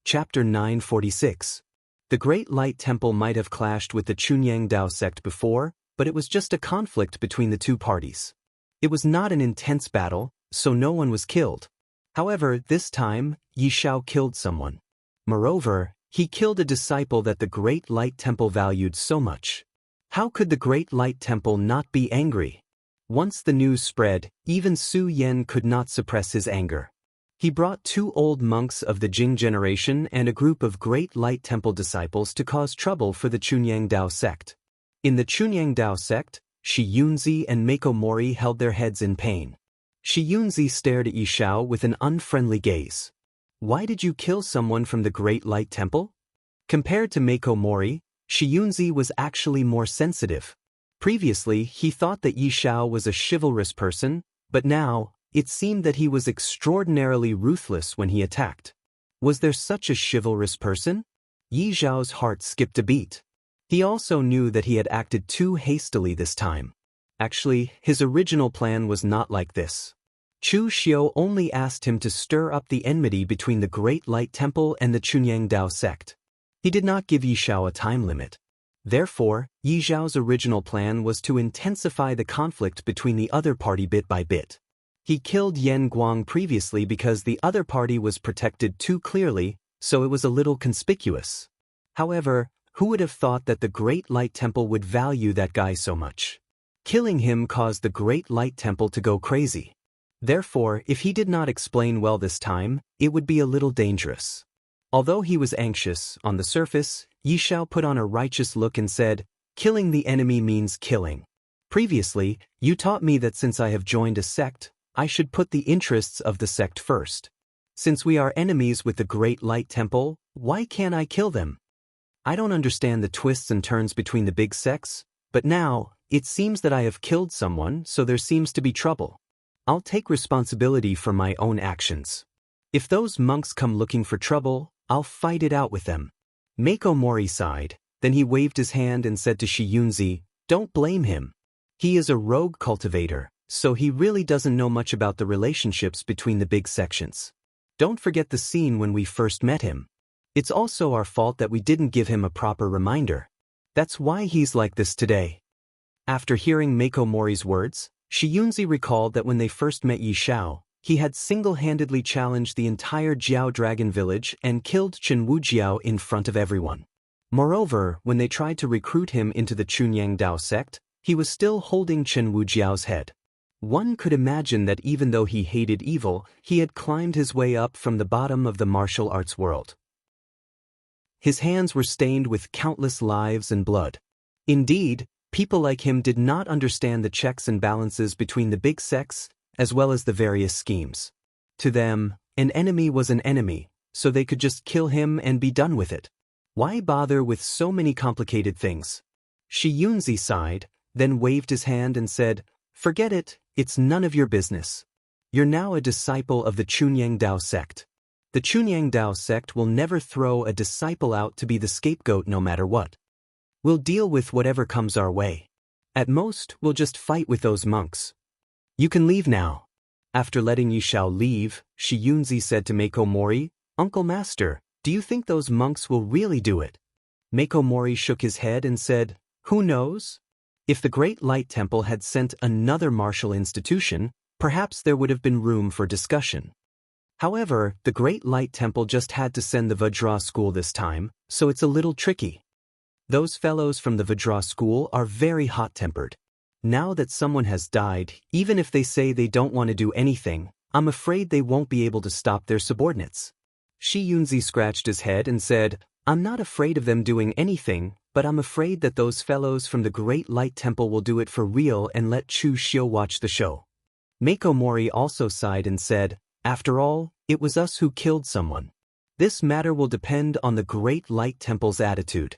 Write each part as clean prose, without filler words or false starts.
Chapter 946. The Great Light Temple might have clashed with the Chunyang Dao sect before, but it was just a conflict between the two parties. It was not an intense battle, so no one was killed. However, this time, Yi Shao killed someone. Moreover, he killed a disciple that the Great Light Temple valued so much. How could the Great Light Temple not be angry? Once the news spread, even Su Yan could not suppress his anger. He brought 2 old monks of the Jing generation and a group of Great Light Temple disciples to cause trouble for the Chunyang Dao sect. In the Chunyang Dao sect, Shi Yunzi and Mako Mori held their heads in pain. Shi Yunzi stared at Yi Shao with an unfriendly gaze. Why did you kill someone from the Great Light Temple? Compared to Mako Mori, Shi Yunzi was actually more sensitive. Previously, he thought that Yi Shao was a chivalrous person, but now, it seemed that he was extraordinarily ruthless when he attacked. Was there such a chivalrous person? Yi Zhao's heart skipped a beat. He also knew that he had acted too hastily this time. Actually, his original plan was not like this. Chu Xiu only asked him to stir up the enmity between the Great Light Temple and the Chunyang Dao sect. He did not give Yi Shao a time limit. Therefore, Yi Zhao's original plan was to intensify the conflict between the other party bit by bit. He killed Yan Guang previously because the other party was protected too clearly, so it was a little conspicuous. However, who would have thought that the Great Light Temple would value that guy so much? Killing him caused the Great Light Temple to go crazy. Therefore, if he did not explain well this time, it would be a little dangerous. Although he was anxious, on the surface, Yi Shao put on a righteous look and said, "Killing the enemy means killing. Previously, you taught me that since I have joined a sect, I should put the interests of the sect first. Since we are enemies with the Great Light Temple, why can't I kill them? I don't understand the twists and turns between the big sects, but now, it seems that I have killed someone, so there seems to be trouble. I'll take responsibility for my own actions. If those monks come looking for trouble, I'll fight it out with them." Mako Mori sighed, then he waved his hand and said to Shi Yunzi, "Don't blame him. He is a rogue cultivator, so he really doesn't know much about the relationships between the big sections. Don't forget the scene when we first met him. It's also our fault that we didn't give him a proper reminder. That's why he's like this today." After hearing Mako Mori's words, Shi Yunzi recalled that when they first met Yi Shao, he had single-handedly challenged the entire Jiao Dragon village and killed Chen Wujiao in front of everyone. Moreover, when they tried to recruit him into the Chunyang Dao sect, he was still holding Chen Wujiao's head. One could imagine that even though he hated evil, he had climbed his way up from the bottom of the martial arts world. His hands were stained with countless lives and blood. Indeed, people like him did not understand the checks and balances between the big sects, as well as the various schemes. To them, an enemy was an enemy, so they could just kill him and be done with it. Why bother with so many complicated things? Shi Yunzi sighed, then waved his hand and said, "Forget it, it's none of your business. You're now a disciple of the Chunyang Dao sect. The Chunyang Dao sect will never throw a disciple out to be the scapegoat no matter what. We'll deal with whatever comes our way. At most, we'll just fight with those monks. You can leave now." After letting Yi Shao leave, Shi Yunzi said to Mako Mori, "Uncle Master, do you think those monks will really do it?" Mako Mori shook his head and said, "Who knows? If the Great Light Temple had sent another martial institution, perhaps there would have been room for discussion. However, the Great Light Temple just had to send the Vajra school this time, so it's a little tricky. Those fellows from the Vajra school are very hot-tempered. Now that someone has died, even if they say they don't want to do anything, I'm afraid they won't be able to stop their subordinates." Shi Yunzi scratched his head and said, "I'm not afraid of them doing anything, but I'm afraid that those fellows from the Great Light Temple will do it for real and let Chu Xiu watch the show." Mako Mori also sighed and said, "After all, it was us who killed someone. This matter will depend on the Great Light Temple's attitude."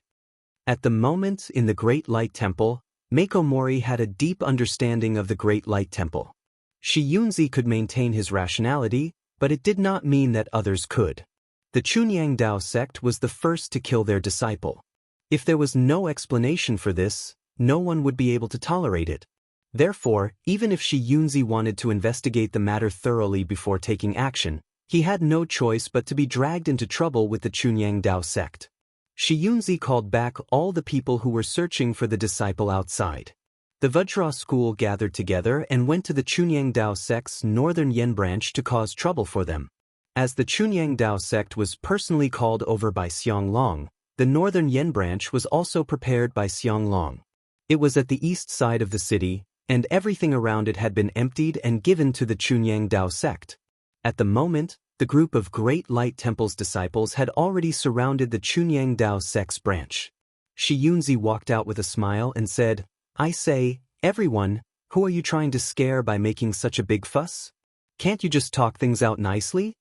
At the moment in the Great Light Temple, Mako Mori had a deep understanding of the Great Light Temple. Shi Yunzi could maintain his rationality, but it did not mean that others could. The Chunyang Dao sect was the first to kill their disciple. If there was no explanation for this, no one would be able to tolerate it. Therefore, even if Shi Yunzi wanted to investigate the matter thoroughly before taking action, He had no choice but to be dragged into trouble with the Chunyang Dao sect. Shi Yunzi called back all the people who were searching for the disciple outside. The Vajra school gathered together and went to the Chunyang Dao sect's northern Yen branch to cause trouble for them. As the Chunyang Dao sect was personally called over by Xiang Long, the northern Yen branch was also prepared by Xiang Long. It was at the east side of the city, and everything around it had been emptied and given to the Chunyang Dao sect. At the moment, the group of Great Light Temple's disciples had already surrounded the Chunyang Dao sect's branch. Shi Yunzi walked out with a smile and said, "I say, everyone, who are you trying to scare by making such a big fuss? Can't you just talk things out nicely?"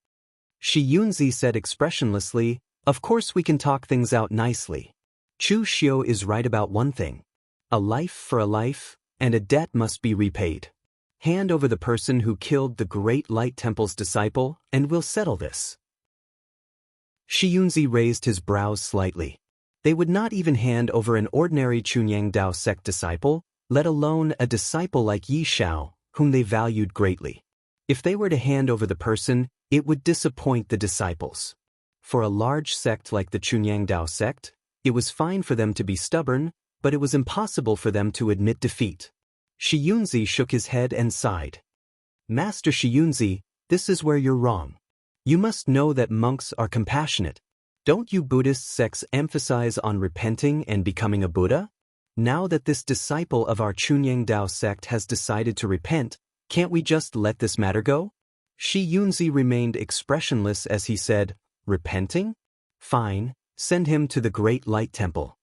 Shi Yunzi said expressionlessly, "Of course we can talk things out nicely. Chu Xiu is right about one thing. A life for a life, and a debt must be repaid. Hand over the person who killed the Great Light Temple's disciple, and we'll settle this." Shi Yunzi raised his brows slightly. They would not even hand over an ordinary Chunyang Dao sect disciple, let alone a disciple like Yi Shao, whom they valued greatly. If they were to hand over the person, it would disappoint the disciples. For a large sect like the Chunyang Dao sect, it was fine for them to be stubborn, but it was impossible for them to admit defeat. Shi Yunzi shook his head and sighed. "Master Shi Yunzi, this is where you're wrong. You must know that monks are compassionate. Don't you Buddhist sects emphasize on repenting and becoming a Buddha? Now that this disciple of our Chunyang Dao sect has decided to repent, can't we just let this matter go?" Shi Yunzi remained expressionless as he said, "Repenting? Fine, send him to the Great Light Temple.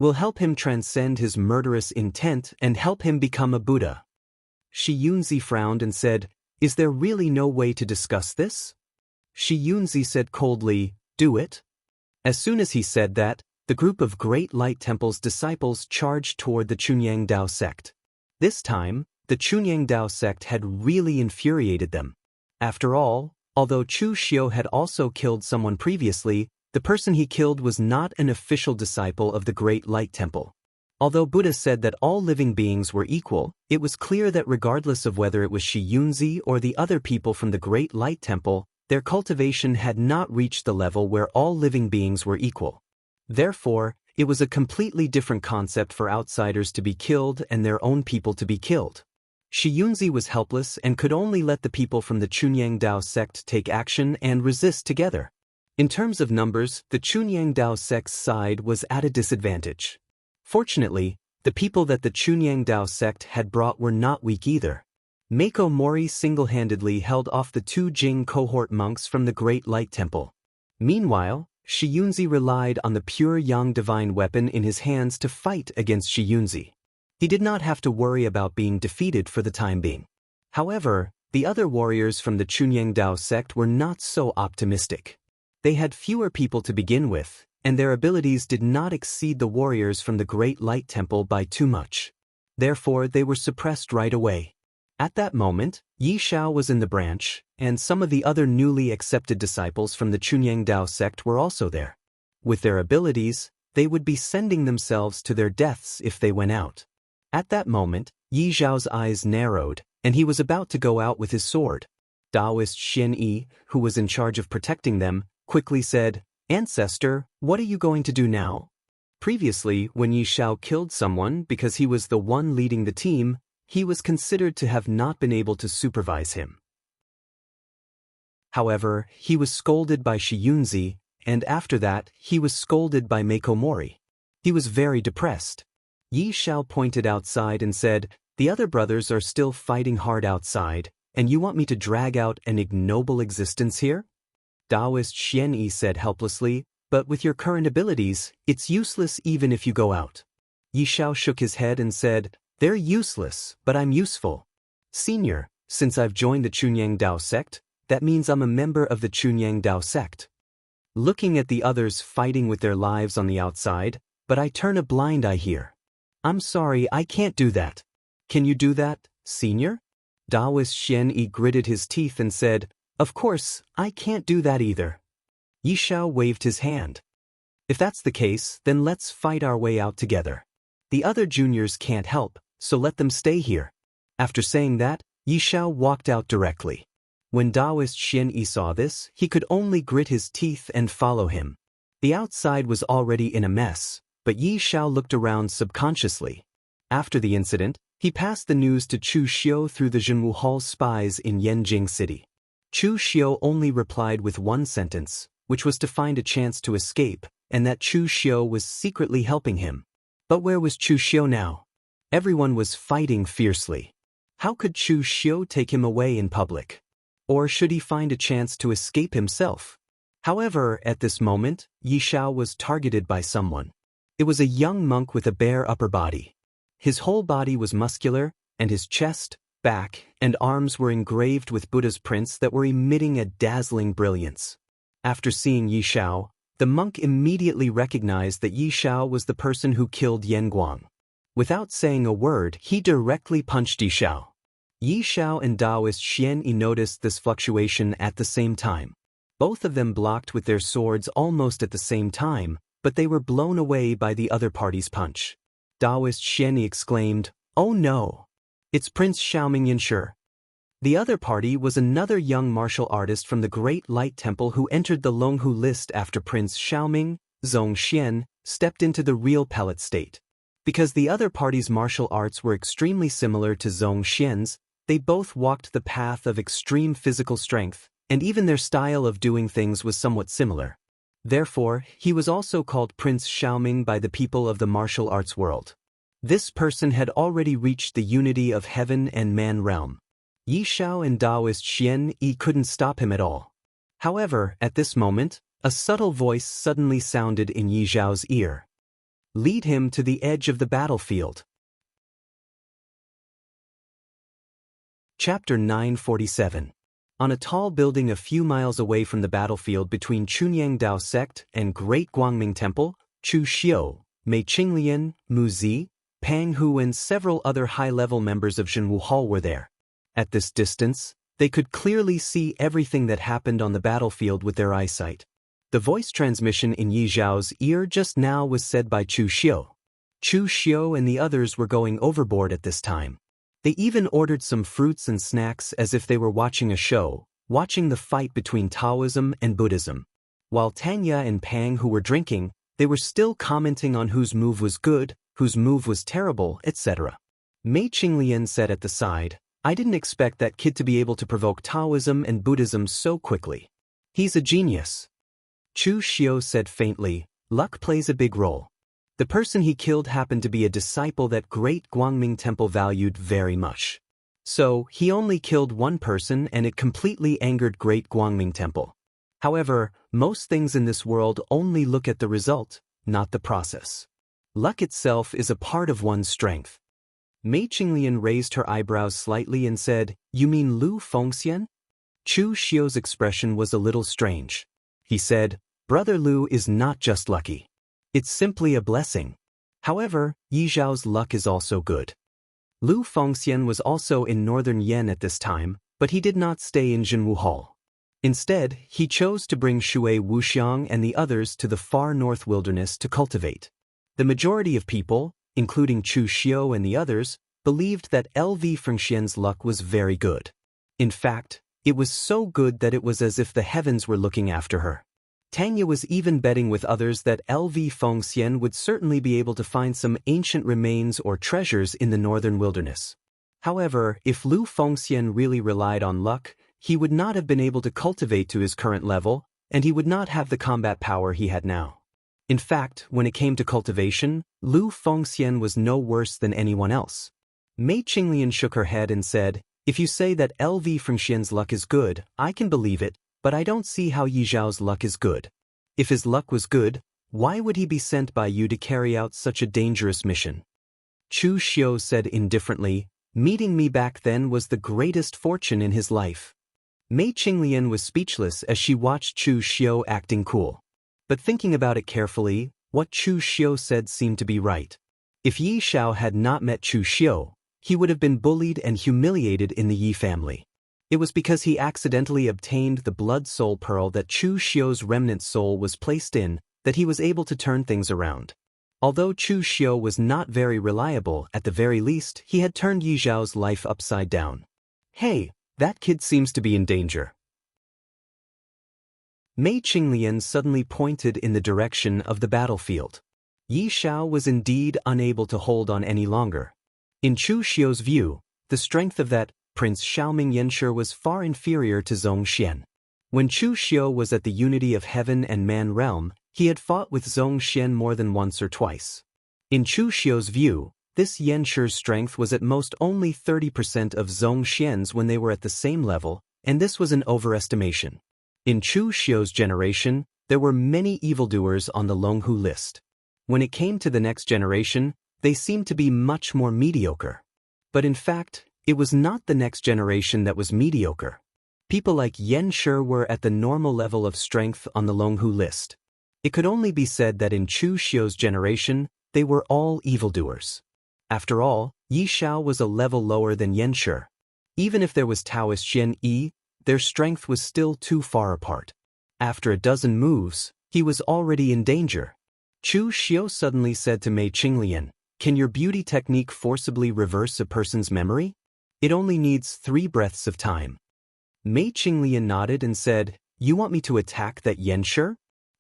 We'll help him transcend his murderous intent and help him become a Buddha." Shi Yunzi frowned and said, "Is there really no way to discuss this?" Shi Yunzi said coldly, "Do it." As soon as he said that, the group of Great Light Temple's disciples charged toward the Chunyang Dao sect. This time, the Chunyang Dao sect had really infuriated them. After all, although Chu Xiu had also killed someone previously, the person he killed was not an official disciple of the Great Light Temple. Although Buddha said that all living beings were equal, it was clear that regardless of whether it was Shi Yunzi or the other people from the Great Light Temple, their cultivation had not reached the level where all living beings were equal. Therefore, it was a completely different concept for outsiders to be killed and their own people to be killed. Shi Yunzi was helpless and could only let the people from the Chunyang Dao sect take action and resist together. In terms of numbers, the Chunyang Dao sect's side was at a disadvantage. Fortunately, the people that the Chunyang Dao sect had brought were not weak either. Mako Mori single-handedly held off the 2 Jing cohort monks from the Great Light Temple. Meanwhile, Shi Yunzi relied on the pure Yang divine weapon in his hands to fight against Shi Yunzi. He did not have to worry about being defeated for the time being. However, the other warriors from the Chunyang Dao sect were not so optimistic. They had fewer people to begin with, and their abilities did not exceed the warriors from the Great Light Temple by too much. Therefore, they were suppressed right away. At that moment, Yi Shao was in the branch, and some of the other newly accepted disciples from the Chunyang Dao sect were also there. With their abilities, they would be sending themselves to their deaths if they went out. At that moment, Yi Zhao's eyes narrowed, and he was about to go out with his sword. Taoist Xian Yi, who was in charge of protecting them, quickly said, "Ancestor, what are you going to do now?" Previously, when Yi Shao killed someone because he was the one leading the team, he was considered to have not been able to supervise him. However, he was scolded by Shi Yunzi, and after that, he was scolded by Mako Mori. He was very depressed. Yi Shao pointed outside and said, "The other brothers are still fighting hard outside, and you want me to drag out an ignoble existence here?" Taoist Xian Yi said helplessly, "But with your current abilities, it's useless even if you go out." Yi Shao shook his head and said, "They're useless, but I'm useful. Senior, since I've joined the Chunyang Dao sect, that means I'm a member of the Chunyang Dao sect. Looking at the others fighting with their lives on the outside, but I turn a blind eye here. I'm sorry, I can't do that. Can you do that, Senior?" Taoist Xian Yi gritted his teeth and said, "Of course, I can't do that either." Yi Shao waved his hand. "If that's the case, then let's fight our way out together. The other juniors can't help, so let them stay here." After saying that, Yi Shao walked out directly. When Taoist Xian Yi saw this, he could only grit his teeth and follow him. The outside was already in a mess, but Yi Xiao looked around subconsciously. After the incident, he passed the news to Chu Xiu through the Jianghu Hall's spies in Yanjing City. Chu Xiu only replied with one sentence, which was to find a chance to escape, and that Chu Xiu was secretly helping him. But where was Chu Xiu now? Everyone was fighting fiercely. How could Chu Xiu take him away in public? Or should he find a chance to escape himself? However, at this moment, Yi Xiao was targeted by someone. It was a young monk with a bare upper body. His whole body was muscular, and his chest, back, and arms were engraved with Buddha's prints that were emitting a dazzling brilliance. After seeing Yi Xiao, the monk immediately recognized that Yi Xiao was the person who killed Yan Guang. Without saying a word, he directly punched Yi Xiao. Yi Xiao and Taoist Xian Yi noticed this fluctuation at the same time. Both of them blocked with their swords almost at the same time, but they were blown away by the other party's punch. Taoist Xian Yi exclaimed, "Oh no! It's Prince Xiaoming Yanshi." The other party was another young martial artist from the Great Light Temple who entered the Longhu list after Prince Xiaoming, Zhongxian, stepped into the real pellet state. Because the other party's martial arts were extremely similar to Zhongxian's, they both walked the path of extreme physical strength, and even their style of doing things was somewhat similar. Therefore, he was also called Prince Xiaoming by the people of the martial arts world. This person had already reached the unity of heaven and man realm. Yi Xiao and Taoist Xian Yi couldn't stop him at all. However, at this moment, a subtle voice suddenly sounded in Yi Xiao's ear. "Lead him to the edge of the battlefield." Chapter 947. On a tall building a few miles away from the battlefield between Chunyang Dao Sect and Great Guangming Temple, Chu Xiu, Mei Qinglian, Mu Zi, Pang Hu and several other high-level members of Jianghu Hall were there. At this distance, they could clearly see everything that happened on the battlefield with their eyesight. The voice transmission in Yi Xiao's ear just now was said by Chu Xiu. Chu Xiu and the others were going overboard at this time. They even ordered some fruits and snacks as if they were watching a show, watching the fight between Taoism and Buddhism. While Tanya and Pang Hu were drinking, they were still commenting on whose move was good, whose move was terrible, etc. Mei Qinglian said at the side, "I didn't expect that kid to be able to provoke Taoism and Buddhism so quickly. He's a genius." Chu Xiu said faintly, "Luck plays a big role. The person he killed happened to be a disciple that Great Guangming Temple valued very much. So, he only killed one person and it completely angered Great Guangming Temple. However, most things in this world only look at the result, not the process. Luck itself is a part of one's strength." Mei Qinglian raised her eyebrows slightly and said, "You mean Lu Fengxian?" Chu Xiu's expression was a little strange. He said, "Brother Lu is not just lucky. It's simply a blessing. However, Yi Xiao's luck is also good." Lu Fengxian was also in northern Yan at this time, but he did not stay in Jianghu Hall. Instead, he chose to bring Shui Wuxiang and the others to the far north wilderness to cultivate. The majority of people, including Chu Xiu and the others, believed that LV Fengxian's luck was very good. In fact, it was so good that it was as if the heavens were looking after her. Tanya was even betting with others that LV Fengxian would certainly be able to find some ancient remains or treasures in the northern wilderness. However, if Lu Fengxian really relied on luck, he would not have been able to cultivate to his current level, and he would not have the combat power he had now. In fact, when it came to cultivation, Lu Fengxian was no worse than anyone else. Mei Qinglian shook her head and said, "If you say that LV Fengxian's luck is good, I can believe it, but I don't see how Yi Xiao's luck is good. If his luck was good, why would he be sent by you to carry out such a dangerous mission?" Chu Xiu said indifferently, "Meeting me back then was the greatest fortune in his life." Mei Qinglian was speechless as she watched Chu Xiu acting cool. But thinking about it carefully, what Chu Xiu said seemed to be right. If Yi Xiao had not met Chu Xiu, he would have been bullied and humiliated in the Yi family. It was because he accidentally obtained the blood soul pearl that Chu Xiu's remnant soul was placed in that he was able to turn things around. Although Chu Xiu was not very reliable, at the very least, he had turned Yi Xiao's life upside down. "Hey, That kid seems to be in danger. Mei Qinglian suddenly pointed in the direction of the battlefield. Yi Xiao was indeed unable to hold on any longer. In Chu Xiu's view, the strength of that Prince Xiaoming Yanshi was far inferior to Zhongxian. When Chu Xiu was at the unity of heaven and man realm, he had fought with Zhongxian more than once or twice. In Chu Xiu's view, this Yanshi's strength was at most only 30% of Zhongxian's when they were at the same level, and this was an overestimation. In Chu Xiu's generation, there were many evildoers on the Longhu list. When it came to the next generation, they seemed to be much more mediocre. But in fact, it was not the next generation that was mediocre. People like Yan Shi were at the normal level of strength on the Longhu list. It could only be said that in Chu Xiu's generation, they were all evildoers. After all, Yi Xiao was a level lower than Yan Shi. Even if there was Taoist Xian Yi, their strength was still too far apart. After a dozen moves, he was already in danger. Chu Xiu suddenly said to Mei Qinglian, "Can your beauty technique forcibly reverse a person's memory? It only needs 3 breaths of time." Mei Qinglian nodded and said, "You want me to attack that Yanshi?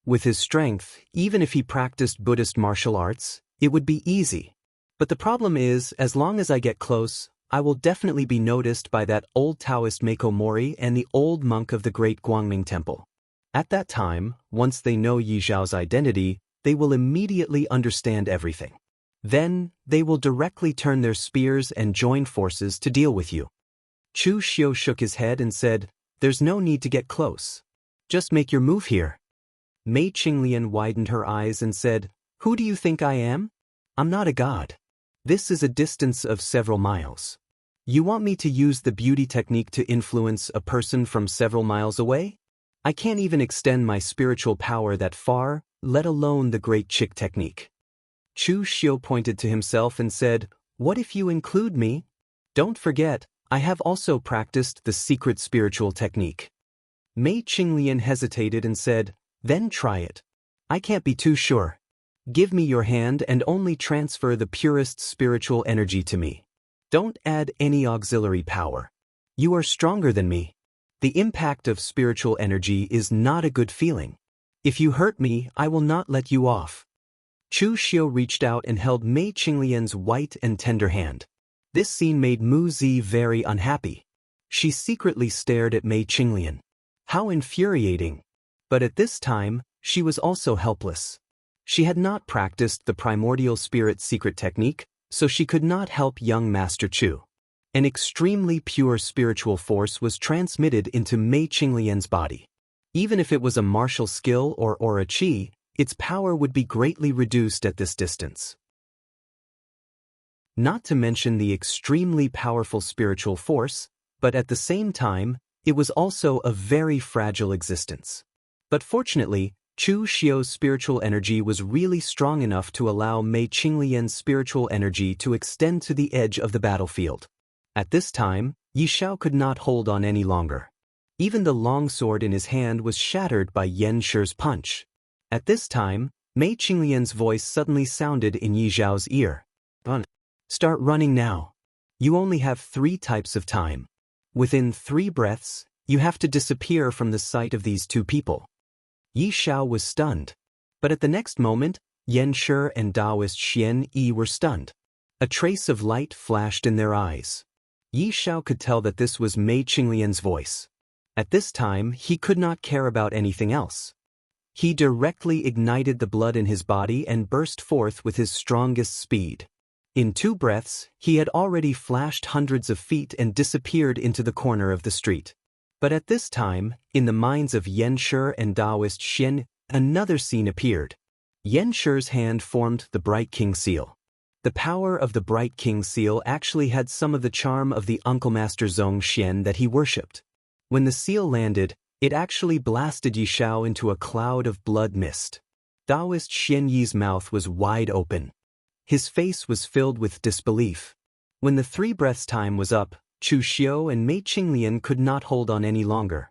With his strength, even if he practiced Buddhist martial arts, it would be easy. But the problem is, as long as I get close, I will definitely be noticed by that old Taoist Meiko Mori and the old monk of the great Guangming temple. At that time, once they know Yi Xiao's identity, they will immediately understand everything. Then, they will directly turn their spears and join forces to deal with you." Chu Xiu shook his head and said, "There's no need to get close. Just make your move here." Mei Qinglian widened her eyes and said, "Who do you think I am? I'm not a god. This is a distance of several miles. You want me to use the beauty technique to influence a person from several miles away? I can't even extend my spiritual power that far, let alone the great chick technique." Chu Xiu pointed to himself and said, "What if you include me? Don't forget, I have also practiced the secret spiritual technique." Mei Qinglian hesitated and said, "Then try it. I can't be too sure. Give me your hand and only transfer the purest spiritual energy to me. Don't add any auxiliary power. You are stronger than me. The impact of spiritual energy is not a good feeling. If you hurt me, I will not let you off." Chu Xiu reached out and held Mei Qinglian's white and tender hand. This scene made Mu Zi very unhappy. She secretly stared at Mei Qinglian. How infuriating! But at this time, she was also helpless. She had not practiced the primordial spirit secret technique, so she could not help young Master Chu. An extremely pure spiritual force was transmitted into Mei Qinglian's body. Even if it was a martial skill or aura qi, its power would be greatly reduced at this distance. Not to mention the extremely powerful spiritual force, but at the same time, it was also a very fragile existence. But fortunately, Chu Xiu's spiritual energy was really strong enough to allow Mei Qinglian's spiritual energy to extend to the edge of the battlefield. At this time, Yi Xiao could not hold on any longer. Even the long sword in his hand was shattered by Yan Shi's punch. At this time, Mei Qinglian's voice suddenly sounded in Yi Xiao's ear. "Start running now. You only have 3 types of time. Within 3 breaths, you have to disappear from the sight of these 2 people." Yi Xiao was stunned. But at the next moment, Yan Shi and Taoist Xian Yi were stunned. A trace of light flashed in their eyes. Yi Xiao could tell that this was Mei Qinglian's voice. At this time, he could not care about anything else. He directly ignited the blood in his body and burst forth with his strongest speed. In 2 breaths, he had already flashed hundreds of feet and disappeared into the corner of the street. But at this time, in the minds of Yan Shi and Taoist Xian, another scene appeared. Yan Shi's hand formed the Bright King Seal. The power of the Bright King Seal actually had some of the charm of the Uncle Master Zhongxian that he worshipped. When the seal landed, it actually blasted Yi Xiao into a cloud of blood mist. Taoist Xian Yi's mouth was wide open. His face was filled with disbelief. When the 3 breaths time was up, Chu Xiu and Mei Qinglian could not hold on any longer.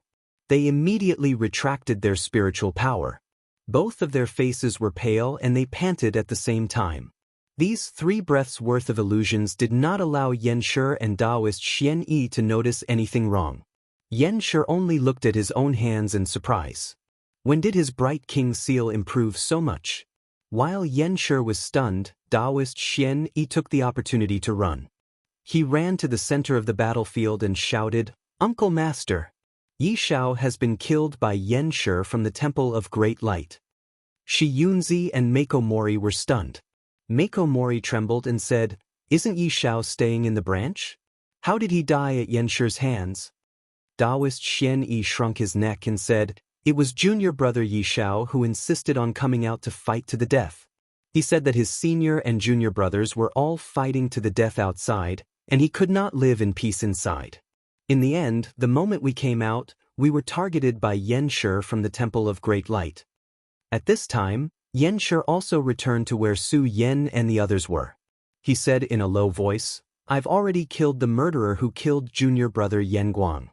They immediately retracted their spiritual power. Both of their faces were pale and they panted at the same time. These 3 breaths worth of illusions did not allow Yan Shi and Taoist Xian Yi to notice anything wrong. Yan Shi only looked at his own hands in surprise. When did his bright king seal improve so much? While Yan Shi was stunned, Taoist Xian Yi took the opportunity to run. He ran to the center of the battlefield and shouted, "Uncle Master! Yi Shao has been killed by Yan Shi from the Temple of Great Light." Shi Yunzi and Mako Mori were stunned. Mako Mori trembled and said, "Isn't Yi Shao staying in the branch? How did he die at Yan Shi's hands?" Taoist Xian Yi shrunk his neck and said, "It was junior brother Yi Shao who insisted on coming out to fight to the death. He said that his senior and junior brothers were all fighting to the death outside, and he could not live in peace inside. In the end, the moment we came out, we were targeted by Yan Shi from the Temple of Great Light. At this time, Yan Shi also returned to where Su Yan and the others were. He said in a low voice, 'I've already killed the murderer who killed junior brother Yan Guang.'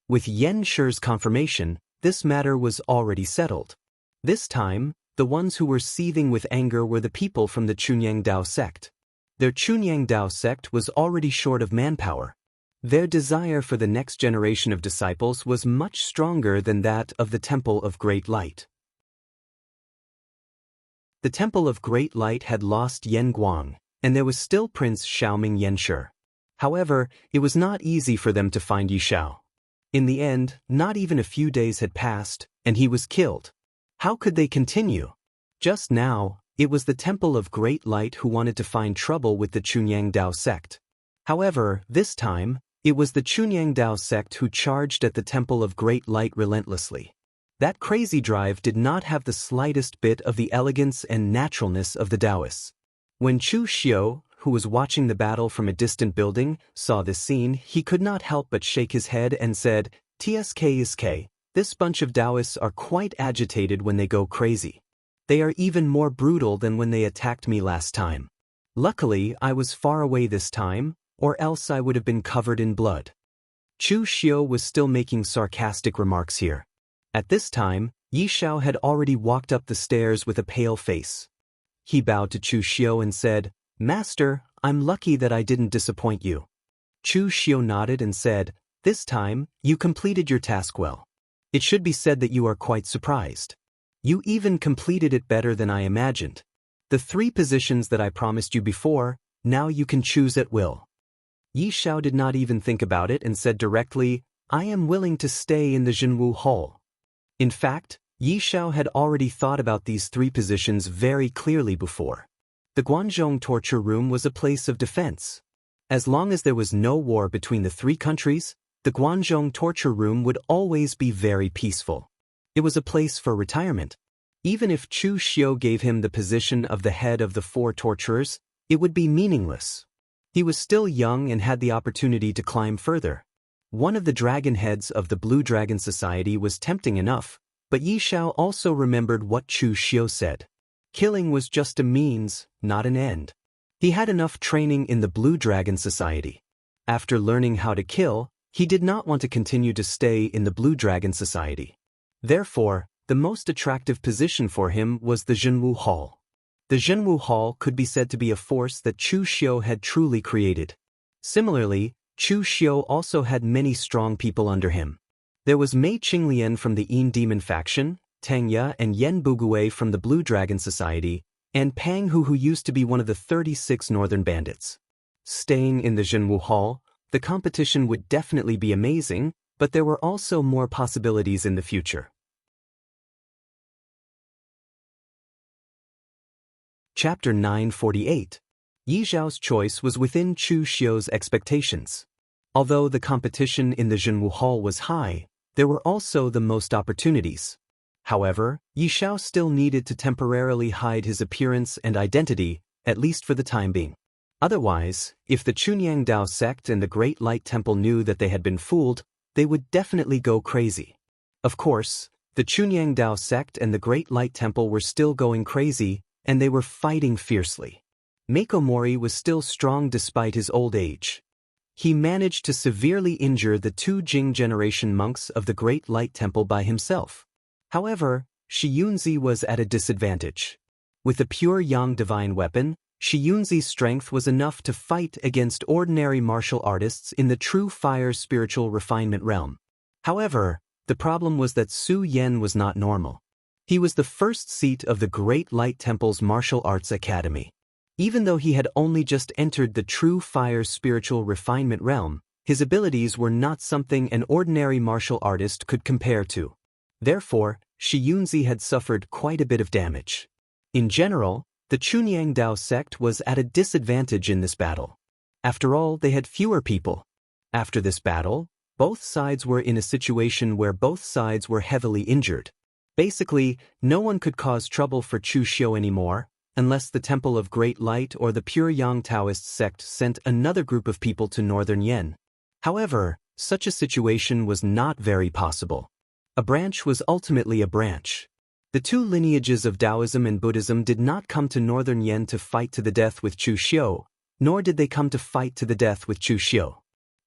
With Yan Shi's confirmation, this matter was already settled. This time, the ones who were seething with anger were the people from the Chunyang Dao sect. Their Chunyang Dao sect was already short of manpower. Their desire for the next generation of disciples was much stronger than that of the Temple of Great Light. The Temple of Great Light had lost Yan Guang, and there was still Prince Xiaoming Yan Shi. However, it was not easy for them to find Yi Shao. In the end, not even a few days had passed, and he was killed. How could they continue? Just now, it was the Temple of Great Light who wanted to find trouble with the Chunyang Dao sect. However, this time, it was the Chunyang Dao sect who charged at the Temple of Great Light relentlessly. That crazy drive did not have the slightest bit of the elegance and naturalness of the Taoists. When Chu Xiu, who was watching the battle from a distant building, saw this scene, he could not help but shake his head and said, "Tsk, this bunch of Taoists are quite agitated when they go crazy. They are even more brutal than when they attacked me last time. Luckily, I was far away this time, or else I would have been covered in blood." Chu Xiu was still making sarcastic remarks here. At this time, Yi Shao had already walked up the stairs with a pale face. He bowed to Chu Xiu and said, "Master, I'm lucky that I didn't disappoint you." Chu Xiu nodded and said, "This time, you completed your task well. It should be said that you are quite surprised. You even completed it better than I imagined. The 3 positions that I promised you before, now you can choose at will." Yi Shao did not even think about it and said directly, "I am willing to stay in the Jianghu Hall." In fact, Yi Shao had already thought about these 3 positions very clearly before. The Guanzhong torture room was a place of defense. As long as there was no war between the 3 countries, the Guanzhong torture room would always be very peaceful. It was a place for retirement. Even if Chu Xiu gave him the position of the head of the 4 torturers, it would be meaningless. He was still young and had the opportunity to climb further. One of the dragon heads of the Blue Dragon Society was tempting enough, but Yi Shao also remembered what Chu Xiu said. Killing was just a means, not an end. He had enough training in the Blue Dragon Society. After learning how to kill, he did not want to continue to stay in the Blue Dragon Society. Therefore, the most attractive position for him was the Jianghu Hall. The Jianghu Hall could be said to be a force that Chu Xiu had truly created. Similarly, Chu Xiu also had many strong people under him. There was Mei Qinglian from the Yin Demon faction, Tang Ye and Yen Bugui from the Blue Dragon Society, and Pang Hu who used to be one of the 36 Northern Bandits. Staying in the Jianghu Hall, the competition would definitely be amazing, but there were also more possibilities in the future. Chapter 948. Yi Zhao's choice was within Chu Xiu's expectations. Although the competition in the Jianghu Hall was high, there were also the most opportunities. However, Yi Shao still needed to temporarily hide his appearance and identity, at least for the time being. Otherwise, if the Chunyang Dao sect and the Great Light Temple knew that they had been fooled, they would definitely go crazy. Of course, the Chunyang Dao sect and the Great Light Temple were still going crazy, and they were fighting fiercely. Mako Mori was still strong despite his old age. He managed to severely injure the 2 Jing generation monks of the Great Light Temple by himself. However, Shi Yunzi was at a disadvantage. With a pure Yang divine weapon, Shi Yunzi's strength was enough to fight against ordinary martial artists in the true fire spiritual refinement realm. However, the problem was that Su Yan was not normal. He was the first seat of the Great Light Temple's martial arts academy. Even though he had only just entered the true fire spiritual refinement realm, his abilities were not something an ordinary martial artist could compare to. Therefore, Shi Yunzi had suffered quite a bit of damage. In general, the Chunyang Dao sect was at a disadvantage in this battle. After all, they had fewer people. After this battle, both sides were in a situation where both sides were heavily injured. Basically, no one could cause trouble for Chu Xiu anymore, unless the Temple of Great Light or the Pure Yang Taoist sect sent another group of people to northern Yen. However, such a situation was not very possible. A branch was ultimately a branch. The two lineages of Taoism and Buddhism did not come to northern Yen to fight to the death with Chu Xiu, nor did they come to fight to the death with Chu Xiu.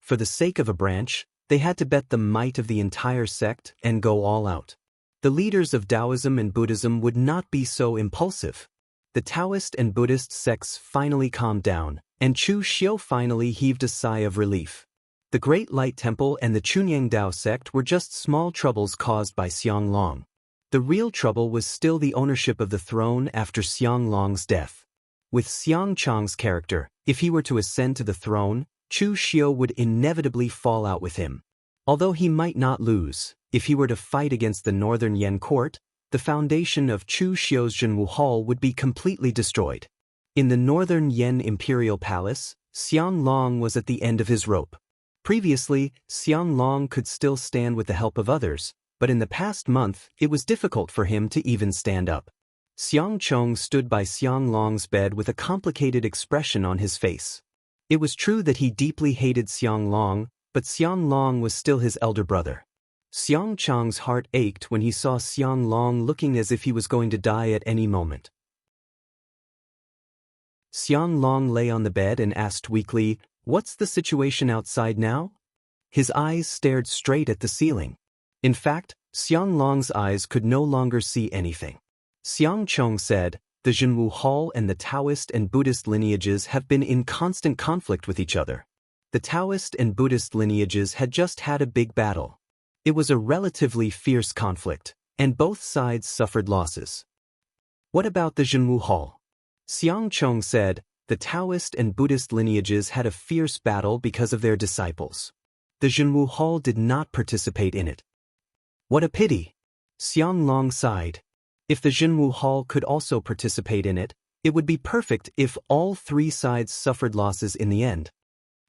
For the sake of a branch, they had to bet the might of the entire sect and go all out. The leaders of Taoism and Buddhism would not be so impulsive. The Taoist and Buddhist sects finally calmed down, and Chu Xiu finally heaved a sigh of relief. The Great Light Temple and the Chunyang Dao sect were just small troubles caused by Xiang Long. The real trouble was still the ownership of the throne after Xiang Long's death. With Xiang Chang's character, if he were to ascend to the throne, Chu Xiu would inevitably fall out with him. Although he might not lose, if he were to fight against the northern Yen court, the foundation of Chu Xiu's Jianghu Hall would be completely destroyed. In the northern Yen imperial palace, Xiang Long was at the end of his rope. Previously, Xiang Long could still stand with the help of others, but in the past month, it was difficult for him to even stand up. Xiang Chong stood by Xiang Long's bed with a complicated expression on his face. It was true that he deeply hated Xiang Long, but Xiang Long was still his elder brother. Xiang Chang's heart ached when he saw Xiang Long looking as if he was going to die at any moment. Xiang Long lay on the bed and asked weakly, "What's the situation outside now?" His eyes stared straight at the ceiling. In fact, Xiang Long's eyes could no longer see anything. Xiang Chong said, "The Jianghu Hall and the Taoist and Buddhist lineages have been in constant conflict with each other. The Taoist and Buddhist lineages had just had a big battle. It was a relatively fierce conflict, and both sides suffered losses." "What about the Jianghu Hall?" Xiang Chong said, "The Taoist and Buddhist lineages had a fierce battle because of their disciples. The Jianghu Hall did not participate in it." "What a pity." Xiang Long sighed. If the Jianghu Hall could also participate in it, it would be perfect if all three sides suffered losses in the end.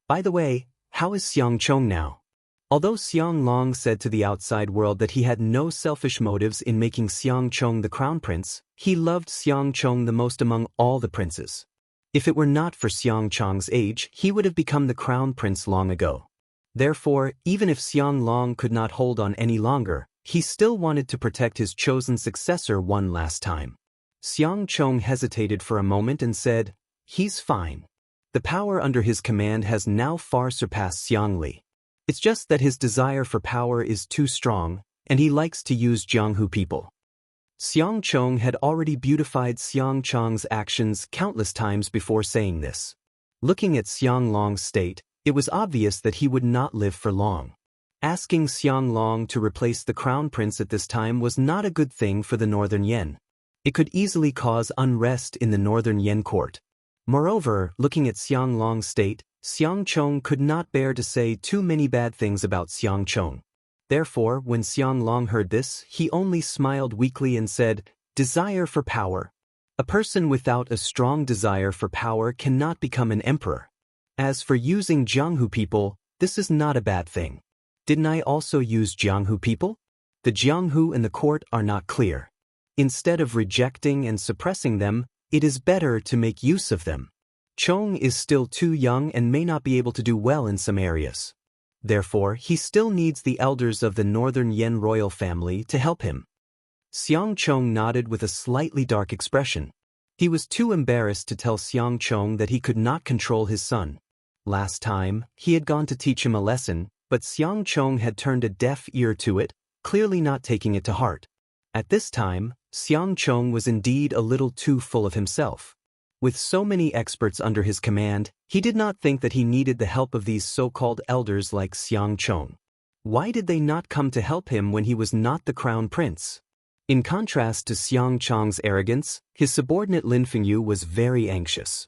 By the way, how is Xiang Chong now? Although Xiang Long said to the outside world that he had no selfish motives in making Xiang Chong the crown prince, he loved Xiang Chong the most among all the princes. If it were not for Xiang Chong's age, he would have become the crown prince long ago. Therefore, even if Xiang Long could not hold on any longer, he still wanted to protect his chosen successor one last time. Xiang Chong hesitated for a moment and said, "He's fine. The power under his command has now far surpassed Xiang Li. It's just that his desire for power is too strong, and he likes to use Jianghu people." Xiang Chong had already beautified Xiang Chong's actions countless times before saying this. Looking at Xiang Long's state, it was obvious that he would not live for long. Asking Xiang Long to replace the crown prince at this time was not a good thing for the northern Yen. It could easily cause unrest in the northern Yen court. Moreover, looking at Xiang Long's state, Xiang Chong could not bear to say too many bad things about Xiang Chong. Therefore, when Xiang Long heard this, he only smiled weakly and said, "Desire for power. A person without a strong desire for power cannot become an emperor. As for using Jianghu people, this is not a bad thing. Didn't I also use Jianghu people? The Jianghu and the court are not clear. Instead of rejecting and suppressing them, it is better to make use of them. Chong is still too young and may not be able to do well in some areas. Therefore, he still needs the elders of the northern Yen royal family to help him." Xiang Chong nodded with a slightly dark expression. He was too embarrassed to tell Xiang Chong that he could not control his son. Last time, he had gone to teach him a lesson, but Xiang Chong had turned a deaf ear to it, clearly not taking it to heart. At this time, Xiang Chong was indeed a little too full of himself. With so many experts under his command, he did not think that he needed the help of these so-called elders like Xiang Chong. Why did they not come to help him when he was not the crown prince? In contrast to Xiang Chong's arrogance, his subordinate Lin Fengyu was very anxious.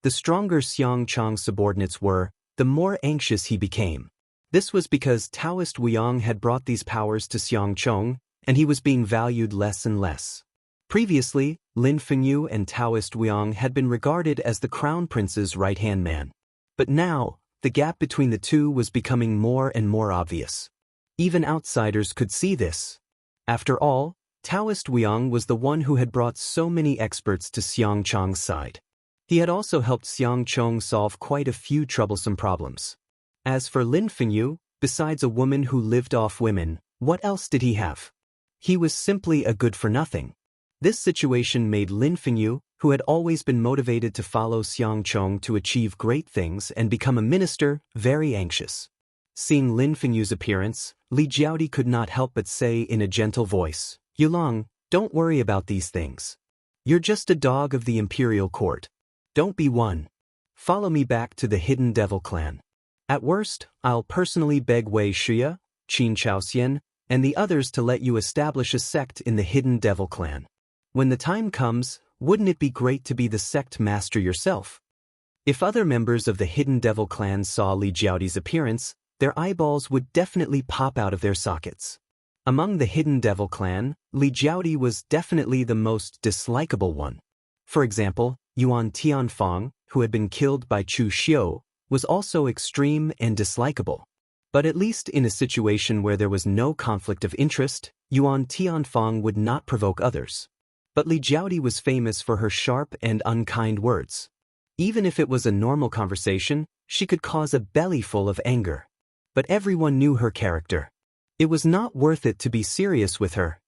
The stronger Xiang Chong's subordinates were, the more anxious he became. This was because Taoist Wuyang had brought these powers to Xiang Chong, and he was being valued less and less. Previously, Lin Fengyu and Taoist Wuyang had been regarded as the crown prince's right-hand man. But now, the gap between the two was becoming more and more obvious. Even outsiders could see this. After all, Taoist Wuyang was the one who had brought so many experts to Xiang Chong's side. He had also helped Xiang Chong solve quite a few troublesome problems. As for Lin Fengyu, besides a woman who lived off women, what else did he have? He was simply a good-for-nothing. This situation made Lin Fengyu, who had always been motivated to follow Xiang Chong to achieve great things and become a minister, very anxious. Seeing Lin Fengyu's appearance, Li Jiaodi could not help but say in a gentle voice, "Yulong, don't worry about these things. You're just a dog of the imperial court. Don't be one. Follow me back to the Hidden Devil clan. At worst, I'll personally beg Wei Shuya, Qin Chaoxian, and the others to let you establish a sect in the Hidden Devil clan. When the time comes, wouldn't it be great to be the sect master yourself?" If other members of the Hidden Devil clan saw Li Jiaodi's appearance, their eyeballs would definitely pop out of their sockets. Among the Hidden Devil clan, Li Jiaodi was definitely the most dislikable one. For example, Yuan Tianfang, who had been killed by Chu Xiu, was also extreme and dislikable. But at least in a situation where there was no conflict of interest, Yuan Tianfang would not provoke others. But Li Jiaodi was famous for her sharp and unkind words. Even if it was a normal conversation, she could cause a bellyful of anger. But everyone knew her character. It was not worth it to be serious with her.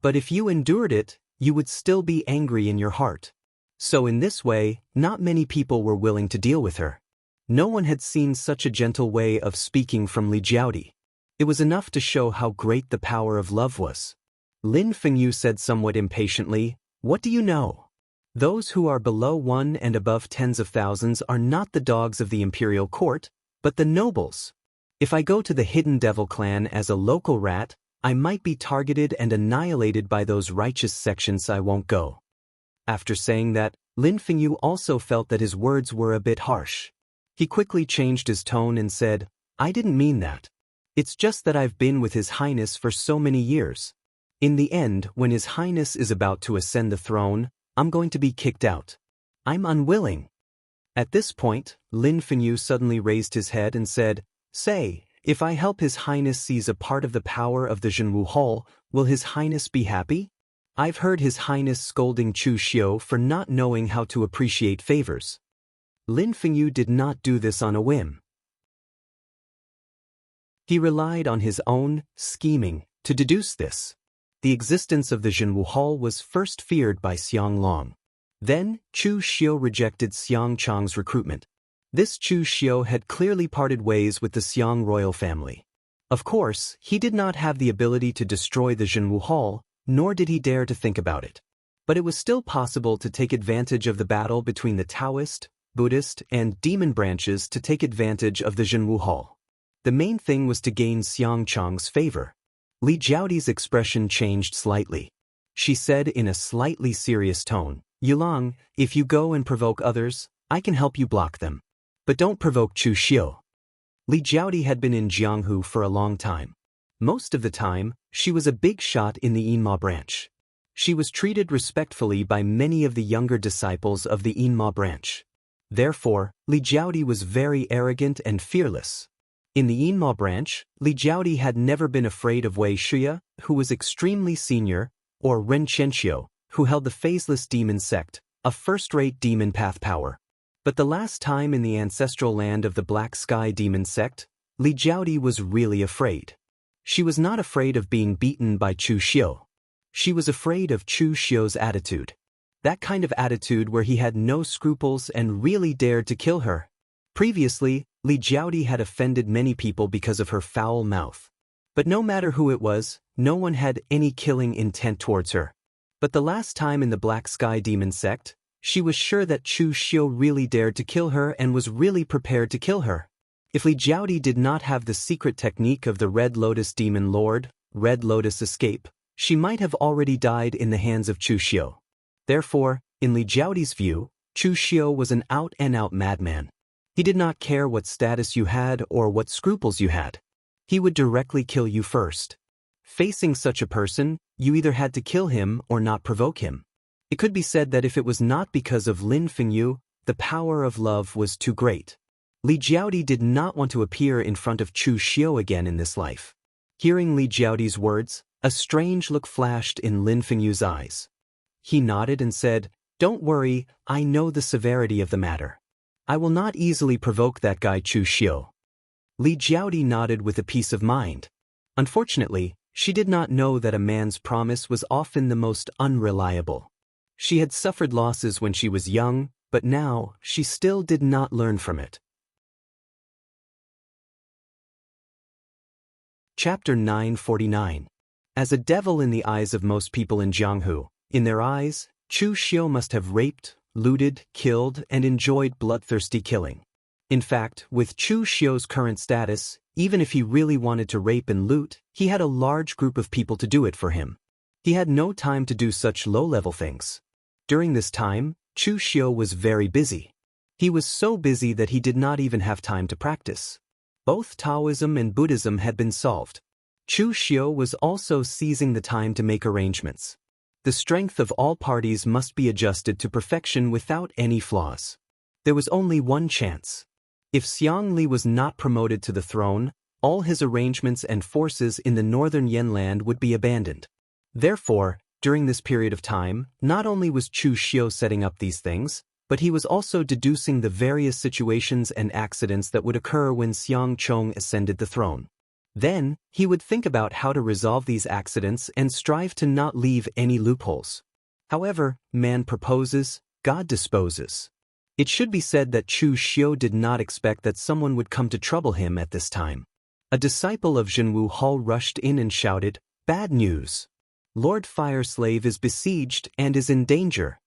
But if you endured it, you would still be angry in your heart. So in this way, not many people were willing to deal with her. No one had seen such a gentle way of speaking from Li Jiaodi. It was enough to show how great the power of love was. Lin Fengyu said somewhat impatiently, "What do you know? Those who are below 1 and above tens of thousands are not the dogs of the imperial court, but the nobles. If I go to the Hidden Devil clan as a local rat, I might be targeted and annihilated by those righteous sections. I won't go." After saying that, Lin Fengyu also felt that his words were a bit harsh. He quickly changed his tone and said, "I didn't mean that. It's just that I've been with His Highness for so many years. In the end, when His Highness is about to ascend the throne, I'm going to be kicked out. I'm unwilling." At this point, Lin Fengyu suddenly raised his head and said, "Say, if I help His Highness seize a part of the power of the Jianghu Hall, will His Highness be happy? I've heard His Highness scolding Chu Xiu for not knowing how to appreciate favors." Lin Fengyu did not do this on a whim. He relied on his own scheming to deduce this. The existence of the Jianghu Hall was first feared by Xiang Long. Then, Chu Xiu rejected Xiang Chong's recruitment. This Chu Xiu had clearly parted ways with the Xiang royal family. Of course, he did not have the ability to destroy the Jianghu Hall, nor did he dare to think about it. But it was still possible to take advantage of the battle between the Taoist, Buddhist, and demon branches to take advantage of the Jianghu Hall. The main thing was to gain Xiang Chong's favor. Li Jiaodi's expression changed slightly. She said in a slightly serious tone, "Yulong, if you go and provoke others, I can help you block them. But don't provoke Chu Xiu." Li Jiaodi had been in Jianghu for a long time. Most of the time, she was a big shot in the Yinma branch. She was treated respectfully by many of the younger disciples of the Yinma branch. Therefore, Li Jiaodi was very arrogant and fearless. In the Yinma branch, Li Jiaodi had never been afraid of Wei Shuya, who was extremely senior, or Ren Chenxiu, who held the phaseless demon sect, a first-rate demon path power. But the last time in the ancestral land of the Black Sky demon sect, Li Jiaodi was really afraid. She was not afraid of being beaten by Chu Xiu. She was afraid of Chu Xiu's attitude. That kind of attitude where he had no scruples and really dared to kill her. Previously, Li Jiaodi had offended many people because of her foul mouth. But no matter who it was, no one had any killing intent towards her. But the last time in the Black Sky Demon sect, she was sure that Chu Xiu really dared to kill her and was really prepared to kill her. If Li Jiaodi did not have the secret technique of the Red Lotus Demon Lord, Red Lotus Escape, she might have already died in the hands of Chu Xiu. Therefore, in Li Jiaodi's view, Chu Xiu was an out-and-out madman. He did not care what status you had or what scruples you had. He would directly kill you first. Facing such a person, you either had to kill him or not provoke him. It could be said that if it was not because of Lin Fengyu, the power of love was too great. Li Jiaodi did not want to appear in front of Chu Xiu again in this life. Hearing Li Jiaodi's words, a strange look flashed in Lin Fengyu's eyes. He nodded and said, "Don't worry, I know the severity of the matter. I will not easily provoke that guy Chu Xiu." Li Jiaodi nodded with a peace of mind. Unfortunately, she did not know that a man's promise was often the most unreliable. She had suffered losses when she was young, but now she still did not learn from it. Chapter 949. As a devil in the eyes of most people in Jianghu, in their eyes, Chu Xiu must have raped, looted, killed, and enjoyed bloodthirsty killing. In fact, with Chu Xiu's current status, even if he really wanted to rape and loot, he had a large group of people to do it for him. He had no time to do such low-level things. During this time, Chu Xiu was very busy. He was so busy that he did not even have time to practice. Both Taoism and Buddhism had been solved. Chu Xiu was also seizing the time to make arrangements. The strength of all parties must be adjusted to perfection without any flaws. There was only one chance. If Xiang Li was not promoted to the throne, all his arrangements and forces in the northern Yanland would be abandoned. Therefore, during this period of time, not only was Chu Xiu setting up these things, but he was also deducing the various situations and accidents that would occur when Xiang Chong ascended the throne. Then, he would think about how to resolve these accidents and strive to not leave any loopholes. However, man proposes, God disposes. It should be said that Chu Xiu did not expect that someone would come to trouble him at this time. A disciple of Jianghu Hall rushed in and shouted, "Bad news! Lord Fire Slave is besieged and is in danger."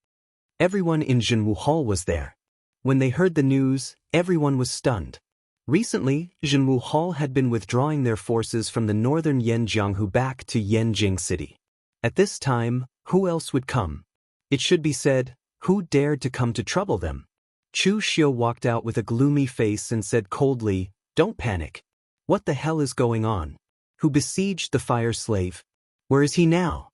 Everyone in Jianghu Hall was there. When they heard the news, everyone was stunned. Recently, Jianghu Hall had been withdrawing their forces from the northern Jianghu back to Yanjing City. At this time, who else would come? It should be said, who dared to come to trouble them? Chu Xiu walked out with a gloomy face and said coldly, "Don't panic. What the hell is going on? Who besieged the Fire Slave? Where is he now?"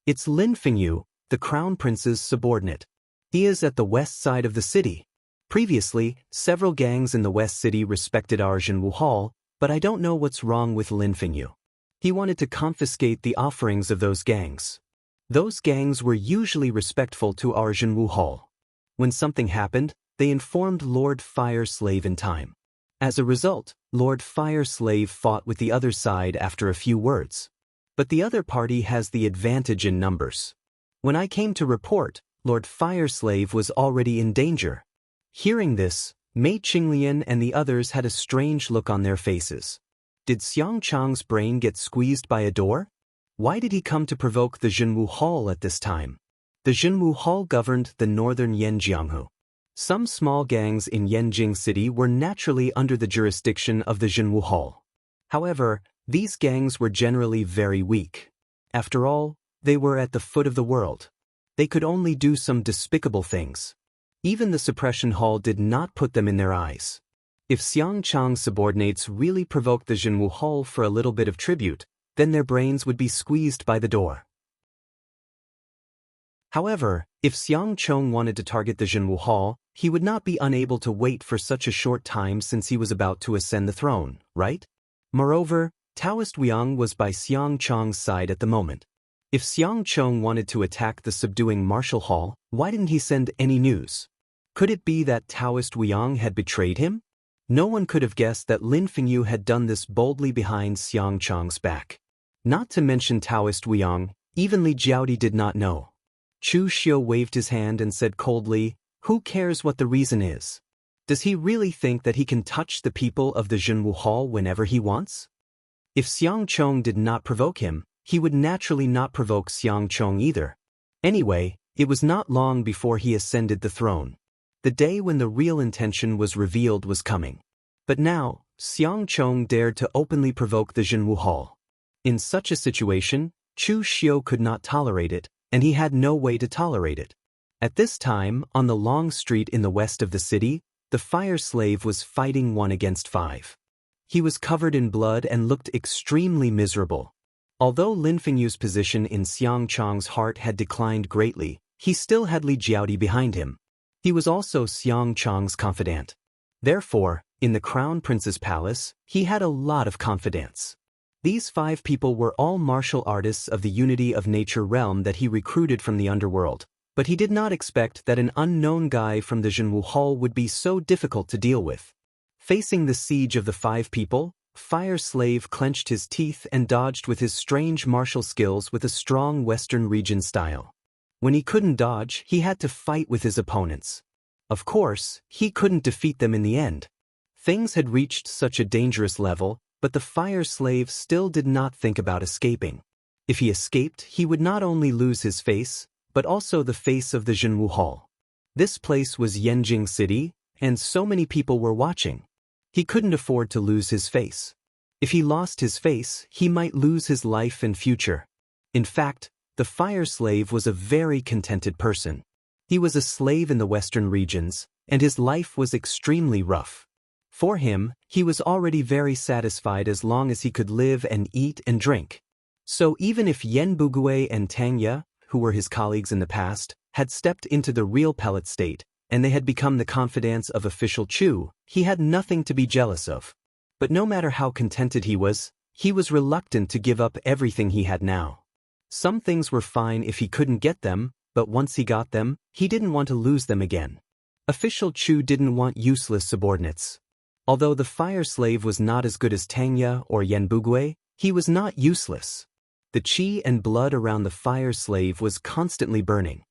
"It's Lin Fengyu, the Crown Prince's subordinate. He is at the west side of the city. Previously, several gangs in the West City respected our Jianghu Hall, but I don't know what's wrong with Lin Fengyu. He wanted to confiscate the offerings of those gangs. Those gangs were usually respectful to our Jianghu Hall. When something happened, they informed Lord Fire Slave in time. As a result, Lord Fire Slave fought with the other side after a few words. But the other party has the advantage in numbers. When I came to report, Lord Fire Slave was already in danger." Hearing this, Mei Qinglian and the others had a strange look on their faces. Did Xiang Chang's brain get squeezed by a door? Why did he come to provoke the Jianghu Hall at this time? The Jianghu Hall governed the northern Jianghu. Some small gangs in Yanjing City were naturally under the jurisdiction of the Jianghu Hall. However, these gangs were generally very weak. After all, they were at the foot of the world. They could only do some despicable things. Even the Suppression Hall did not put them in their eyes. If Xiang Chang's subordinates really provoked the Jianghu Hall for a little bit of tribute, then their brains would be squeezed by the door. However, if Xiang Chong wanted to target the Jianghu Hall, he would not be unable to wait for such a short time since he was about to ascend the throne, right? Moreover, Taoist Wuyang was by Xiang Chong's side at the moment. If Xiang Chong wanted to attack the subduing Martial Hall, why didn't he send any news? Could it be that Taoist Wuyang had betrayed him? No one could have guessed that Lin Fengyu had done this boldly behind Xiang Chong's back. Not to mention Taoist Wuyang, even Li Jiaodi did not know. Chu Xiu waved his hand and said coldly, "Who cares what the reason is? Does he really think that he can touch the people of the Jianghu Hall whenever he wants?" If Xiang Chong did not provoke him, he would naturally not provoke Xiang Chong either. Anyway, it was not long before he ascended the throne. The day when the real intention was revealed was coming. But now, Xiang Chong dared to openly provoke the Jianghu Hall. In such a situation, Chu Xiu could not tolerate it, and he had no way to tolerate it. At this time, on the long street in the west of the city, the fire slave was fighting 1 against 5. He was covered in blood and looked extremely miserable. Although Lin Fengyu's position in Xiang Chong's heart had declined greatly, he still had Li Jiaodi behind him. He was also Xiang Chong's confidant. Therefore, in the Crown Prince's palace, he had a lot of confidence. These 5 people were all martial artists of the Unity of Nature realm that he recruited from the underworld, but he did not expect that an unknown guy from the Jianghu Hall would be so difficult to deal with. Facing the siege of the 5 people, Fire Slave clenched his teeth and dodged with his strange martial skills with a strong Western region style. When he couldn't dodge, he had to fight with his opponents. Of course, he couldn't defeat them in the end. Things had reached such a dangerous level, but the Fire Slave still did not think about escaping. If he escaped, he would not only lose his face, but also the face of the Jianghu Hall. This place was Yanjing City, and so many people were watching. He couldn't afford to lose his face. If he lost his face, he might lose his life and future. In fact, the Fire Slave was a very contented person. He was a slave in the western regions, and his life was extremely rough. For him, he was already very satisfied as long as he could live and eat and drink. So even if Yan Bugui and Tang Ye, who were his colleagues in the past, had stepped into the real pellet state, and they had become the confidants of official Chu, he had nothing to be jealous of. But no matter how contented he was reluctant to give up everything he had now. Some things were fine if he couldn't get them, but once he got them, he didn't want to lose them again. Official Chu didn't want useless subordinates. Although the Fire Slave was not as good as Tang Ye or Yan Bugui, he was not useless. The qi and blood around the Fire Slave was constantly burning.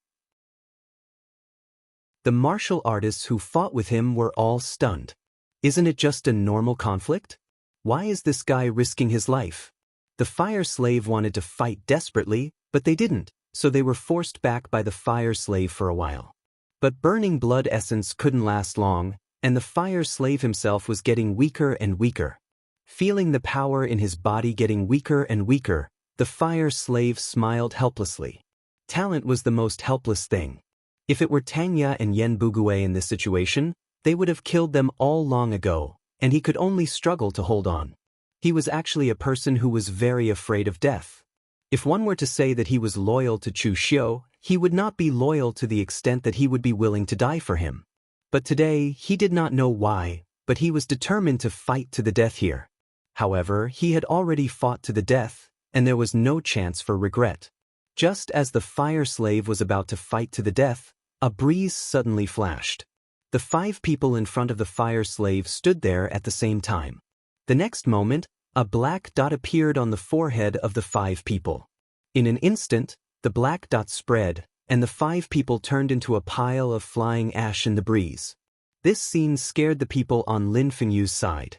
The martial artists who fought with him were all stunned. Isn't it just a normal conflict? Why is this guy risking his life? The Fire Slave wanted to fight desperately, but they didn't, so they were forced back by the Fire Slave for a while. But burning blood essence couldn't last long, and the Fire Slave himself was getting weaker and weaker. Feeling the power in his body getting weaker and weaker, the Fire Slave smiled helplessly. Talent was the most helpless thing. If it were Tang Ye and Yan Bugui in this situation, they would have killed them all long ago, and he could only struggle to hold on. He was actually a person who was very afraid of death. If one were to say that he was loyal to Chu Xiu, he would not be loyal to the extent that he would be willing to die for him. But today, he did not know why, but he was determined to fight to the death here. However, he had already fought to the death, and there was no chance for regret. Just as the Fire Slave was about to fight to the death, a breeze suddenly flashed. The 5 people in front of the Fire Slave stood there at the same time. The next moment, a black dot appeared on the forehead of the 5 people. In an instant, the black dot spread, and the 5 people turned into a pile of flying ash in the breeze. This scene scared the people on Lin Fengyu's side.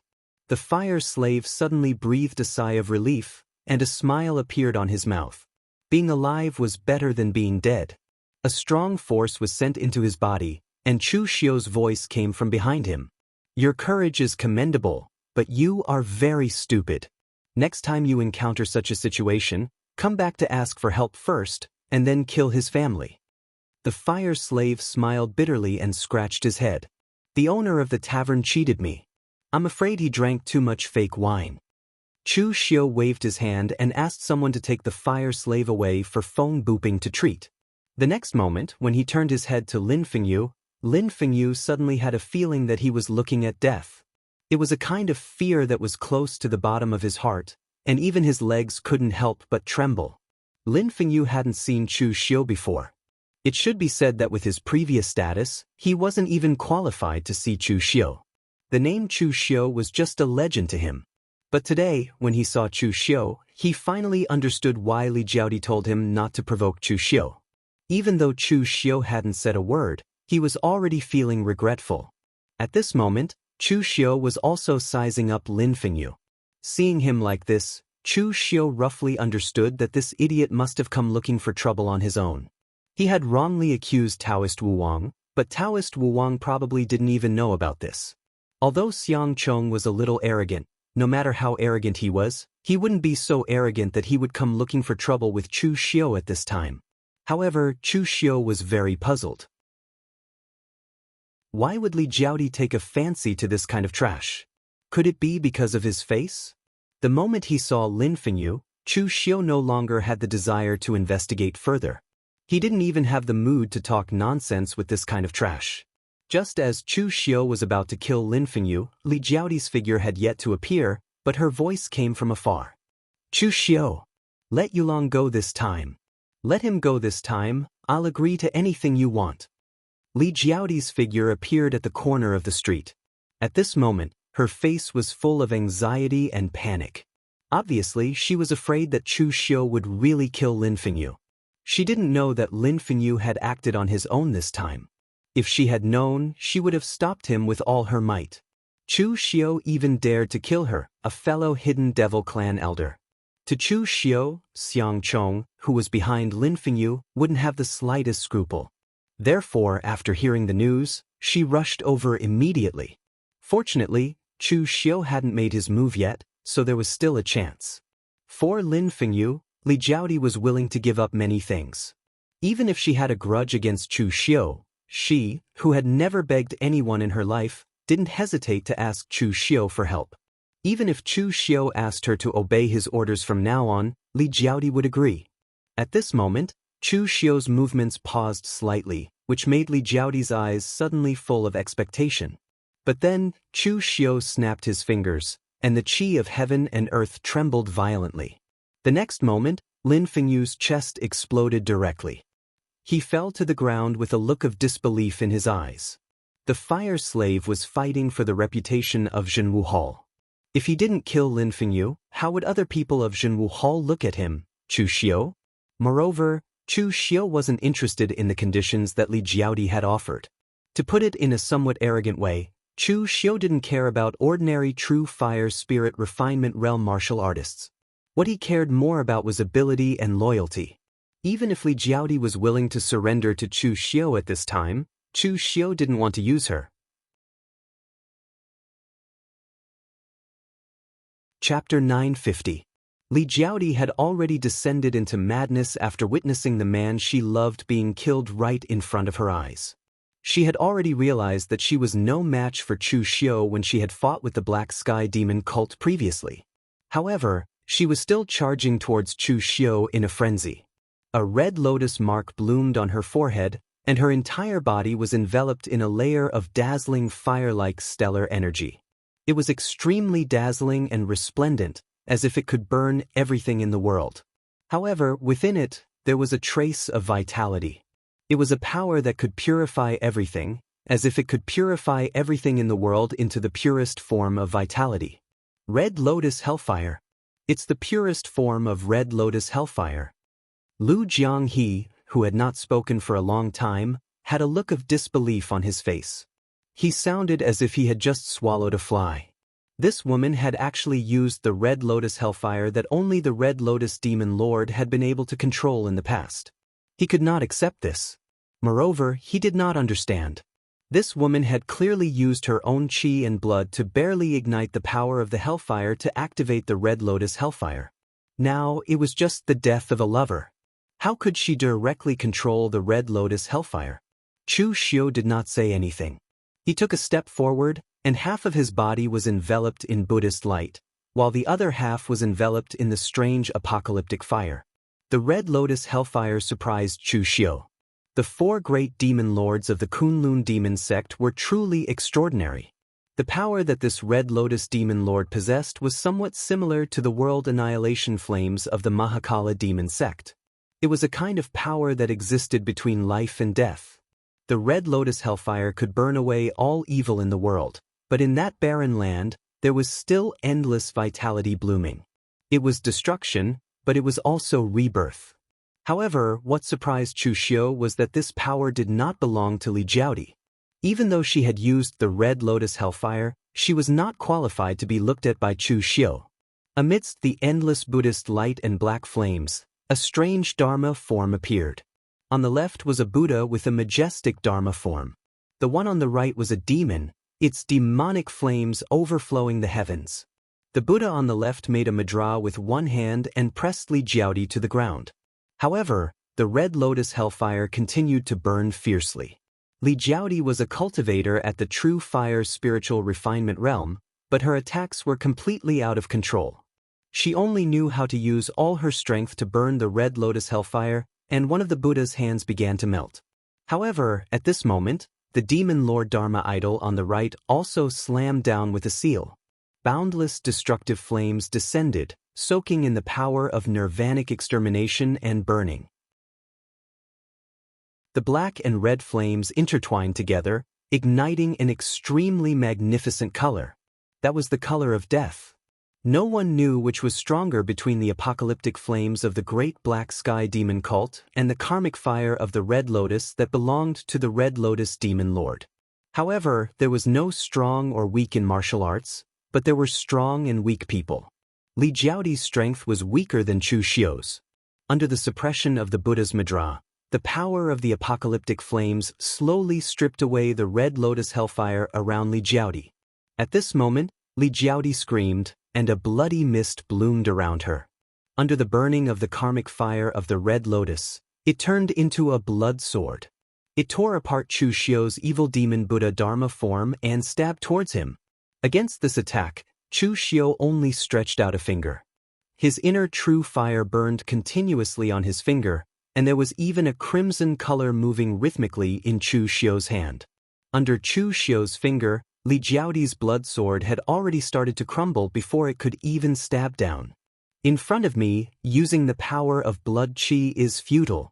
The Fire Slave suddenly breathed a sigh of relief, and a smile appeared on his mouth. Being alive was better than being dead. A strong force was sent into his body, and Chu Xiu's voice came from behind him. Your courage is commendable, but you are very stupid. Next time you encounter such a situation, come back to ask for help first, and then kill his family. The Fire Slave smiled bitterly and scratched his head. The owner of the tavern cheated me. I'm afraid he drank too much fake wine. Chu Xiu waved his hand and asked someone to take the Fire Slave away for phone booping to treat. The next moment, when he turned his head to Lin Fengyu suddenly had a feeling that he was looking at death. It was a kind of fear that was close to the bottom of his heart, and even his legs couldn't help but tremble. Lin Fengyu hadn't seen Chu Xiu before. It should be said that with his previous status, he wasn't even qualified to see Chu Xiu. The name Chu Xiu was just a legend to him. But today, when he saw Chu Xiu, he finally understood why Li Jiaodi told him not to provoke Chu Xiu. Even though Chu Xiu hadn't said a word, he was already feeling regretful. At this moment, Chu Xiu was also sizing up Lin Fengyu. Seeing him like this, Chu Xiu roughly understood that this idiot must have come looking for trouble on his own. He had wrongly accused Taoist Wu Wang, but Taoist Wu Wang probably didn't even know about this. Although Xiang Chong was a little arrogant, no matter how arrogant he was, he wouldn't be so arrogant that he would come looking for trouble with Chu Xiu at this time. However, Chu Xiu was very puzzled. Why would Li Jiaodi take a fancy to this kind of trash? Could it be because of his face? The moment he saw Lin Fengyu, Chu Xiu no longer had the desire to investigate further. He didn't even have the mood to talk nonsense with this kind of trash. Just as Chu Xiu was about to kill Lin Fengyu, Li Jiaodi's figure had yet to appear, but her voice came from afar. Chu Xiu, let Yulong go this time. Let him go this time, I'll agree to anything you want. Li Jiaodi's figure appeared at the corner of the street. At this moment, her face was full of anxiety and panic. Obviously, she was afraid that Chu Xiu would really kill Lin Fengyu. She didn't know that Lin Fengyu had acted on his own this time. If she had known, she would have stopped him with all her might. Chu Xiu even dared to kill her, a fellow hidden devil clan elder. To Chu Xiu, Xiang Chong, who was behind Lin Fengyu, wouldn't have the slightest scruple. Therefore, after hearing the news, she rushed over immediately. Fortunately, Chu Xiu hadn't made his move yet, so there was still a chance. For Lin Fengyu, Li Jiaodi was willing to give up many things. Even if she had a grudge against Chu Xiu, she, who had never begged anyone in her life, didn't hesitate to ask Chu Xiu for help. Even if Chu Xiu asked her to obey his orders from now on, Li Jiaodi would agree. At this moment, Chu Xiu's movements paused slightly, which made Li Jiaodi's eyes suddenly full of expectation. But then, Chu Xiu snapped his fingers, and the qi of heaven and earth trembled violently. The next moment, Lin Fengyu's chest exploded directly. He fell to the ground with a look of disbelief in his eyes. The fire slave was fighting for the reputation of Jianghu Hall. If he didn't kill Lin Fengyu, how would other people of Jianghu Hall look at him, Chu Xiu? Moreover, Chu Xiu wasn't interested in the conditions that Li Jiaodi had offered. To put it in a somewhat arrogant way, Chu Xiu didn't care about ordinary true fire spirit refinement realm martial artists. What he cared more about was ability and loyalty. Even if Li Jiaodi was willing to surrender to Chu Xiu at this time, Chu Xiu didn't want to use her. Chapter 950. Li Jiaodi had already descended into madness after witnessing the man she loved being killed right in front of her eyes. She had already realized that she was no match for Chu Xiu when she had fought with the Black Sky Demon cult previously. However, she was still charging towards Chu Xiu in a frenzy. A red lotus mark bloomed on her forehead, and her entire body was enveloped in a layer of dazzling fire-like stellar energy. It was extremely dazzling and resplendent, as if it could burn everything in the world. However, within it, there was a trace of vitality. It was a power that could purify everything, as if it could purify everything in the world into the purest form of vitality. Red Lotus Hellfire. It's the purest form of Red Lotus Hellfire. Lu Jianghu, who had not spoken for a long time, had a look of disbelief on his face. He sounded as if he had just swallowed a fly. This woman had actually used the Red Lotus Hellfire that only the Red Lotus Demon Lord had been able to control in the past. He could not accept this. Moreover, he did not understand. This woman had clearly used her own qi and blood to barely ignite the power of the Hellfire to activate the Red Lotus Hellfire. Now, it was just the death of a lover. How could she directly control the Red Lotus Hellfire? Chu Xiu did not say anything. He took a step forward, and half of his body was enveloped in Buddhist light, while the other half was enveloped in the strange apocalyptic fire. The Red Lotus Hellfire surprised Chu Xiu. The four great demon lords of the Kunlun demon sect were truly extraordinary. The power that this Red Lotus demon lord possessed was somewhat similar to the world annihilation flames of the Mahakala demon sect. It was a kind of power that existed between life and death. The Red Lotus Hellfire could burn away all evil in the world, but in that barren land, there was still endless vitality blooming. It was destruction, but it was also rebirth. However, what surprised Chu Xiu was that this power did not belong to Li Jiaodi. Even though she had used the Red Lotus Hellfire, she was not qualified to be looked at by Chu Xiu. Amidst the endless Buddhist light and black flames, a strange Dharma form appeared. On the left was a Buddha with a majestic Dharma form. The one on the right was a demon, its demonic flames overflowing the heavens. The Buddha on the left made a mudra with one hand and pressed Li Jiaodi to the ground. However, the red lotus hellfire continued to burn fiercely. Li Jiaodi was a cultivator at the true fire spiritual refinement realm, but her attacks were completely out of control. She only knew how to use all her strength to burn the red lotus hellfire, and one of the Buddha's hands began to melt. However, at this moment, the demon Lord Dharma idol on the right also slammed down with a seal. Boundless destructive flames descended, soaking in the power of nirvanic extermination and burning. The black and red flames intertwined together, igniting an extremely magnificent color. That was the color of death. No one knew which was stronger between the apocalyptic flames of the great black sky demon cult and the karmic fire of the red lotus that belonged to the red lotus demon lord. However, there was no strong or weak in martial arts, but there were strong and weak people. Li Jiaodi's strength was weaker than Chu Xiu's. Under the suppression of the Buddha's mudra, the power of the apocalyptic flames slowly stripped away the red lotus hellfire around Li Jiaodi. At this moment, Li Jiaodi screamed, and a bloody mist bloomed around her. Under the burning of the karmic fire of the red lotus, it turned into a blood sword. It tore apart Chu Xiu's evil demon Buddha Dharma form and stabbed towards him. Against this attack, Chu Xiu only stretched out a finger. His inner true fire burned continuously on his finger, and there was even a crimson color moving rhythmically in Chu Xiu's hand. Under Chu Xiu's finger, Li Jiaodi's blood sword had already started to crumble before it could even stab down. In front of me, using the power of blood qi is futile.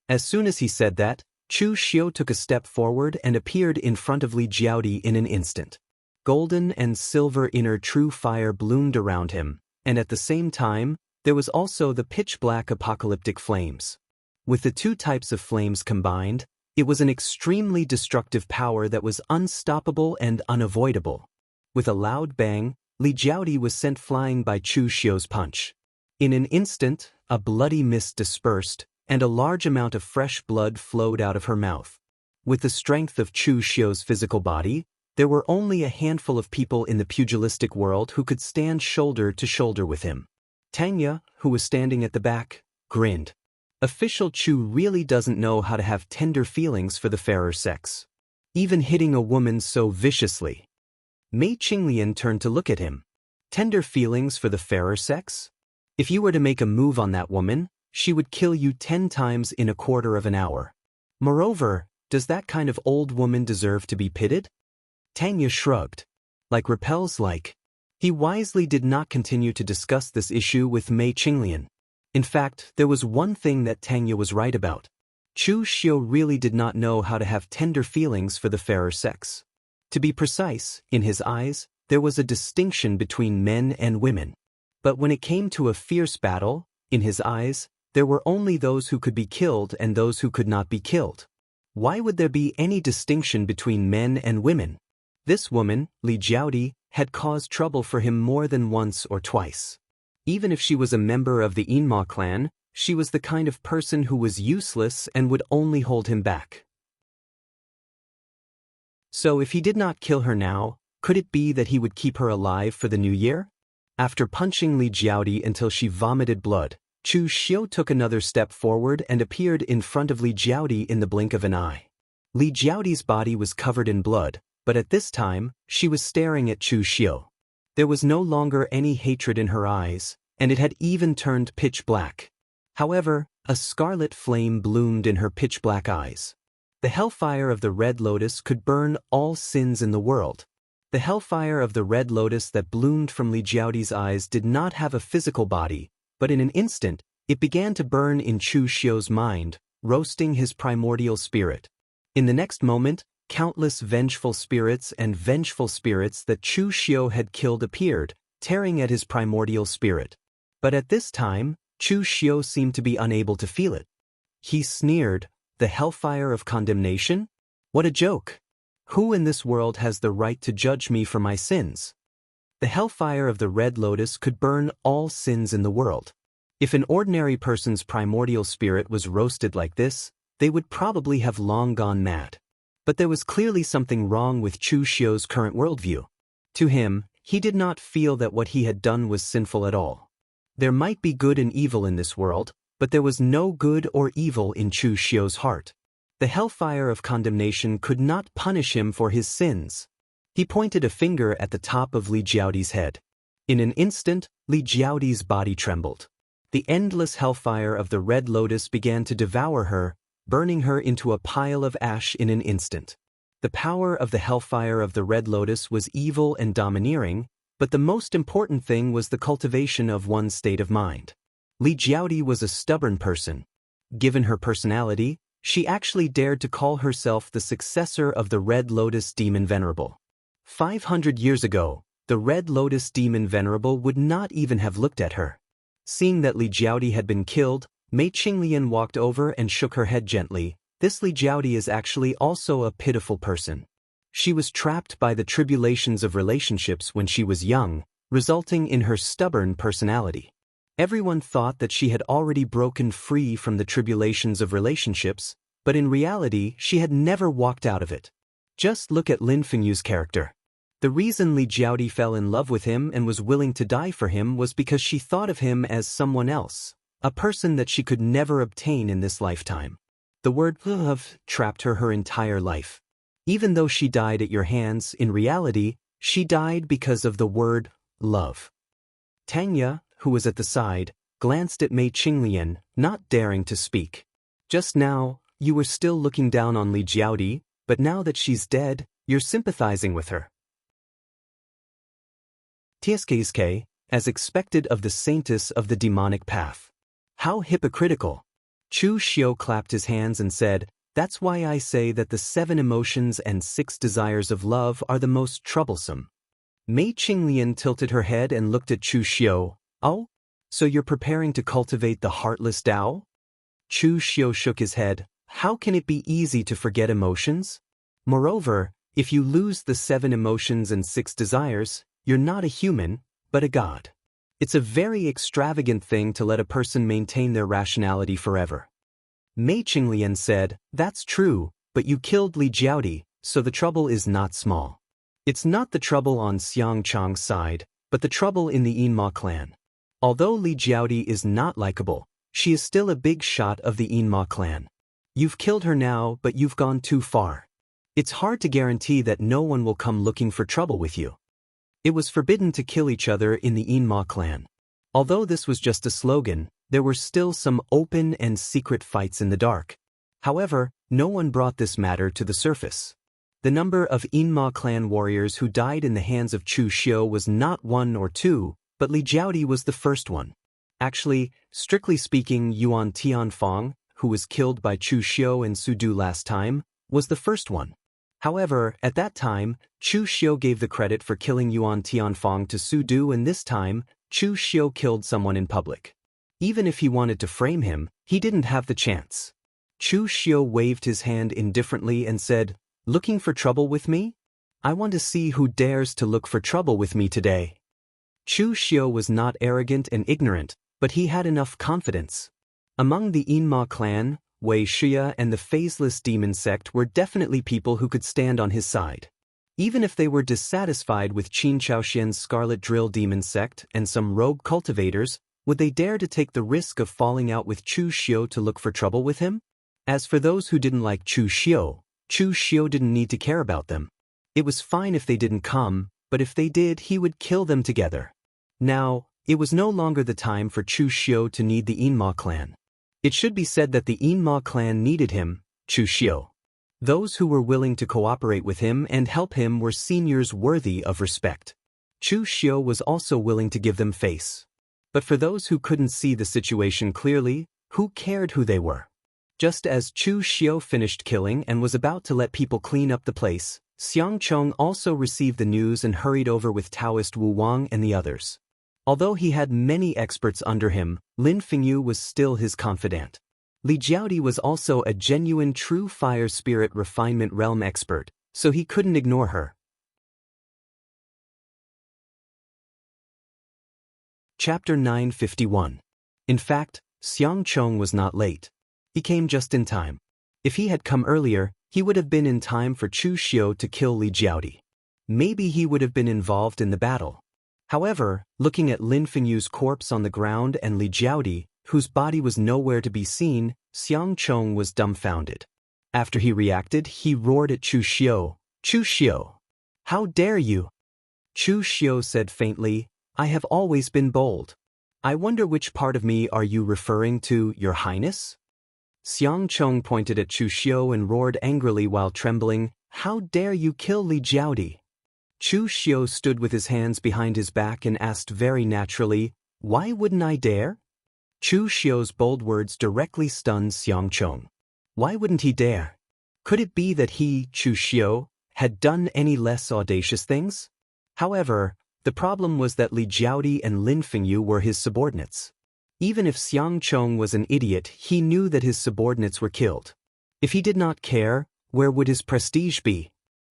As soon as he said that, Chu Xiu took a step forward and appeared in front of Li Jiaodi in an instant. Golden and silver inner true fire bloomed around him, and at the same time, there was also the pitch-black apocalyptic flames. With the two types of flames combined, it was an extremely destructive power that was unstoppable and unavoidable. With a loud bang, Li Jiaodi was sent flying by Chu Xiu's punch. In an instant, a bloody mist dispersed, and a large amount of fresh blood flowed out of her mouth. With the strength of Chu Xiu's physical body, there were only a handful of people in the pugilistic world who could stand shoulder to shoulder with him. Tanya, who was standing at the back, grinned. Official Chu really doesn't know how to have tender feelings for the fairer sex. Even hitting a woman so viciously. Mei Qinglian turned to look at him. Tender feelings for the fairer sex? If you were to make a move on that woman, she would kill you 10 times in a quarter of an hour. Moreover, does that kind of old woman deserve to be pitied? Tanya shrugged. Like repels like. He wisely did not continue to discuss this issue with Mei Qinglian. In fact, there was one thing that Tanya was right about. Chu Xiu really did not know how to have tender feelings for the fairer sex. To be precise, in his eyes, there was a distinction between men and women. But when it came to a fierce battle, in his eyes, there were only those who could be killed and those who could not be killed. Why would there be any distinction between men and women? This woman, Li Jiaodi, had caused trouble for him more than once or twice. Even if she was a member of the Inma clan, she was the kind of person who was useless and would only hold him back. So if he did not kill her now, could it be that he would keep her alive for the new year? After punching Li Jiaodi until she vomited blood, Chu Xiu took another step forward and appeared in front of Li Jiaodi in the blink of an eye. Li Jiaodi's body was covered in blood, but at this time, she was staring at Chu Xiu. There was no longer any hatred in her eyes, and it had even turned pitch black. However, a scarlet flame bloomed in her pitch black eyes. The hellfire of the red lotus could burn all sins in the world. The hellfire of the red lotus that bloomed from Li Jiaodi's eyes did not have a physical body, but in an instant, it began to burn in Chu Xiu's mind, roasting his primordial spirit. In the next moment, countless vengeful spirits that Chu Xiu had killed appeared, tearing at his primordial spirit. But at this time, Chu Xiu seemed to be unable to feel it. He sneered, "The hellfire of condemnation? What a joke! Who in this world has the right to judge me for my sins?" The hellfire of the red lotus could burn all sins in the world. If an ordinary person's primordial spirit was roasted like this, they would probably have long gone mad. But there was clearly something wrong with Chu Xiu's current worldview. To him, he did not feel that what he had done was sinful at all. There might be good and evil in this world, but there was no good or evil in Chu Xiu's heart. The hellfire of condemnation could not punish him for his sins. He pointed a finger at the top of Li Jiaodi's head. In an instant, Li Jiaodi's body trembled. The endless hellfire of the Red Lotus began to devour her, burning her into a pile of ash in an instant. The power of the hellfire of the Red Lotus was evil and domineering, but the most important thing was the cultivation of one's state of mind. Li Jiaodi was a stubborn person. Given her personality, she actually dared to call herself the successor of the Red Lotus Demon Venerable. 500 years ago, the Red Lotus Demon Venerable would not even have looked at her. Seeing that Li Jiaodi had been killed, Mei Qinglian walked over and shook her head gently. This Li Jiaodi is actually also a pitiful person. She was trapped by the tribulations of relationships when she was young, resulting in her stubborn personality. Everyone thought that she had already broken free from the tribulations of relationships, but in reality she had never walked out of it. Just look at Lin Fengyu's character. The reason Li Jiaodi fell in love with him and was willing to die for him was because she thought of him as someone else, a person that she could never obtain in this lifetime. The word love trapped her entire life. Even though she died at your hands, in reality, she died because of the word love. Tanya, who was at the side, glanced at Mei Qinglian, not daring to speak. Just now, you were still looking down on Li Jiaodi, but now that she's dead, you're sympathizing with her. Tsk, as expected of the saintess of the demonic path. How hypocritical. Chu Xiu clapped his hands and said, "That's why I say that the 7 emotions and 6 desires of love are the most troublesome." Mei Qinglian tilted her head and looked at Chu Xiu. "Oh? So you're preparing to cultivate the heartless Tao?" Chu Xiu shook his head. "How can it be easy to forget emotions? Moreover, if you lose the 7 emotions and 6 desires, you're not a human, but a god. It's a very extravagant thing to let a person maintain their rationality forever." Mei Qinglian said, "That's true, but you killed Li Jiaodi, so the trouble is not small. It's not the trouble on Xiang Chang's side, but the trouble in the Yinma clan. Although Li Jiaodi is not likable, she is still a big shot of the Yinma clan. You've killed her now, but you've gone too far. It's hard to guarantee that no one will come looking for trouble with you." It was forbidden to kill each other in the Yinma clan. Although this was just a slogan, there were still some open and secret fights in the dark. However, no one brought this matter to the surface. The number of Yinma clan warriors who died in the hands of Chu Xiu was not 1 or 2, but Li Jiaodi was the first one. Actually, strictly speaking, Yuan Tianfang, who was killed by Chu Xiu and Su Du last time, was the first one. However, at that time, Chu Xiu gave the credit for killing Yuan Tianfang to Su Du, and this time, Chu Xiu killed someone in public. Even if he wanted to frame him, he didn't have the chance. Chu Xiu waved his hand indifferently and said, "Looking for trouble with me? I want to see who dares to look for trouble with me today." Chu Xiu was not arrogant and ignorant, but he had enough confidence. Among the Yinma clan, Wei Shia and the Phaseless Demon sect were definitely people who could stand on his side. Even if they were dissatisfied with Qin Chaoxian's Scarlet Drill Demon sect and some rogue cultivators, would they dare to take the risk of falling out with Chu Xiu to look for trouble with him? As for those who didn't like Chu Xiu didn't need to care about them. It was fine if they didn't come, but if they did, he would kill them together. Now, it was no longer the time for Chu Xiu to need the Yinma clan. It should be said that the Yinma clan needed him, Chu Xiu. Those who were willing to cooperate with him and help him were seniors worthy of respect. Chu Xiu was also willing to give them face. But for those who couldn't see the situation clearly, who cared who they were? Just as Chu Xiu finished killing and was about to let people clean up the place, Xiang Chong also received the news and hurried over with Taoist Wu Wang and the others. Although he had many experts under him, Lin Fengyu was still his confidant. Li Jiaodi was also a genuine true fire spirit refinement realm expert, so he couldn't ignore her. Chapter 951. In fact, Xiang Chong was not late. He came just in time. If he had come earlier, he would have been in time for Chu Xiu to kill Li Jiaodi. Maybe he would have been involved in the battle. However, looking at Lin Fengyu's corpse on the ground and Li Jiaodi, whose body was nowhere to be seen, Xiang Chong was dumbfounded. After he reacted, he roared at Chu Xiu, "Chu Xiu! How dare you?" Chu Xiu said faintly, "I have always been bold. I wonder which part of me are you referring to, Your Highness?" Xiang Chong pointed at Chu Xiu and roared angrily while trembling, "How dare you kill Li Jiaodi?" Chu Xiu stood with his hands behind his back and asked very naturally, "Why wouldn't I dare?" Chu Xiu's bold words directly stunned Xiang Chong. Why wouldn't he dare? Could it be that he, Chu Xiu, had done any less audacious things? However, the problem was that Li Jiaodi and Lin Fengyu were his subordinates. Even if Xiang Chong was an idiot, he knew that his subordinates were killed. If he did not care, where would his prestige be?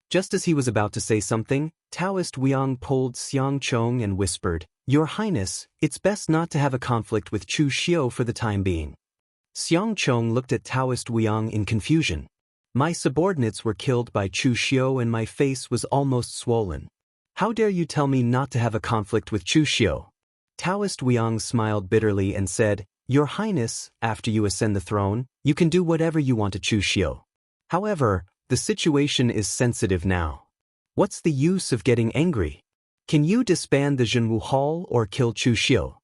Just as he was about to say something, Taoist Wiang pulled Xiang Chong and whispered, "Your Highness, it's best not to have a conflict with Chu Xiu for the time being." Xiang Chong looked at Taoist Wiang in confusion. "My subordinates were killed by Chu Xiu and my face was almost swollen. How dare you tell me not to have a conflict with Chu Xiu?" Taoist Wiang smiled bitterly and said, "Your Highness, after you ascend the throne, you can do whatever you want to Chu Xiu. However, the situation is sensitive now. What's the use of getting angry? Can you disband the Jianghu Hall or kill Chu Xiu?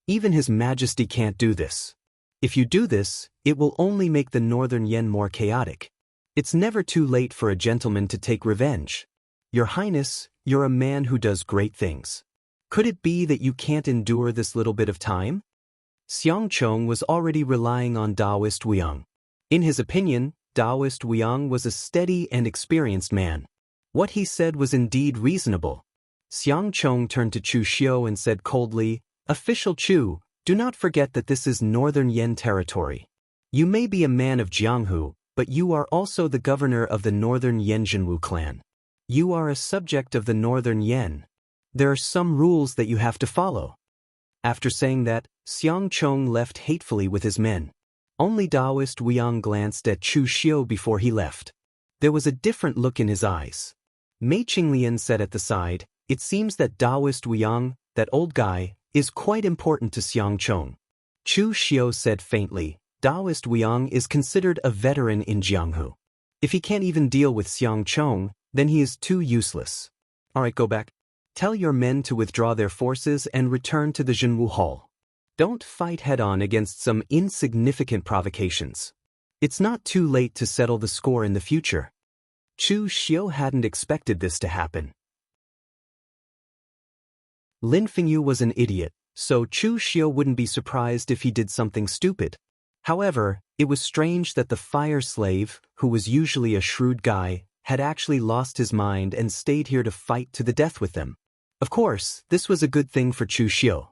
Even His Majesty can't do this. If you do this, it will only make the Northern Yen more chaotic. It's never too late for a gentleman to take revenge. Your Highness, you're a man who does great things. Could it be that you can't endure this little bit of time?" Xiang Chong was already relying on Taoist Wiang. In his opinion, Taoist Wiang was a steady and experienced man. What he said was indeed reasonable. Xiang Chong turned to Chu Xiu and said coldly, "Official Chu, do not forget that this is Northern Yen territory. You may be a man of Jianghu, but you are also the governor of the Northern Yen Jianghu clan. You are a subject of the Northern Yen. There are some rules that you have to follow." After saying that, Xiang Chong left hatefully with his men. Only Taoist Wiang glanced at Chu Xiu before he left. There was a different look in his eyes. Mei Qinglian said at the side, "It seems that Taoist Wiang, that old guy, is quite important to Xiang Chong." Chu Xiu said faintly, "Taoist Wiang is considered a veteran in Jianghu. If he can't even deal with Xiang Chong, then he is too useless. Alright, go back. Tell your men to withdraw their forces and return to the Jianghu Hall. Don't fight head-on against some insignificant provocations. It's not too late to settle the score in the future." Chu Xiu hadn't expected this to happen. Lin Fengyu was an idiot, so Chu Xiu wouldn't be surprised if he did something stupid. However, it was strange that the fire slave, who was usually a shrewd guy, had actually lost his mind and stayed here to fight to the death with them. Of course, this was a good thing for Chu Xiu.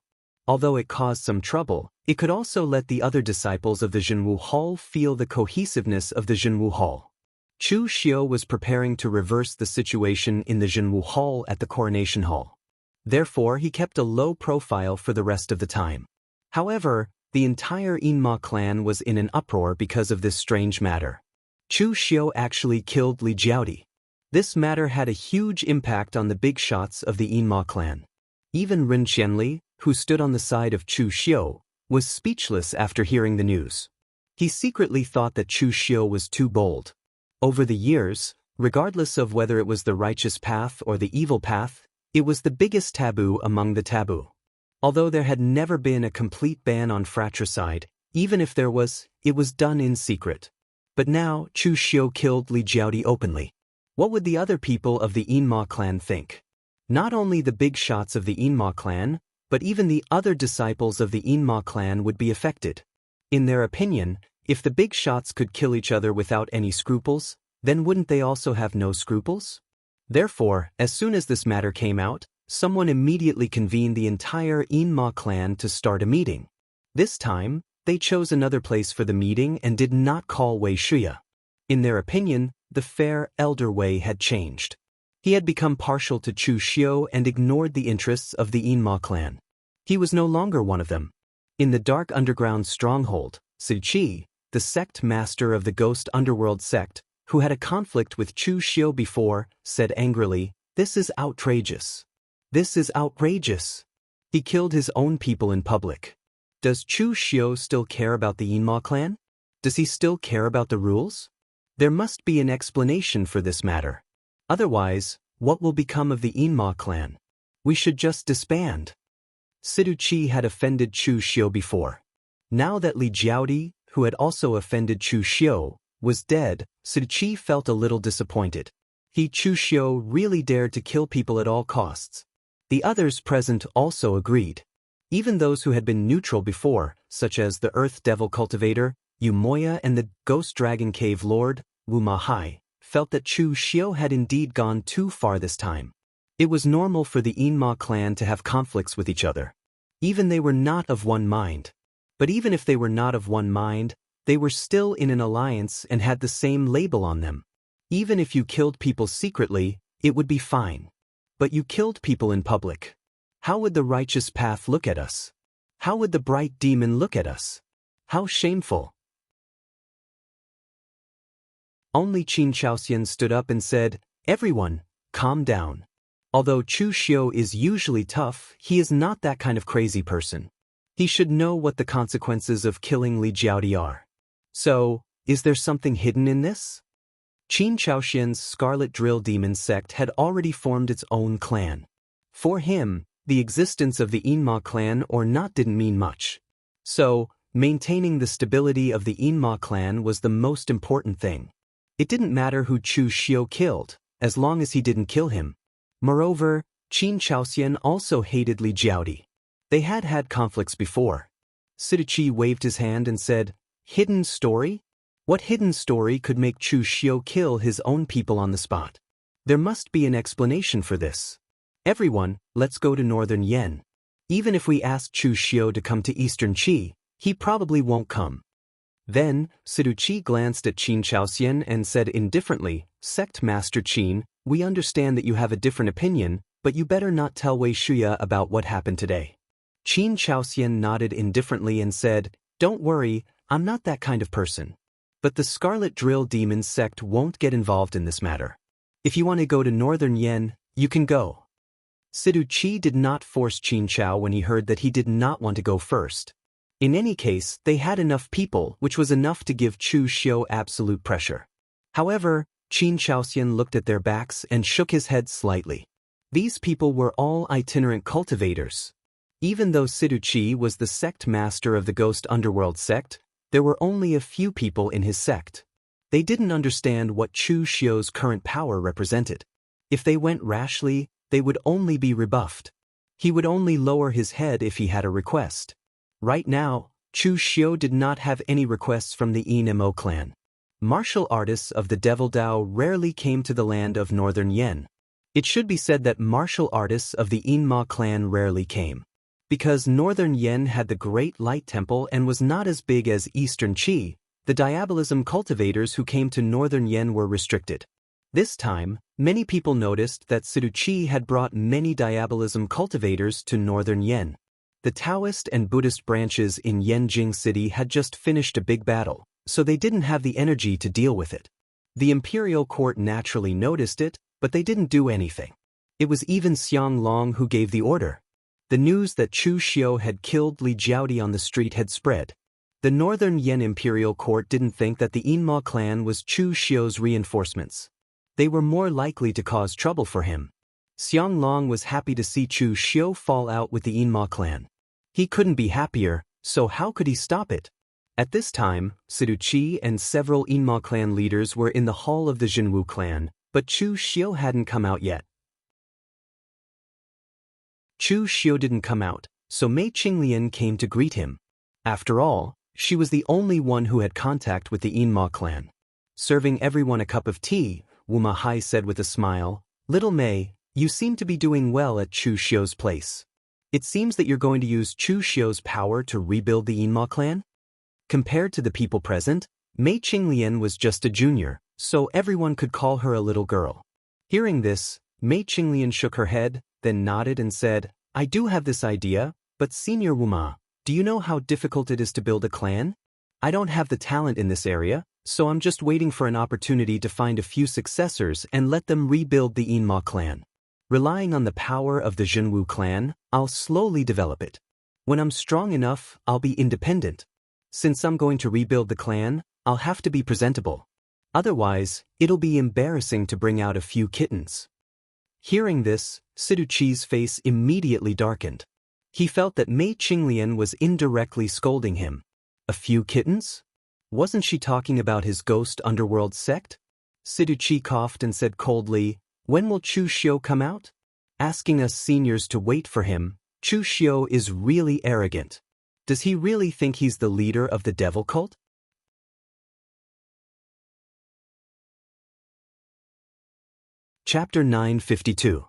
Although it caused some trouble, it could also let the other disciples of the Jianghu Hall feel the cohesiveness of the Jianghu Hall. Chu Xiu was preparing to reverse the situation in the Jianghu Hall at the Coronation Hall. Therefore, he kept a low profile for the rest of the time. However, the entire Yinma clan was in an uproar because of this strange matter. Chu Xiu actually killed Li Jiaodi. This matter had a huge impact on the big shots of the Yinma clan. Even Ren Qianli, who stood on the side of Chu Xiu, was speechless after hearing the news. He secretly thought that Chu Xiu was too bold. Over the years, regardless of whether it was the righteous path or the evil path, it was the biggest taboo among the taboo. Although there had never been a complete ban on fratricide, even if there was, it was done in secret. But now, Chu Xiu killed Li Jiaodi openly. What would the other people of the Yinma clan think? Not only the big shots of the Yinma clan, but even the other disciples of the Yinma clan would be affected. In their opinion, if the big shots could kill each other without any scruples, then wouldn't they also have no scruples? Therefore, as soon as this matter came out, someone immediately convened the entire Yinma clan to start a meeting. This time, they chose another place for the meeting and did not call Wei Shuya. In their opinion, the fair elder Wei had changed. He had become partial to Chu Xiu and ignored the interests of the Yinma clan. He was no longer one of them. In the dark underground stronghold, Siqi, the sect master of the ghost underworld sect, who had a conflict with Chu Xiu before, said angrily, "This is outrageous. This is outrageous. He killed his own people in public. Does Chu Xiu still care about the Yinma clan? Does he still care about the rules? There must be an explanation for this matter. Otherwise, what will become of the Yinma clan? We should just disband." Sidu Qi had offended Chu Xiu before. Now that Li Jiaodi, who had also offended Chu Xiu, was dead, Sidu Qi felt a little disappointed. Chu Xiu really dared to kill people at all costs. The others present also agreed. Even those who had been neutral before, such as the Earth Devil Cultivator, Yu Moya, and the Ghost Dragon Cave Lord, Wu Ma Hai, felt that Chu Xiu had indeed gone too far this time. It was normal for the Yinma clan to have conflicts with each other. Even they were not of one mind. But even if they were not of one mind, they were still in an alliance and had the same label on them. Even if you killed people secretly, it would be fine. But you killed people in public. How would the righteous path look at us? How would the bright demon look at us? How shameful. Only Qin Shaoxian stood up and said, "Everyone, calm down. Although Chu Xiu is usually tough, he is not that kind of crazy person. He should know what the consequences of killing Li Jiaodi are. So, is there something hidden in this?" Qin Shaoxian's Scarlet Drill Demon sect had already formed its own clan. For him, the existence of the Yinma clan or not didn't mean much. So, maintaining the stability of the Yinma clan was the most important thing. It didn't matter who Chu Xiu killed, as long as he didn't kill him. Moreover, Qin Shaoxian also hated Li Jiaodi. They had had conflicts before. Sidu Qi waved his hand and said, "Hidden story? What hidden story could make Chu Xiu kill his own people on the spot? There must be an explanation for this. Everyone, let's go to Northern Yen. Even if we ask Chu Xiu to come to Eastern Qi, he probably won't come." Then, Sidu Qi glanced at Qin Shaoxian and said indifferently, "Sect Master Qin, we understand that you have a different opinion, but you better not tell Wei Shuya about what happened today." Qin Shaoxian nodded indifferently and said, "Don't worry, I'm not that kind of person. But the Scarlet Drill Demon sect won't get involved in this matter. If you want to go to Northern Yen, you can go." Sidu Qi did not force Qin Shao when he heard that he did not want to go first. In any case, they had enough people, which was enough to give Chu Xiu absolute pressure. However, Qin Shaoxian looked at their backs and shook his head slightly. These people were all itinerant cultivators. Even though Sidu Qi was the sect master of the Ghost Underworld sect, there were only a few people in his sect. They didn't understand what Chu Xiu's current power represented. If they went rashly, they would only be rebuffed. He would only lower his head if he had a request. Right now, Chu Xiu did not have any requests from the Yin-Mo clan. Martial artists of the Devil Dao rarely came to the land of Northern Yen. It should be said that martial artists of the Yinma clan rarely came. Because Northern Yen had the Great Light Temple and was not as big as Eastern Qi, the diabolism cultivators who came to Northern Yen were restricted. This time, many people noticed that Sidu Qi had brought many diabolism cultivators to Northern Yen. The Taoist and Buddhist branches in Yanjing City had just finished a big battle, so they didn't have the energy to deal with it. The imperial court naturally noticed it, but they didn't do anything. It was even Xiang Long who gave the order. The news that Chu Xiu had killed Li Jiaodi on the street had spread. The Northern Yen imperial court didn't think that the Yinma clan was Chu Xiu's reinforcements. They were more likely to cause trouble for him. Xiang Long was happy to see Chu Xiu fall out with the Yinma clan. He couldn't be happier, so how could he stop it? At this time, Sidu Qi and several Yinma clan leaders were in the hall of the Jianghu clan, but Chu Xiu hadn't come out yet. Chu Xiu didn't come out, so Mei Qinglian came to greet him. After all, she was the only one who had contact with the Yinma clan. Serving everyone a cup of tea, Wu Ma Hai said with a smile, "Little Mei, you seem to be doing well at Chu Xiu's place. It seems that you're going to use Chu Xiu's power to rebuild the Yinma clan?" Compared to the people present, Mei Qinglian was just a junior, so everyone could call her a little girl. Hearing this, Mei Qinglian shook her head, then nodded and said, "I do have this idea, but Senior Wu Ma, do you know how difficult it is to build a clan? I don't have the talent in this area, so I'm just waiting for an opportunity to find a few successors and let them rebuild the Yinma clan. Relying on the power of the Jianghu clan, I'll slowly develop it. When I'm strong enough, I'll be independent. Since I'm going to rebuild the clan, I'll have to be presentable. Otherwise, it'll be embarrassing to bring out a few kittens. Hearing this, Siduqi's face immediately darkened. He felt that Mei Qinglian was indirectly scolding him. A few kittens? Wasn't she talking about his ghost underworld sect? Siduqi coughed and said coldly, "When will Chu Xiu come out?" Asking us seniors to wait for him, Chu Xiu is really arrogant. Does he really think he's the leader of the devil cult? Chapter 952.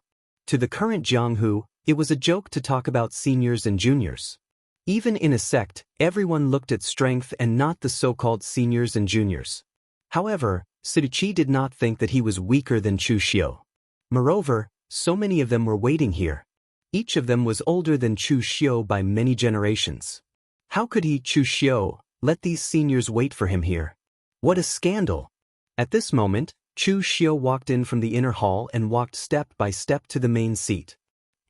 To the current Jianghu, it was a joke to talk about seniors and juniors. Even in a sect, everyone looked at strength and not the so-called seniors and juniors. However, Siduqi did not think that he was weaker than Chu Xiu. Moreover, so many of them were waiting here. Each of them was older than Chu Xiu by many generations. How could he, Chu Xiu, let these seniors wait for him here? What a scandal! At this moment, Chu Xiu walked in from the inner hall and walked step by step to the main seat.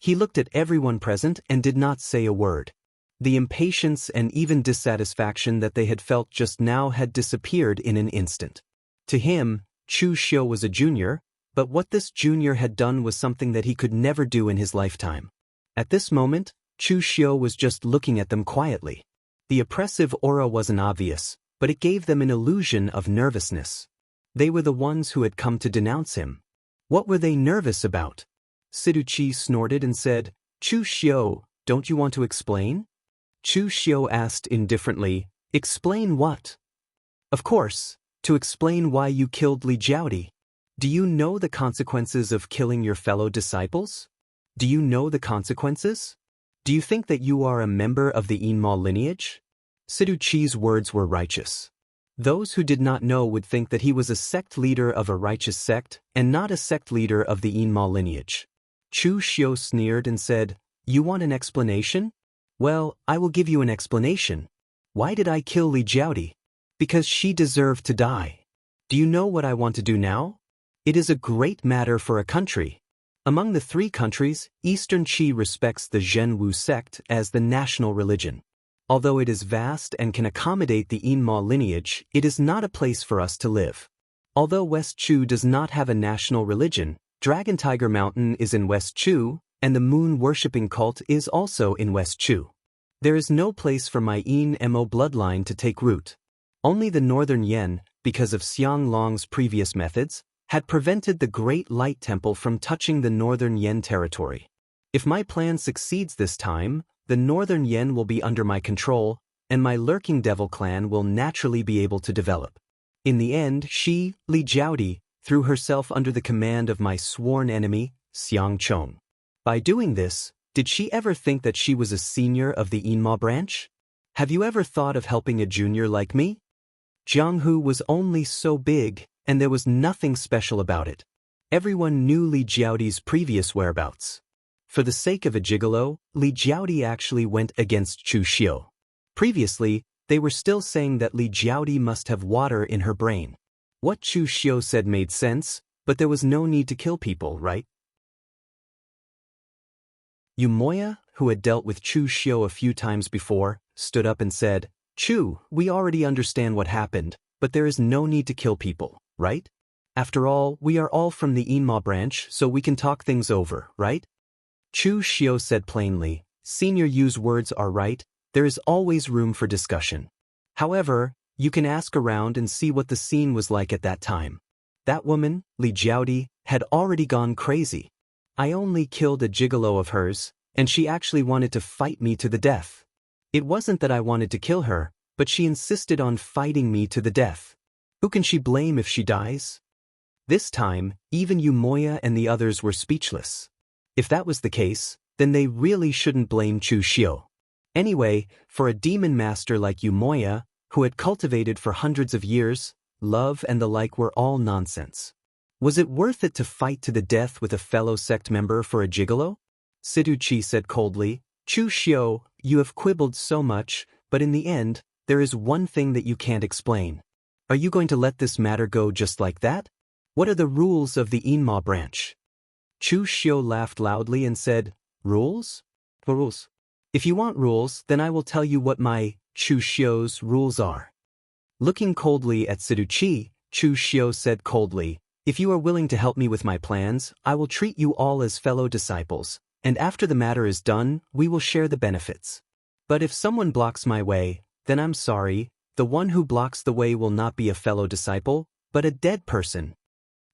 He looked at everyone present and did not say a word. The impatience and even dissatisfaction that they had felt just now had disappeared in an instant. To him, Chu Xiu was a junior, but what this junior had done was something that he could never do in his lifetime. At this moment, Chu Xiu was just looking at them quietly. The oppressive aura wasn't obvious, but it gave them an illusion of nervousness. They were the ones who had come to denounce him. What were they nervous about? Siduqi snorted and said, "Chu Xiu, don't you want to explain?" Chu Xiu asked indifferently, "Explain what?" "Of course, to explain why you killed Li Jiaodi. Do you know the consequences of killing your fellow disciples? Do you know the consequences? Do you think that you are a member of the Yinma lineage?" Siduqi's words were righteous. Those who did not know would think that he was a sect leader of a righteous sect and not a sect leader of the Yinma lineage. Chu Xiu sneered and said, "You want an explanation? Well, I will give you an explanation. Why did I kill Li Jiaodi? Because she deserved to die. Do you know what I want to do now? It is a great matter for a country. Among the 3 countries, Eastern Qi respects the Zhenwu sect as the national religion. Although it is vast and can accommodate the Yinma lineage, it is not a place for us to live. Although West Chu does not have a national religion, Dragon Tiger Mountain is in West Chu, and the moon-worshipping cult is also in West Chu. There is no place for my Yin Mo bloodline to take root. Only the Northern Yen, because of Xiang Long's previous methods, had prevented the Great Light Temple from touching the Northern Yen territory. If my plan succeeds this time, the Northern Yen will be under my control, and my lurking devil clan will naturally be able to develop. In the end, she, Li Jiaodi, threw herself under the command of my sworn enemy, Xiang Chong. By doing this, did she ever think that she was a senior of the Yinma branch? Have you ever thought of helping a junior like me? Jianghu was only so big, and there was nothing special about it. Everyone knew Li Jiaodi's previous whereabouts. For the sake of a gigolo, Li Jiaodi actually went against Chu Xiu. Previously, they were still saying that Li Jiaodi must have water in her brain. What Chu Xiu said made sense, but there was no need to kill people, right? Umoya, who had dealt with Chu Xiu a few times before, stood up and said, "Chu, we already understand what happened, but there is no need to kill people, right? After all, we are all from the Yinma branch, so we can talk things over, right?" Chu Xiu said plainly, "Senior Yu's words are right, there is always room for discussion. However, you can ask around and see what the scene was like at that time. That woman, Li Jiaodi, had already gone crazy. I only killed a gigolo of hers, and she actually wanted to fight me to the death. It wasn't that I wanted to kill her, but she insisted on fighting me to the death. Who can she blame if she dies?" This time, even Umoya and the others were speechless. If that was the case, then they really shouldn't blame Chu Xiu. Anyway, for a demon master like Umoya, who had cultivated for hundreds of years, love and the like were all nonsense. Was it worth it to fight to the death with a fellow sect member for a gigolo? Siduqi said coldly, "Chu Xiu, you have quibbled so much, but in the end, there is one thing that you can't explain. Are you going to let this matter go just like that? What are the rules of the Inma branch? Chu Xiu laughed loudly and said, Rules? Rules. If you want rules, then I will tell you what my, Chu Xiu's, rules are. Looking coldly at Siduchi, Chu Xiu said coldly, if you are willing to help me with my plans, I will treat you all as fellow disciples, and after the matter is done, we will share the benefits. But if someone blocks my way, then I'm sorry, the one who blocks the way will not be a fellow disciple, but a dead person.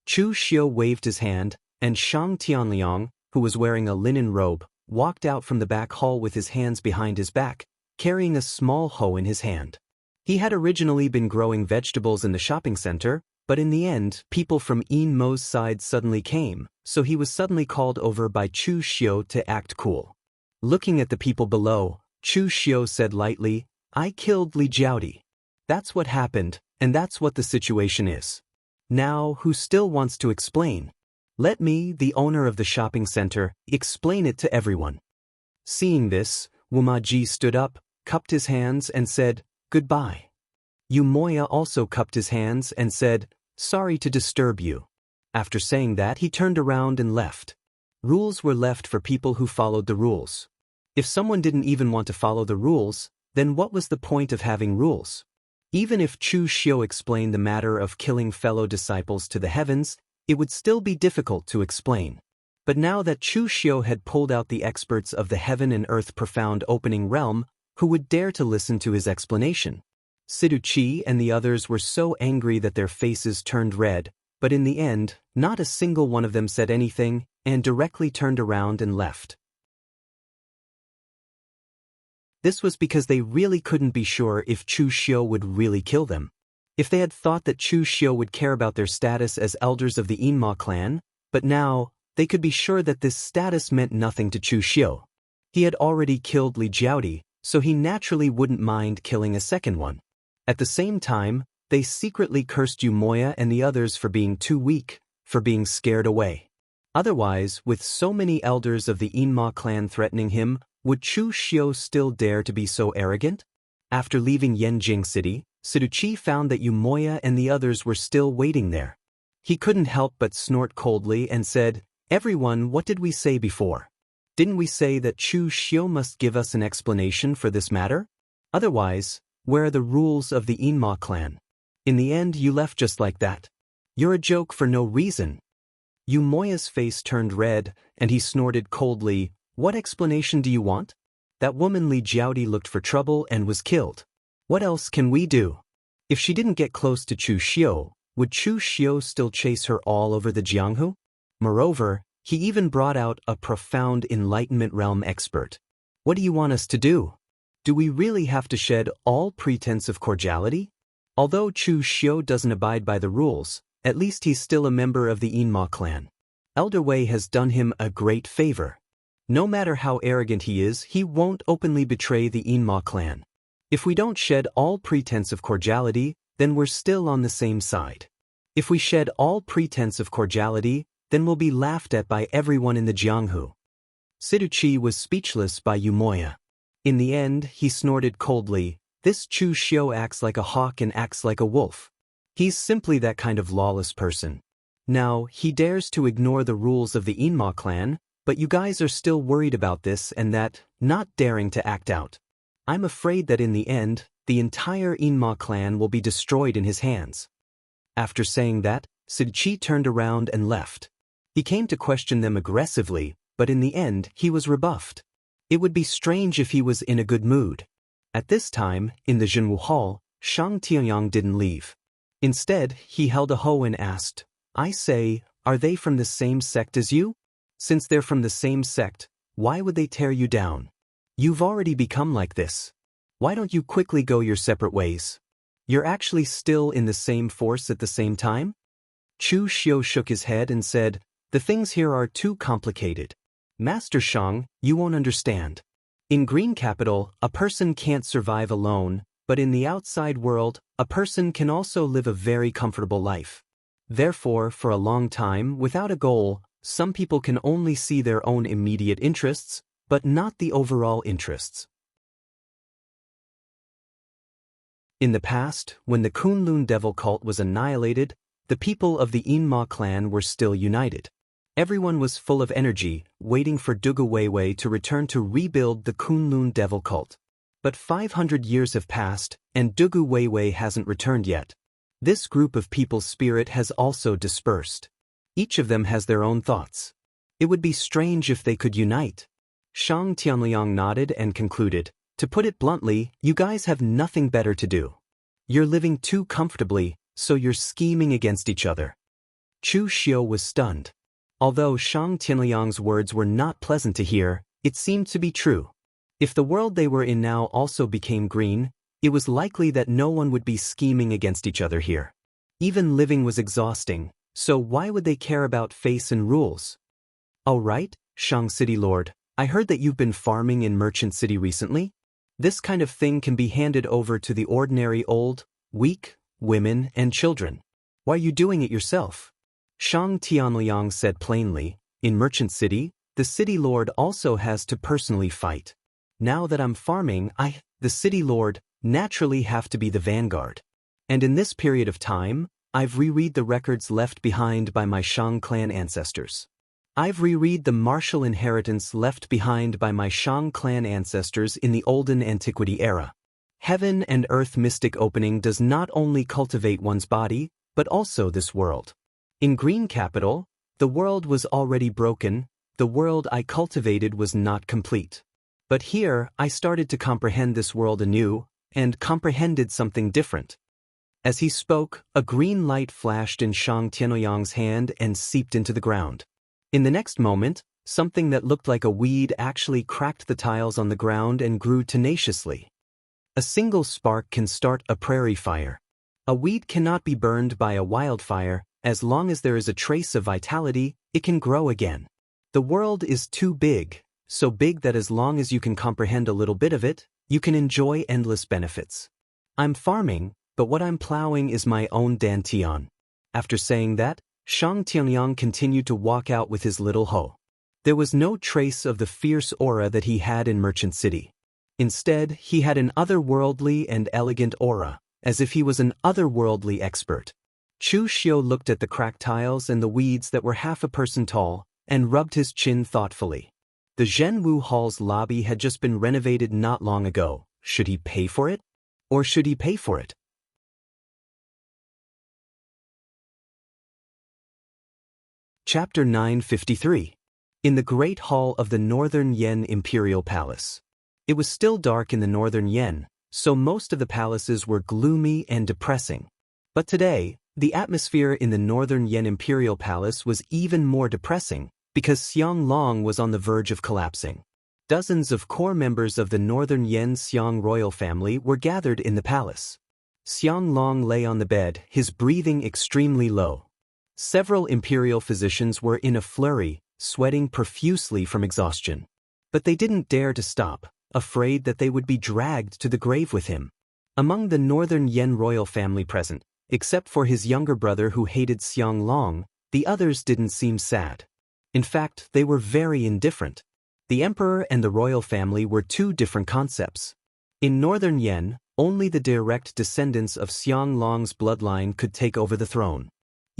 Chu Xiu waved his hand, and Shang Tianliang, who was wearing a linen robe, walked out from the back hall with his hands behind his back, carrying a small hoe in his hand. He had originally been growing vegetables in the shopping center, but in the end, people from Yin Mo's side suddenly came, so he was suddenly called over by Chu Xiu to act cool. Looking at the people below, Chu Xiu said lightly, I killed Li Jiaodi. That's what happened, and that's what the situation is. Now, who still wants to explain? Let me, the owner of the shopping center, explain it to everyone. Seeing this, Wuma Ji stood up, cupped his hands and said, Goodbye. Yu Moya also cupped his hands and said, Sorry to disturb you. After saying that, he turned around and left. Rules were left for people who followed the rules. If someone didn't even want to follow the rules, then what was the point of having rules? Even if Chu Xiu explained the matter of killing fellow disciples to the heavens, it would still be difficult to explain. But now that Chu Xiu had pulled out the experts of the heaven and earth profound opening realm, who would dare to listen to his explanation? Siduchi and the others were so angry that their faces turned red, but in the end, not a single one of them said anything, and directly turned around and left. This was because they really couldn't be sure if Chu Xiu would really kill them. If they had thought that Chu Xiu would care about their status as elders of the Inma clan, but now, they could be sure that this status meant nothing to Chu Xiu. He had already killed Li Jiaodi, so he naturally wouldn't mind killing a second one. At the same time, they secretly cursed Yu Moya and the others for being too weak, for being scared away. Otherwise, with so many elders of the Inma clan threatening him, would Chu Xiu still dare to be so arrogant? After leaving Yanjing City, Siduchi found that Yu Moya and the others were still waiting there. He couldn't help but snort coldly and said, Everyone, what did we say before? Didn't we say that Chu Xiu must give us an explanation for this matter? Otherwise, where are the rules of the Inma clan? In the end, you left just like that. You're a joke for no reason. Yu Moya's face turned red, and he snorted coldly, What explanation do you want? That woman Li Jiaodi looked for trouble and was killed. What else can we do? If she didn't get close to Chu Xiu, would Chu Xiu still chase her all over the Jianghu? Moreover, he even brought out a profound Enlightenment realm expert. What do you want us to do? Do we really have to shed all pretense of cordiality? Although Chu Xiu doesn't abide by the rules, at least he's still a member of the Inma clan. Elder Wei has done him a great favor. No matter how arrogant he is, he won't openly betray the Inma clan. If we don't shed all pretense of cordiality, then we're still on the same side. If we shed all pretense of cordiality, then we'll be laughed at by everyone in the Jianghu. Siduchi was speechless by Yu Moya. In the end, he snorted coldly, This Chu Xiu acts like a hawk and acts like a wolf. He's simply that kind of lawless person. Now, he dares to ignore the rules of the Inma clan, but you guys are still worried about this and that, not daring to act out. I'm afraid that in the end, the entire Inma clan will be destroyed in his hands. After saying that, Siduchi turned around and left. He came to question them aggressively, but in the end, he was rebuffed. It would be strange if he was in a good mood. At this time, in the Jianghu hall, Shang Tianyang didn't leave. Instead, he held a hoe and asked, I say, are they from the same sect as you? Since they're from the same sect, why would they tear you down? You've already become like this. Why don't you quickly go your separate ways? You're actually still in the same force at the same time? Chu Xiu shook his head and said, The things here are too complicated. Master Shang, you won't understand. In Green Capital, a person can't survive alone, but in the outside world, a person can also live a very comfortable life. Therefore, for a long time, without a goal, some people can only see their own immediate interests, but not the overall interests. In the past, when the Kunlun devil cult was annihilated, the people of the Inma clan were still united. Everyone was full of energy, waiting for Dugu Weiwei to return to rebuild the Kunlun devil cult. But 500 years have passed, and Dugu Weiwei hasn't returned yet. This group of people's spirit has also dispersed. Each of them has their own thoughts. It would be strange if they could unite. Shang Tianliang nodded and concluded, to put it bluntly, you guys have nothing better to do. You're living too comfortably, so you're scheming against each other. Chu Xiu was stunned. Although Shang Tianliang's words were not pleasant to hear, it seemed to be true. If the world they were in now also became green, it was likely that no one would be scheming against each other here. Even living was exhausting, so why would they care about face and rules? Oh right, Shang City Lord, I heard that you've been farming in Merchant City recently? This kind of thing can be handed over to the ordinary old, weak, women and children. Why are you doing it yourself? Shang Tianliang said plainly, in Merchant City, the city lord also has to personally fight. Now that I'm farming, the city lord, naturally have to be the vanguard. And in this period of time, I've reread the records left behind by my Shang clan ancestors. I've reread the martial inheritance left behind by my Shang clan ancestors in the olden antiquity era. Heaven and earth mystic opening does not only cultivate one's body, but also this world. In Green Capital, the world was already broken, the world I cultivated was not complete. But here, I started to comprehend this world anew, and comprehended something different. As he spoke, a green light flashed in Shang Tianliang's hand and seeped into the ground. In the next moment, something that looked like a weed actually cracked the tiles on the ground and grew tenaciously. A single spark can start a prairie fire. A weed cannot be burned by a wildfire. As long as there is a trace of vitality, it can grow again. The world is too big, so big that as long as you can comprehend a little bit of it, you can enjoy endless benefits. I'm farming, but what I'm plowing is my own dantian. After saying that, Shang Tianliang continued to walk out with his little hoe. There was no trace of the fierce aura that he had in Merchant City. Instead, he had an otherworldly and elegant aura, as if he was an otherworldly expert. Chu Xiu looked at the cracked tiles and the weeds that were half a person tall, and rubbed his chin thoughtfully. The Jianghu Hall's lobby had just been renovated not long ago. Should he pay for it? Or should he pay for it? Chapter 953. In the Great Hall of the Northern Yen Imperial Palace. It was still dark in the Northern Yen, so most of the palaces were gloomy and depressing. But today, the atmosphere in the Northern Yen Imperial Palace was even more depressing, because Xianglong was on the verge of collapsing. Dozens of core members of the Northern Yen Xiang royal family were gathered in the palace. Xianglong lay on the bed, his breathing extremely low. Several imperial physicians were in a flurry, sweating profusely from exhaustion. But they didn't dare to stop, afraid that they would be dragged to the grave with him. Among the Northern Yen royal family present, except for his younger brother who hated Xianglong, the others didn't seem sad. In fact, they were very indifferent. The emperor and the royal family were two different concepts. In Northern Yen, only the direct descendants of Xianglong's bloodline could take over the throne.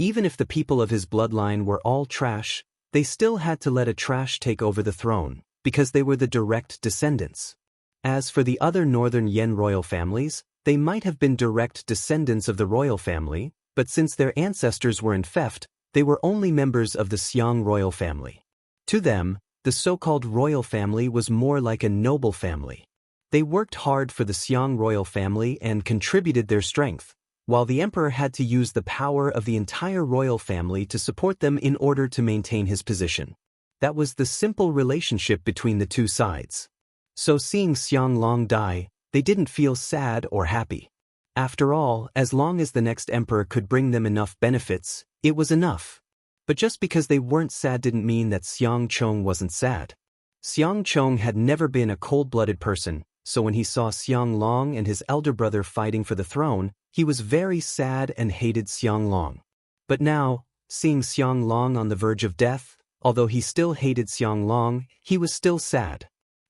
Even if the people of his bloodline were all trash, they still had to let a trash take over the throne, because they were the direct descendants. As for the other Northern Yen royal families, they might have been direct descendants of the royal family, but since their ancestors were in theft, they were only members of the Xiang royal family. To them, the so-called royal family was more like a noble family. They worked hard for the Xiang royal family and contributed their strength, while the emperor had to use the power of the entire royal family to support them in order to maintain his position. That was the simple relationship between the two sides. So seeing Xianglong die, they didn't feel sad or happy. After all, as long as the next emperor could bring them enough benefits, it was enough. But just because they weren't sad didn't mean that Xiangchong wasn't sad. Xiangchong had never been a cold-blooded person, so when he saw Xianglong and his elder brother fighting for the throne, he was very sad and hated Xianglong. But now, seeing Xianglong on the verge of death, although he still hated Xianglong, he was still sad.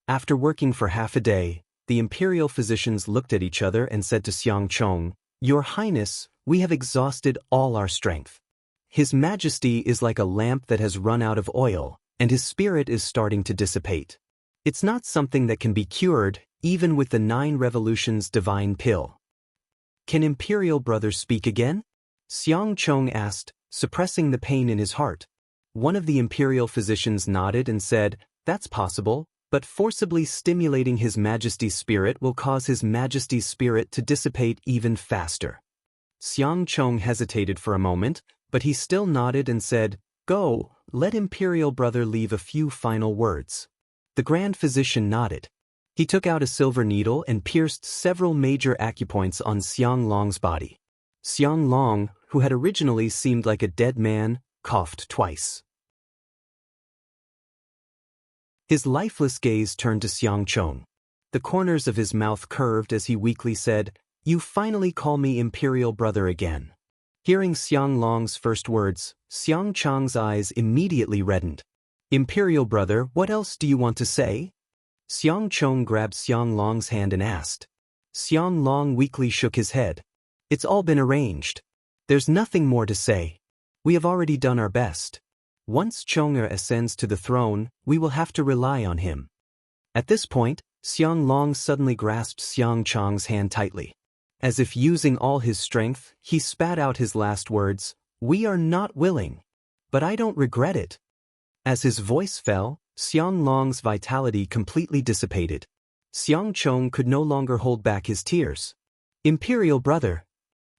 After working for half a day, the imperial physicians looked at each other and said to Xiang Chong, "Your Highness, we have exhausted all our strength. His Majesty is like a lamp that has run out of oil, and his spirit is starting to dissipate. It's not something that can be cured, even with the 9 revolutions divine pill." "Can Imperial Brother speak again?" Xiang Chong asked, suppressing the pain in his heart. One of the imperial physicians nodded and said, "That's possible, but forcibly stimulating His Majesty's spirit will cause His Majesty's spirit to dissipate even faster." Xiang Chong hesitated for a moment, but he still nodded and said, "Go, let Imperial Brother leave a few final words." The Grand Physician nodded. He took out a silver needle and pierced several major acupoints on Xiang Long's body. Xiang Long, who had originally seemed like a dead man, coughed twice. His lifeless gaze turned to Xiang Chong. The corners of his mouth curved as he weakly said, "You finally call me Imperial Brother again." Hearing Xiang Long's first words, Xiang Chong's eyes immediately reddened. "Imperial Brother, what else do you want to say?" Xiang Chong grabbed Xiang Long's hand and asked. Xiang Long weakly shook his head. "It's all been arranged. There's nothing more to say. We have already done our best. Once Chong'er ascends to the throne, we will have to rely on him." At this point, Xiang Long suddenly grasped Xiang Chong's hand tightly. As if using all his strength, he spat out his last words, "We are not willing. But I don't regret it." As his voice fell, Xiang Long's vitality completely dissipated. Xiang Chong could no longer hold back his tears. "Imperial Brother."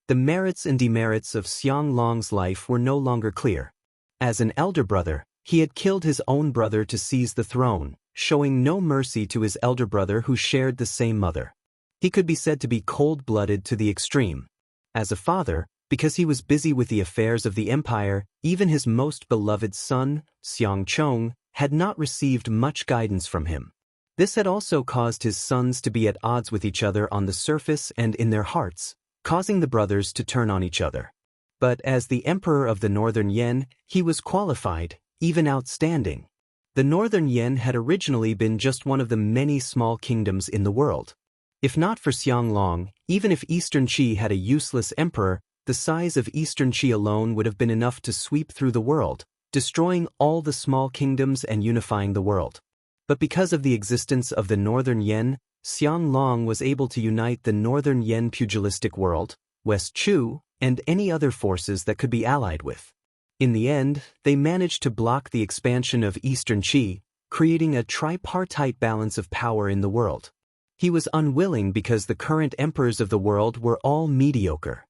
The merits and demerits of Xiang Long's life were no longer clear. As an elder brother, he had killed his own brother to seize the throne, showing no mercy to his elder brother who shared the same mother. He could be said to be cold-blooded to the extreme. As a father, because he was busy with the affairs of the empire, even his most beloved son, Xiang Chong, had not received much guidance from him. This had also caused his sons to be at odds with each other on the surface and in their hearts, causing the brothers to turn on each other. But as the emperor of the Northern Yen, he was qualified, even outstanding. The Northern Yen had originally been just one of the many small kingdoms in the world. If not for Xiang Long, even if Eastern Qi had a useless emperor, the size of Eastern Qi alone would have been enough to sweep through the world, destroying all the small kingdoms and unifying the world. But because of the existence of the Northern Yen, Xiang Long was able to unite the Northern Yen pugilistic world, West Chu, and any other forces that could be allied with. In the end, they managed to block the expansion of Eastern Qi, creating a tripartite balance of power in the world. He was unwilling because the current emperors of the world were all mediocre.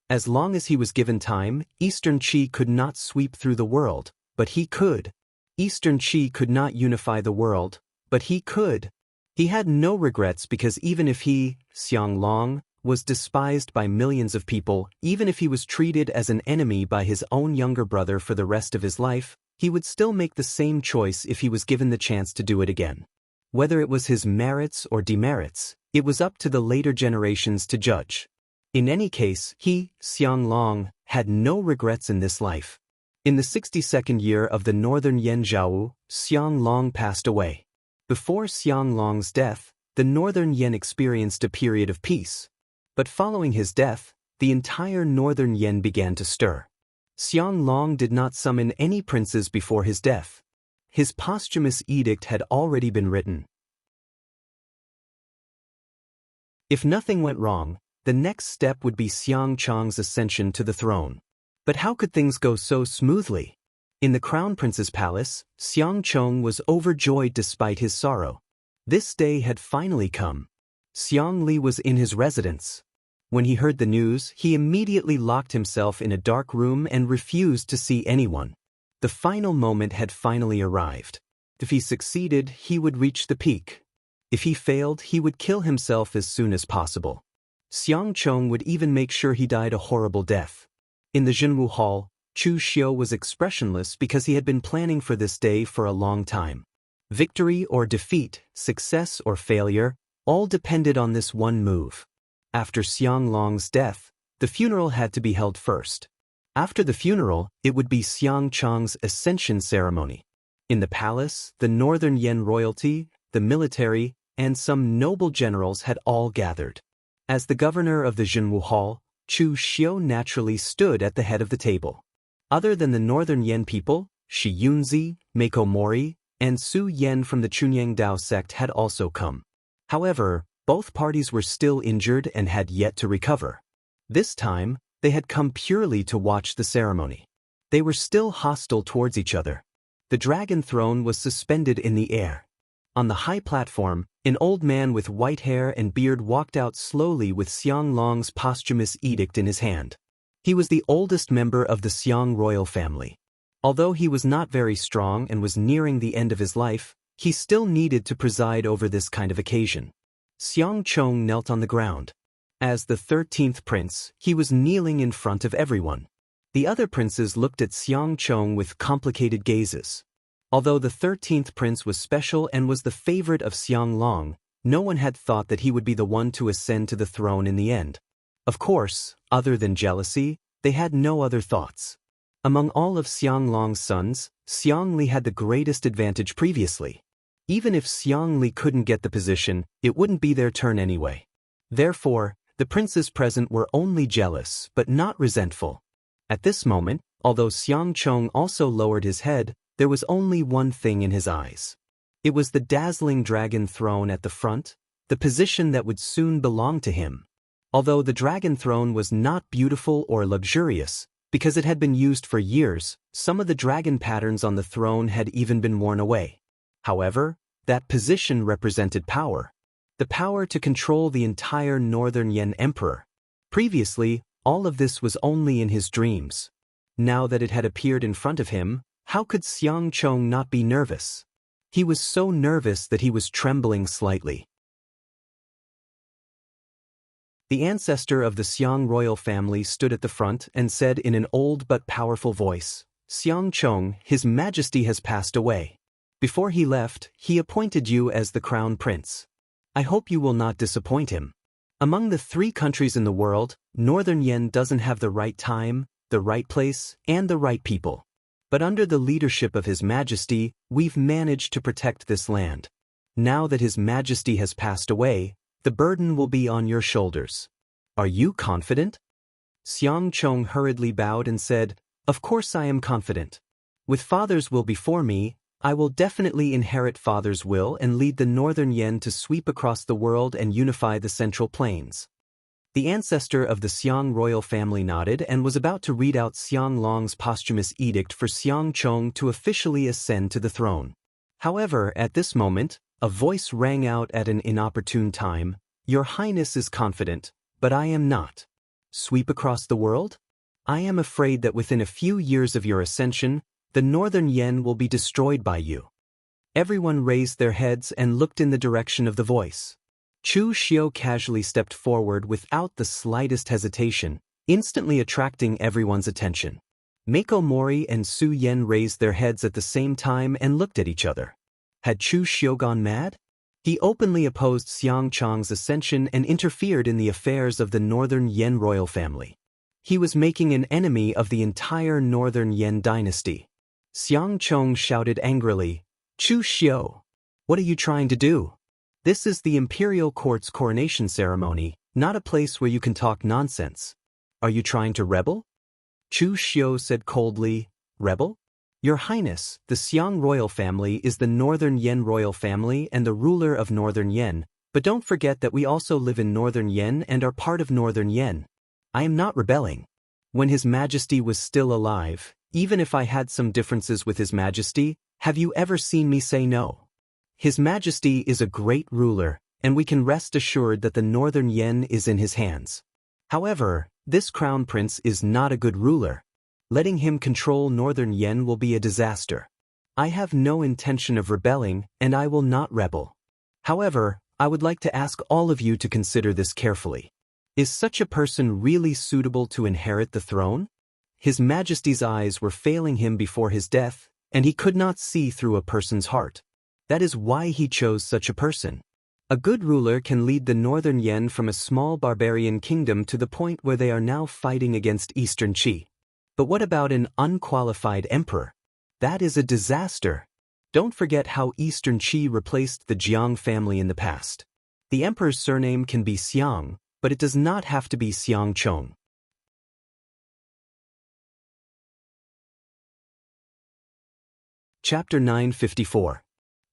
As long as he was given time, Eastern Qi could not sweep through the world, but he could. Eastern Qi could not unify the world, but he could. He had no regrets because even if he, Xiang Long, was despised by millions of people, even if he was treated as an enemy by his own younger brother for the rest of his life, he would still make the same choice if he was given the chance to do it again. Whether it was his merits or demerits, it was up to the later generations to judge. In any case, he, Xiang Long, had no regrets in this life. In the 62nd year of the Northern Yen Jianghu, Xiang Long passed away. Before Xiang Long's death, the Northern Yen experienced a period of peace. But following his death, the entire Northern Yen began to stir. Xiang Long did not summon any princes before his death. His posthumous edict had already been written. If nothing went wrong, the next step would be Xiang Chong's ascension to the throne. But how could things go so smoothly? In the Crown Prince's palace, Xiang Chong was overjoyed despite his sorrow. This day had finally come. Xiang Li was in his residence. When he heard the news, he immediately locked himself in a dark room and refused to see anyone. The final moment had finally arrived. If he succeeded, he would reach the peak. If he failed, he would kill himself as soon as possible. Xiang Chong would even make sure he died a horrible death. In the Jianghu Hall, Chu Xiu was expressionless because he had been planning for this day for a long time. Victory or defeat, success or failure, all depended on this one move. After Xiang Long's death, the funeral had to be held first. After the funeral, it would be Xiang Chong's ascension ceremony. In the palace, the Northern Yen royalty, the military, and some noble generals had all gathered. As the governor of the Jianghu Hall, Chu Xiu naturally stood at the head of the table. Other than the Northern Yan people, Shi Yunzi, Meiko Mori, and Su Yan from the Chunyang Dao sect had also come. However, both parties were still injured and had yet to recover. This time, they had come purely to watch the ceremony. They were still hostile towards each other. The dragon throne was suspended in the air. On the high platform, an old man with white hair and beard walked out slowly with Xiang Long's posthumous edict in his hand. He was the oldest member of the Xiang royal family. Although he was not very strong and was nearing the end of his life, he still needed to preside over this kind of occasion. Xiang Chong knelt on the ground. As the 13th prince, he was kneeling in front of everyone. The other princes looked at Xiang Chong with complicated gazes. Although the 13th prince was special and was the favorite of Xiang Long, no one had thought that he would be the one to ascend to the throne in the end. Of course, other than jealousy, they had no other thoughts. Among all of Xiang Long's sons, Xiang Li had the greatest advantage previously. Even if Xiang Li couldn't get the position, it wouldn't be their turn anyway. Therefore, the princes present were only jealous but not resentful. At this moment, although Xiang Chong also lowered his head, there was only one thing in his eyes. It was the dazzling dragon throne at the front, the position that would soon belong to him. Although the dragon throne was not beautiful or luxurious, because it had been used for years, some of the dragon patterns on the throne had even been worn away. However, that position represented power. The power to control the entire Northern Yan Emperor. Previously, all of this was only in his dreams. Now that it had appeared in front of him, how could Xiang Chong not be nervous? He was so nervous that he was trembling slightly. The ancestor of the Xiang royal family stood at the front and said in an old but powerful voice, "Xiang Chong, His Majesty has passed away. Before he left, he appointed you as the crown prince. I hope you will not disappoint him. Among the 3 countries in the world, Northern Yan doesn't have the right time, the right place, and the right people. But under the leadership of His Majesty, we've managed to protect this land. Now that His Majesty has passed away, the burden will be on your shoulders. Are you confident?" Xiang Chong hurriedly bowed and said, "Of course I am confident. With Father's will before me, I will definitely inherit Father's will and lead the Northern Yan to sweep across the world and unify the Central Plains." The ancestor of the Xiang royal family nodded and was about to read out Xiang Long's posthumous edict for Xiang Chong to officially ascend to the throne. However, at this moment, a voice rang out at an inopportune time, "Your Highness is confident, but I am not. Sweep across the world? I am afraid that within a few years of your ascension, the Northern Yan will be destroyed by you." Everyone raised their heads and looked in the direction of the voice. Chu Xiu casually stepped forward without the slightest hesitation, instantly attracting everyone's attention. Meiko Mori and Su Yan raised their heads at the same time and looked at each other. Had Chu Xiu gone mad? He openly opposed Xiang Chong's ascension and interfered in the affairs of the Northern Yan royal family. He was making an enemy of the entire Northern Yan dynasty. Xiang Chong shouted angrily, "Chu Xiu, what are you trying to do? This is the imperial court's coronation ceremony, not a place where you can talk nonsense. Are you trying to rebel?" Chu Xiu said coldly, "Rebel? Your Highness, the Xiang royal family is the Northern Yan royal family and the ruler of Northern Yan, but don't forget that we also live in Northern Yan and are part of Northern Yan. I am not rebelling. When His Majesty was still alive, even if I had some differences with His Majesty, have you ever seen me say no? His Majesty is a great ruler, and we can rest assured that the Northern Yan is in his hands. However, this crown prince is not a good ruler. Letting him control Northern Yan will be a disaster. I have no intention of rebelling, and I will not rebel. However, I would like to ask all of you to consider this carefully. Is such a person really suitable to inherit the throne? His Majesty's eyes were failing him before his death, and he could not see through a person's heart. That is why he chose such a person. A good ruler can lead the Northern Yan from a small barbarian kingdom to the point where they are now fighting against Eastern Qi. But what about an unqualified emperor? That is a disaster. Don't forget how Eastern Qi replaced the Jiang family in the past. The emperor's surname can be Xiang, but it does not have to be Xiangchong. Chapter 954.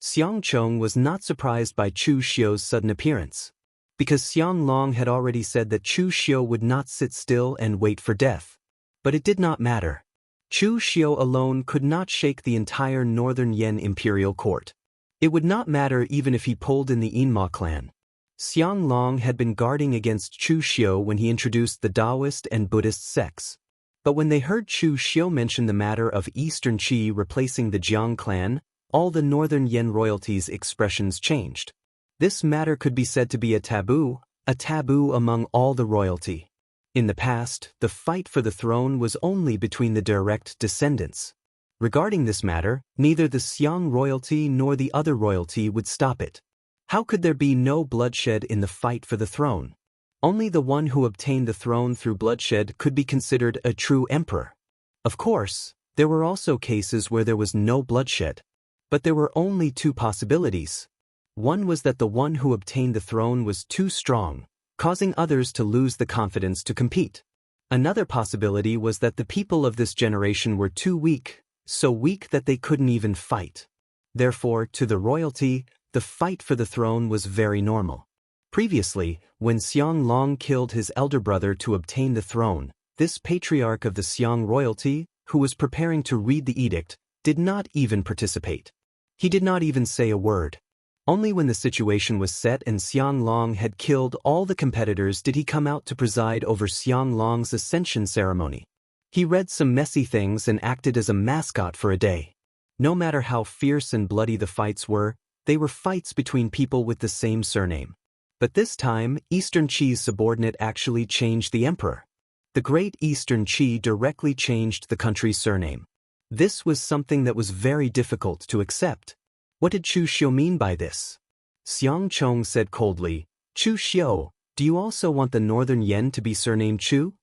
Xiangchong was not surprised by Chu Xiu's sudden appearance, because Xiang Long had already said that Chu Xiu would not sit still and wait for death. But it did not matter. Chu Xiu alone could not shake the entire northern Yan imperial court. It would not matter even if he pulled in the Yinma clan. Xiang Long had been guarding against Chu Xiu when he introduced the Taoist and Buddhist sects. But when they heard Chu Xiu mention the matter of Eastern Qi replacing the Jiang clan, all the northern Yan royalties' expressions changed. This matter could be said to be a taboo among all the royalty. In the past, the fight for the throne was only between the direct descendants. Regarding this matter, neither the Xiang royalty nor the other royalty would stop it. How could there be no bloodshed in the fight for the throne? Only the one who obtained the throne through bloodshed could be considered a true emperor. Of course, there were also cases where there was no bloodshed. But there were only two possibilities. One was that the one who obtained the throne was too strong, causing others to lose the confidence to compete. Another possibility was that the people of this generation were too weak, so weak that they couldn't even fight. Therefore, to the royalty, the fight for the throne was very normal. Previously, when Xiang Long killed his elder brother to obtain the throne, this patriarch of the Xiang royalty, who was preparing to read the edict, did not even participate. He did not even say a word. Only when the situation was set and Xiang Long had killed all the competitors did he come out to preside over Xiang Long's ascension ceremony. He read some messy things and acted as a mascot for a day. No matter how fierce and bloody the fights were, they were fights between people with the same surname. But this time, Eastern Qi's subordinate actually changed the emperor. The great Eastern Qi directly changed the country's surname. This was something that was very difficult to accept. What did Chu Xiu mean by this? Xiangchong said coldly, "Chu Xiu, do you also want the northern Yan to be surnamed Chu?"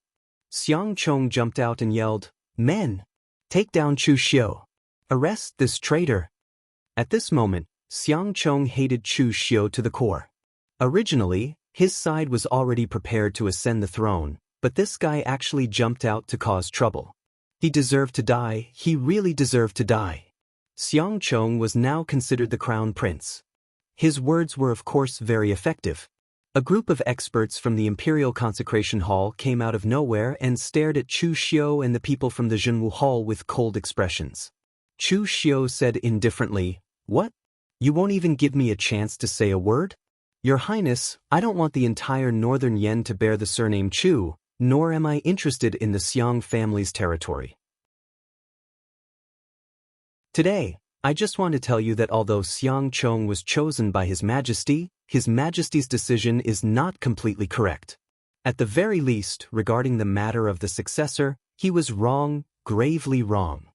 Xiangchong jumped out and yelled, "Men! Take down Chu Xiu! Arrest this traitor!" At this moment, Xiangchong hated Chu Xiu to the core. Originally, his side was already prepared to ascend the throne, but this guy actually jumped out to cause trouble. He deserved to die, he really deserved to die. Xiangchong was now considered the crown prince. His words were of course very effective. A group of experts from the Imperial Consecration Hall came out of nowhere and stared at Chu Xiu and the people from the Jianghu Hall with cold expressions. Chu Xiu said indifferently, "What? You won't even give me a chance to say a word? Your Highness, I don't want the entire northern Yan to bear the surname Chu, nor am I interested in the Xiang family's territory. Today, I just want to tell you that although Xiangchong was chosen by His Majesty's decision is not completely correct. At the very least, regarding the matter of the successor, he was wrong, gravely wrong.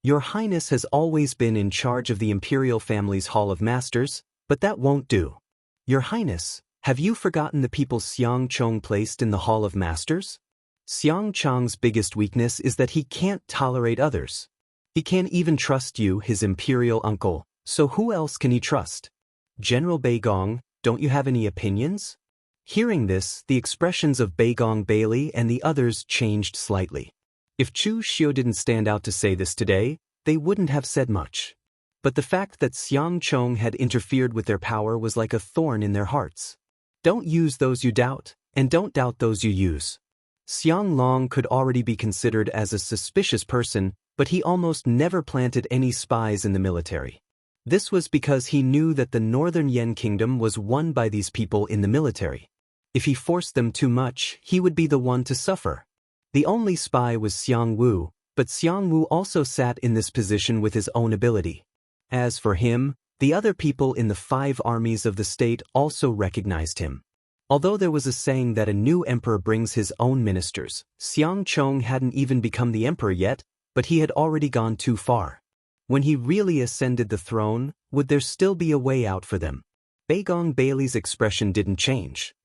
Your Highness has always been in charge of the imperial family's Hall of Masters, but that won't do. Your Highness, have you forgotten the people Xiangchong placed in the Hall of Masters? Xiangchong's biggest weakness is that he can't tolerate others. He can't even trust you, his imperial uncle, so who else can he trust? General Beigong, don't you have any opinions? Hearing this, the expressions of Beigong Bailey and the others changed slightly. If Chu Xiu didn't stand out to say this today, they wouldn't have said much. But the fact that Xiangchong had interfered with their power was like a thorn in their hearts. Don't use those you doubt, and don't doubt those you use. Xiang Long could already be considered as a suspicious person, but he almost never planted any spies in the military. This was because he knew that the northern Yan kingdom was won by these people in the military. If he forced them too much, he would be the one to suffer. The only spy was Xiang Wu, but Xiang Wu also sat in this position with his own ability. As for him, the other people in the 5 armies of the state also recognized him. Although there was a saying that a new emperor brings his own ministers, Xiangchong hadn't even become the emperor yet, but he had already gone too far. When he really ascended the throne, would there still be a way out for them? Beigong Bailey's expression didn't change.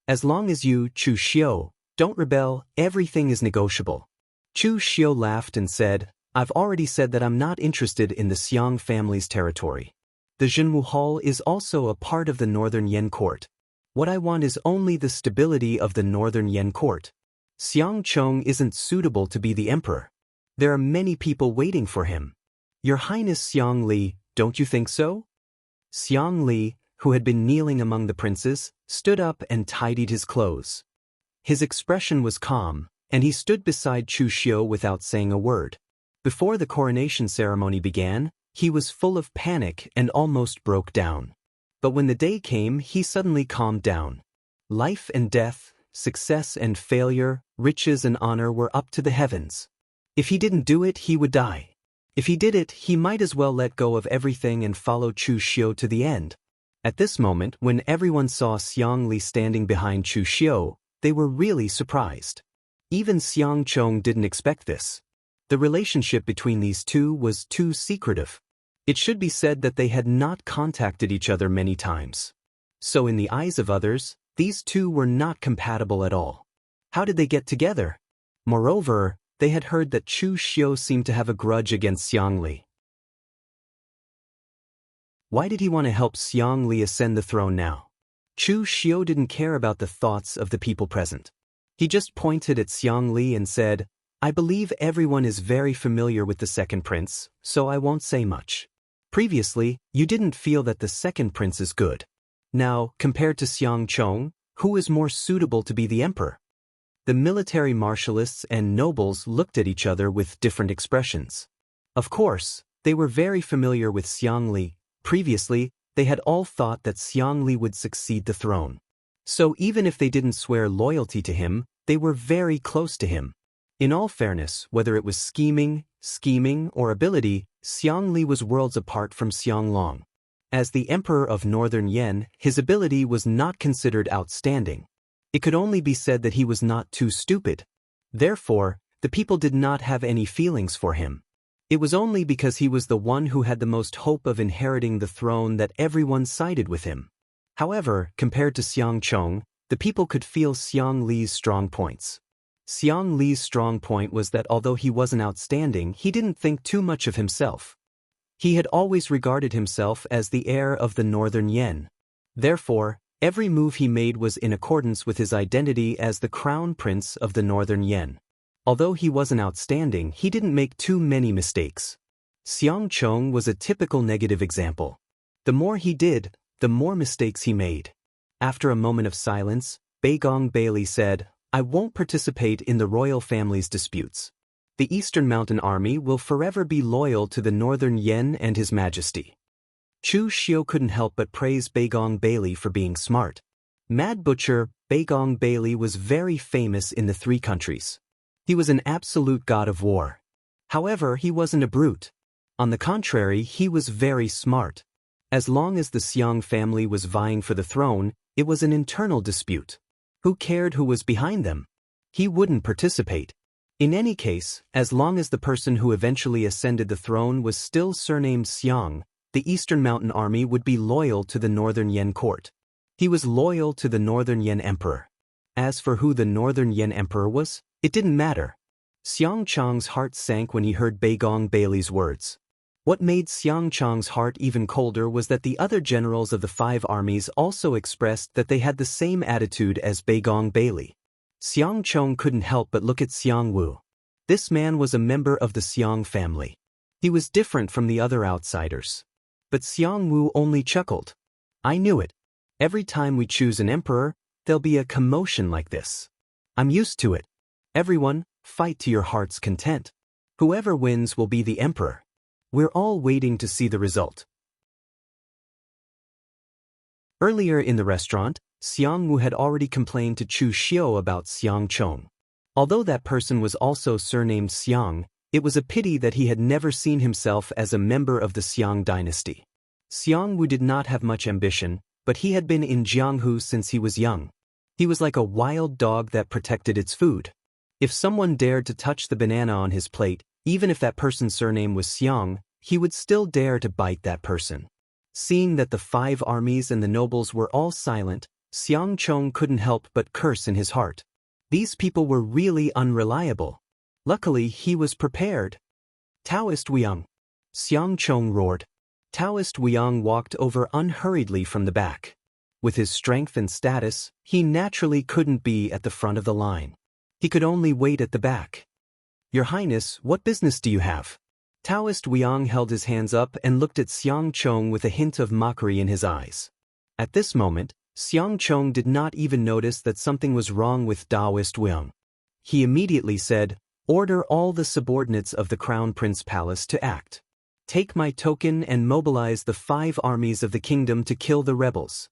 As long as you, Chu Xiu, don't rebel, everything is negotiable. Chu Xiu laughed and said, I've already said that I'm not interested in the Xiang family's territory. The Jianghu Hall is also a part of the Northern Yan court. What I want is only the stability of the Northern Yan court. Xiang Chong isn't suitable to be the emperor. There are many people waiting for him. Your Highness Xiang Li, don't you think so? Xiang Li, who had been kneeling among the princes, stood up and tidied his clothes. His expression was calm, and he stood beside Chu Xiu without saying a word. Before the coronation ceremony began, he was full of panic and almost broke down. But when the day came, he suddenly calmed down. Life and death, success and failure, riches and honor were up to the heavens. If he didn't do it, he would die. If he did it, he might as well let go of everything and follow Chu Xiu to the end. At this moment, when everyone saw Xiang Li standing behind Chu Xiu, they were really surprised. Even Xiang Chong didn't expect this. The relationship between these two was too secretive. It should be said that they had not contacted each other many times. So in the eyes of others, these two were not compatible at all. How did they get together? Moreover, they had heard that Chu Xiu seemed to have a grudge against Xiang Li. Why did he want to help Xiang Li ascend the throne now? Chu Xiu didn't care about the thoughts of the people present. He just pointed at Xiang Li and said, I believe everyone is very familiar with the second prince, so I won't say much. Previously, you didn't feel that the second prince is good. Now, compared to Xiang Chong, who is more suitable to be the emperor? The military marshalists and nobles looked at each other with different expressions. Of course, they were very familiar with Xiang Li. Previously, they had all thought that Xiang Li would succeed the throne. So even if they didn't swear loyalty to him, they were very close to him. In all fairness, whether it was scheming, or ability, Xiang Li was worlds apart from Xiang Long. As the emperor of Northern Yan, his ability was not considered outstanding. It could only be said that he was not too stupid. Therefore, the people did not have any feelings for him. It was only because he was the one who had the most hope of inheriting the throne that everyone sided with him. However, compared to Xiang Chong, the people could feel Xiang Li's strong points. Xiang Li's strong point was that although he wasn't outstanding, he didn't think too much of himself. He had always regarded himself as the heir of the Northern Yan. Therefore, every move he made was in accordance with his identity as the crown prince of the Northern Yan. Although he wasn't outstanding, he didn't make too many mistakes. Xiang Chong was a typical negative example. The more he did, the more mistakes he made. After a moment of silence, Beigong Bailey said, I won't participate in the royal family's disputes. The Eastern Mountain Army will forever be loyal to the Northern Yan and His Majesty. Chu Xiu couldn't help but praise Beigong Bailey for being smart. Mad Butcher, Beigong Bailey was very famous in the three countries. He was an absolute god of war. However, he wasn't a brute. On the contrary, he was very smart. As long as the Xiang family was vying for the throne, it was an internal dispute. Who cared who was behind them? He wouldn't participate. In any case, as long as the person who eventually ascended the throne was still surnamed Xiang, the Eastern Mountain Army would be loyal to the Northern Yan court. He was loyal to the Northern Yan Emperor. As for who the Northern Yan Emperor was, it didn't matter. Xiang Chong's heart sank when he heard Beigong Bailey's words. What made Xiang Chong's heart even colder was that the other generals of the five armies also expressed that they had the same attitude as Beigong Bailey. Xiang Chong couldn't help but look at Xiang Wu. This man was a member of the Xiang family. He was different from the other outsiders. But Xiang Wu only chuckled. I knew it. Every time we choose an emperor, there'll be a commotion like this. I'm used to it. Everyone, fight to your heart's content. Whoever wins will be the emperor. We're all waiting to see the result. Earlier in the restaurant, Xiang Wu had already complained to Chu Xiu about Xiang Chong. Although that person was also surnamed Xiang, it was a pity that he had never seen himself as a member of the Xiang dynasty. Xiang Wu did not have much ambition, but he had been in Jianghu since he was young. He was like a wild dog that protected its food. If someone dared to touch the banana on his plate, even if that person's surname was Xiang, he would still dare to bite that person. Seeing that the five armies and the nobles were all silent, Xiang Chong couldn't help but curse in his heart. These people were really unreliable. Luckily, he was prepared. Taoist Wuyang. Xiang Chong roared. Taoist Wuyang walked over unhurriedly from the back. With his strength and status, he naturally couldn't be at the front of the line. He could only wait at the back. Your Highness, what business do you have? Taoist Wuyang held his hands up and looked at Xiang Chong with a hint of mockery in his eyes. At this moment, Xiang Chong did not even notice that something was wrong with Taoist Wuyang. He immediately said, "Order all the subordinates of the Crown Prince Palace to act. Take my token and mobilize the 5 armies of the kingdom to kill the rebels."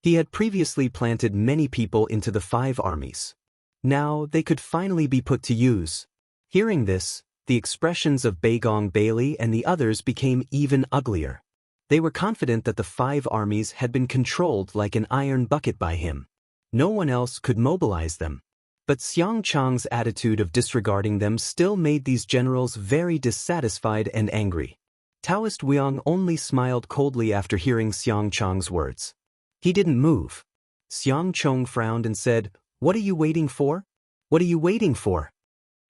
He had previously planted many people into the 5 armies. Now they could finally be put to use. Hearing this, the expressions of Beigong Bailey and the others became even uglier. They were confident that the 5 armies had been controlled like an iron bucket by him. No one else could mobilize them. But Xiang Chong's attitude of disregarding them still made these generals very dissatisfied and angry. Taoist Wuyang only smiled coldly after hearing Xiang Chong's words. He didn't move. Xiang Chong frowned and said, "What are you waiting for? What are you waiting for?"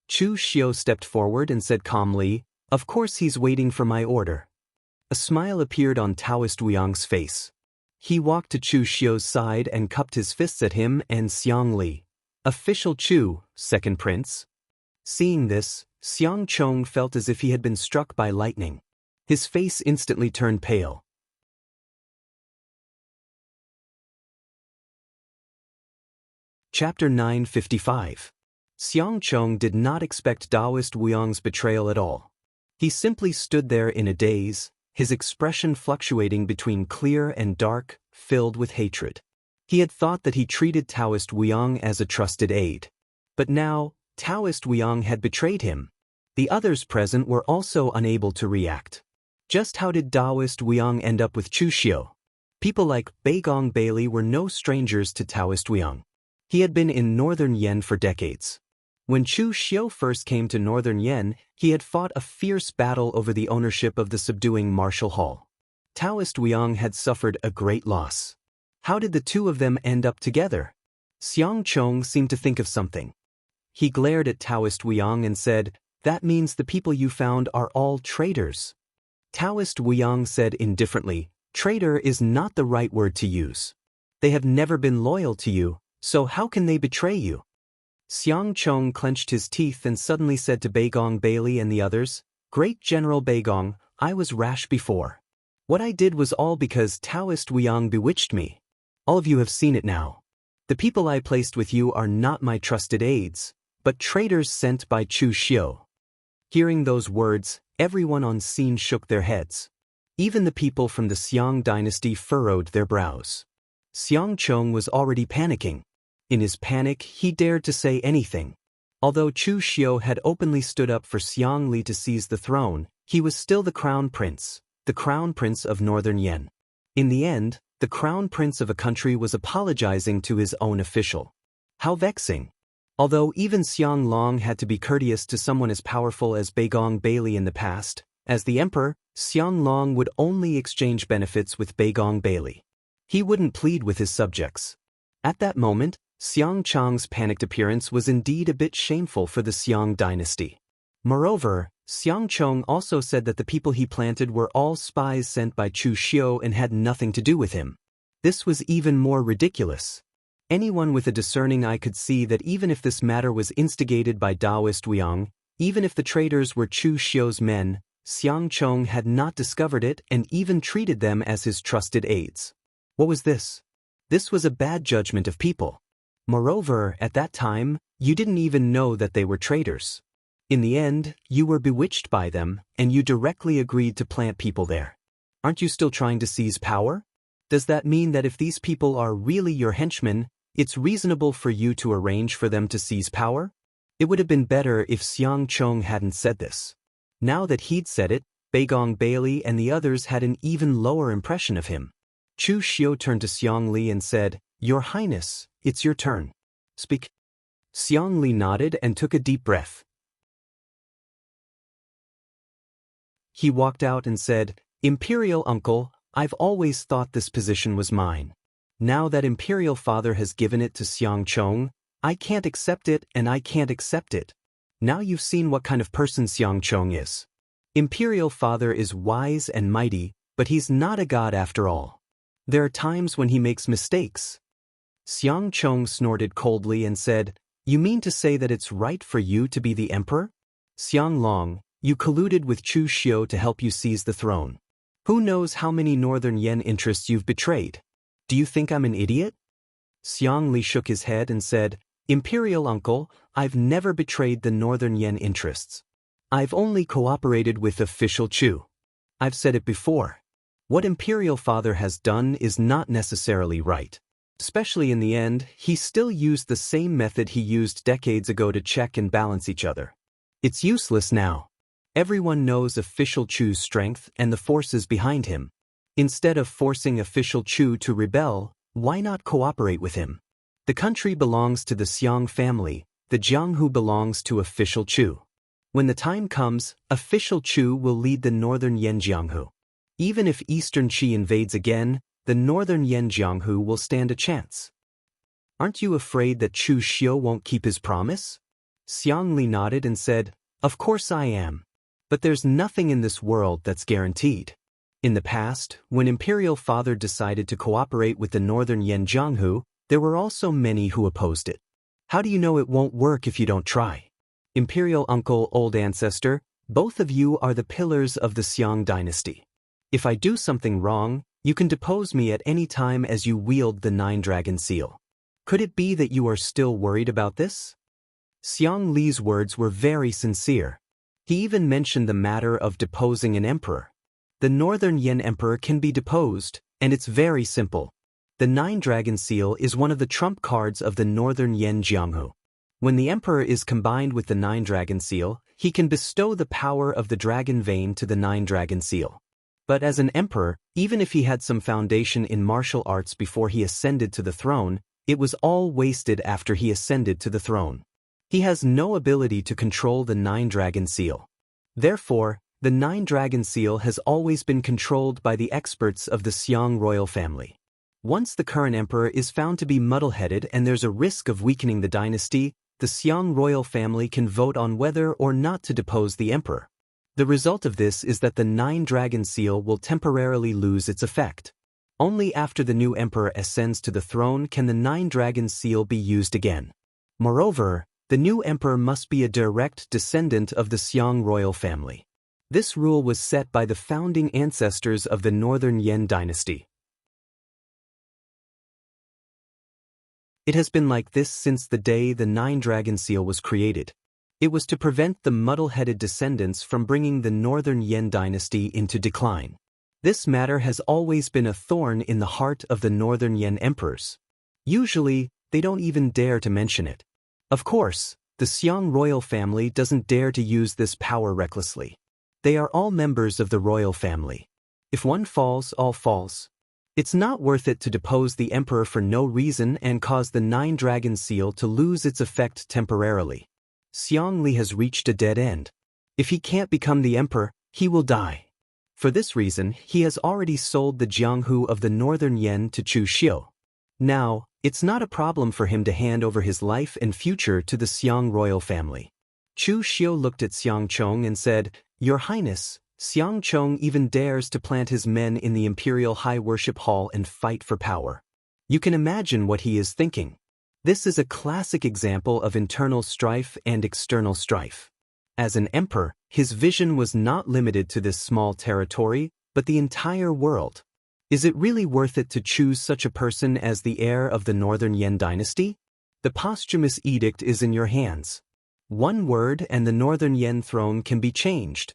Chu Xiu stepped forward and said calmly, "Of course he's waiting for my order." A smile appeared on Taoist Wuyang's face. He walked to Chu Xiu's side and cupped his fists at him and Xiang Li. "Official Chu, second prince." Seeing this, Xiang Chong felt as if he had been struck by lightning. His face instantly turned pale. Chapter 955. Xiang Chong did not expect Taoist Wuyang's betrayal at all. He simply stood there in a daze, his expression fluctuating between clear and dark, filled with hatred. He had thought that he treated Taoist Wuyang as a trusted aide. But now, Taoist Wuyang had betrayed him. The others present were also unable to react. Just how did Taoist Wuyang end up with Chu Xiu? People like Beigong Bailey were no strangers to Taoist Wuyang. He had been in northern Yen for decades. When Chu Xiu first came to northern Yen, he had fought a fierce battle over the ownership of the subduing Martial Hall. Taoist Wuyang had suffered a great loss. How did the two of them end up together? Xiang Chong seemed to think of something. He glared at Taoist Wuyang and said, "That means the people you found are all traitors." Taoist Wuyang said indifferently, "Traitor is not the right word to use. They have never been loyal to you, so how can they betray you?" Xiang Chong clenched his teeth and suddenly said to Beigong Bailey and the others, "Great General Beigong, I was rash before. What I did was all because Taoist Wuyang bewitched me. All of you have seen it now. The people I placed with you are not my trusted aides, but traitors sent by Chu Xiu." Hearing those words, everyone on scene shook their heads. Even the people from the Xiang dynasty furrowed their brows. Xiang Chong was already panicking. In his panic, he dared to say anything. Although Chu Xiu had openly stood up for Xiang Li to seize the throne, he was still the crown prince of northern Yen. In the end, the crown prince of a country was apologizing to his own official. How vexing. Although even Xiang Long had to be courteous to someone as powerful as Beigong Bailey in the past, as the emperor, Xiang Long would only exchange benefits with Beigong Bailey. He wouldn't plead with his subjects. At that moment, Xiang Chong's panicked appearance was indeed a bit shameful for the Xiang dynasty. Moreover, Xiang Chong also said that the people he planted were all spies sent by Chu Xiu and had nothing to do with him. This was even more ridiculous. Anyone with a discerning eye could see that even if this matter was instigated by Taoist Wuyang, even if the traitors were Chu Xiu's men, Xiang Chong had not discovered it and even treated them as his trusted aides. What was this? This was a bad judgment of people. Moreover, at that time, you didn't even know that they were traitors. In the end, you were bewitched by them, and you directly agreed to plant people there. Aren't you still trying to seize power? Does that mean that if these people are really your henchmen, it's reasonable for you to arrange for them to seize power? It would have been better if Xiang Chong hadn't said this. Now that he'd said it, Beigong Bailey and the others had an even lower impression of him. Chu Xiu turned to Xiang Li and said, "Your Highness, it's your turn. Speak." Xiang Li nodded and took a deep breath. He walked out and said, "Imperial Uncle, I've always thought this position was mine. Now that Imperial Father has given it to Xiang Chong, I can't accept it and I can't accept it. Now you've seen what kind of person Xiang Chong is. Imperial Father is wise and mighty, but he's not a god after all. There are times when he makes mistakes. Xiang Chong snorted coldly and said, "You mean to say that it's right for you to be the emperor? Xiang Long, you colluded with Chu Xiu to help you seize the throne. Who knows how many Northern Yen interests you've betrayed? Do you think I'm an idiot?" Xiang Li shook his head and said, "Imperial Uncle, I've never betrayed the Northern Yen interests. I've only cooperated with official Chu. I've said it before. What Imperial Father has done is not necessarily right. Especially in the end, he still used the same method he used decades ago to check and balance each other. It's useless now. Everyone knows official Chu's strength and the forces behind him. Instead of forcing official Chu to rebel, why not cooperate with him? The country belongs to the Xiang family, the Jianghu belongs to official Chu. When the time comes, official Chu will lead the Northern Yen Jianghu. Even if Eastern Qi invades again, the Northern Yen Jianghu will stand a chance. Aren't you afraid that Chu Xiu won't keep his promise? Xiang Li nodded and said, "Of course I am. But there's nothing in this world that's guaranteed. In the past, when Imperial Father decided to cooperate with the Northern Yen Jianghu, there were also many who opposed it. How do you know it won't work if you don't try? Imperial Uncle, Old Ancestor, both of you are the pillars of the Xiang dynasty. If I do something wrong, you can depose me at any time as you wield the Nine-Dragon Seal. Could it be that you are still worried about this?" Xiang Li's words were very sincere. He even mentioned the matter of deposing an emperor. The Northern Yen Emperor can be deposed, and it's very simple. The Nine-Dragon Seal is one of the trump cards of the Northern Yen Jianghu. When the emperor is combined with the Nine-Dragon Seal, he can bestow the power of the Dragon Vein to the Nine-Dragon Seal. But as an emperor, even if he had some foundation in martial arts before he ascended to the throne, it was all wasted after he ascended to the throne. He has no ability to control the Nine-Dragon Seal. Therefore, the Nine-Dragon Seal has always been controlled by the experts of the Xiang royal family. Once the current emperor is found to be muddle-headed and there's a risk of weakening the dynasty, the Xiang royal family can vote on whether or not to depose the emperor. The result of this is that the Nine-Dragon Seal will temporarily lose its effect. Only after the new emperor ascends to the throne can the Nine-Dragon Seal be used again. Moreover, the new emperor must be a direct descendant of the Xiang royal family. This rule was set by the founding ancestors of the Northern Yen dynasty. It has been like this since the day the Nine-Dragon Seal was created. It was to prevent the muddle-headed descendants from bringing the Northern Yen dynasty into decline. This matter has always been a thorn in the heart of the Northern Yen emperors. Usually, they don't even dare to mention it. Of course, the Xiang royal family doesn't dare to use this power recklessly. They are all members of the royal family. If one falls, all falls. It's not worth it to depose the emperor for no reason and cause the Nine-Dragon Seal to lose its effect temporarily. Xiang Li has reached a dead end. If he can't become the emperor, he will die. For this reason, he has already sold the Jianghu of the Northern Yen to Chu Xiu. Now, it's not a problem for him to hand over his life and future to the Xiang royal family. Chu Xiu looked at Xiang Chong and said, "Your Highness, Xiang Chong even dares to plant his men in the Imperial High Worship Hall and fight for power. You can imagine what he is thinking. This is a classic example of internal strife and external strife. As an emperor, his vision was not limited to this small territory, but the entire world. Is it really worth it to choose such a person as the heir of the Northern Yen dynasty? The posthumous edict is in your hands. One word and the Northern Yen throne can be changed."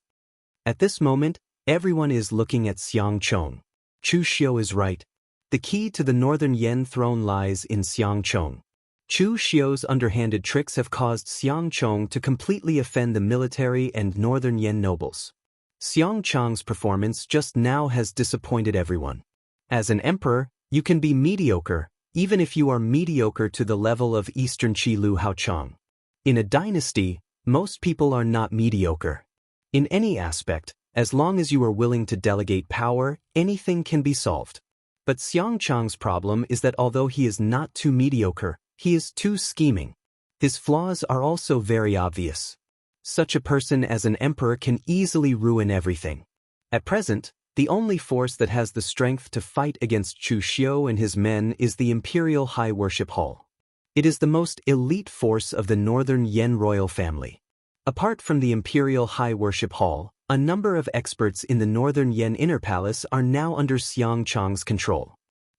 At this moment, everyone is looking at Xiang Chong. Chu Xiu is right. The key to the Northern Yen throne lies in Xiang Chong. Chu Xiu's underhanded tricks have caused Xiang Chong to completely offend the military and Northern Yen nobles. Xiang Chong's performance just now has disappointed everyone. As an emperor, you can be mediocre, even if you are mediocre to the level of Eastern Qi Lu Haochang. In a dynasty, most people are not mediocre. In any aspect, as long as you are willing to delegate power, anything can be solved. But Xiang Chong's problem is that although he is not too mediocre, he is too scheming. His flaws are also very obvious. Such a person as an emperor can easily ruin everything. At present, the only force that has the strength to fight against Chu Xiu and his men is the Imperial High Worship Hall. It is the most elite force of the Northern Yen royal family. Apart from the Imperial High Worship Hall, a number of experts in the Northern Yen Inner Palace are now under Xiang Chong's control.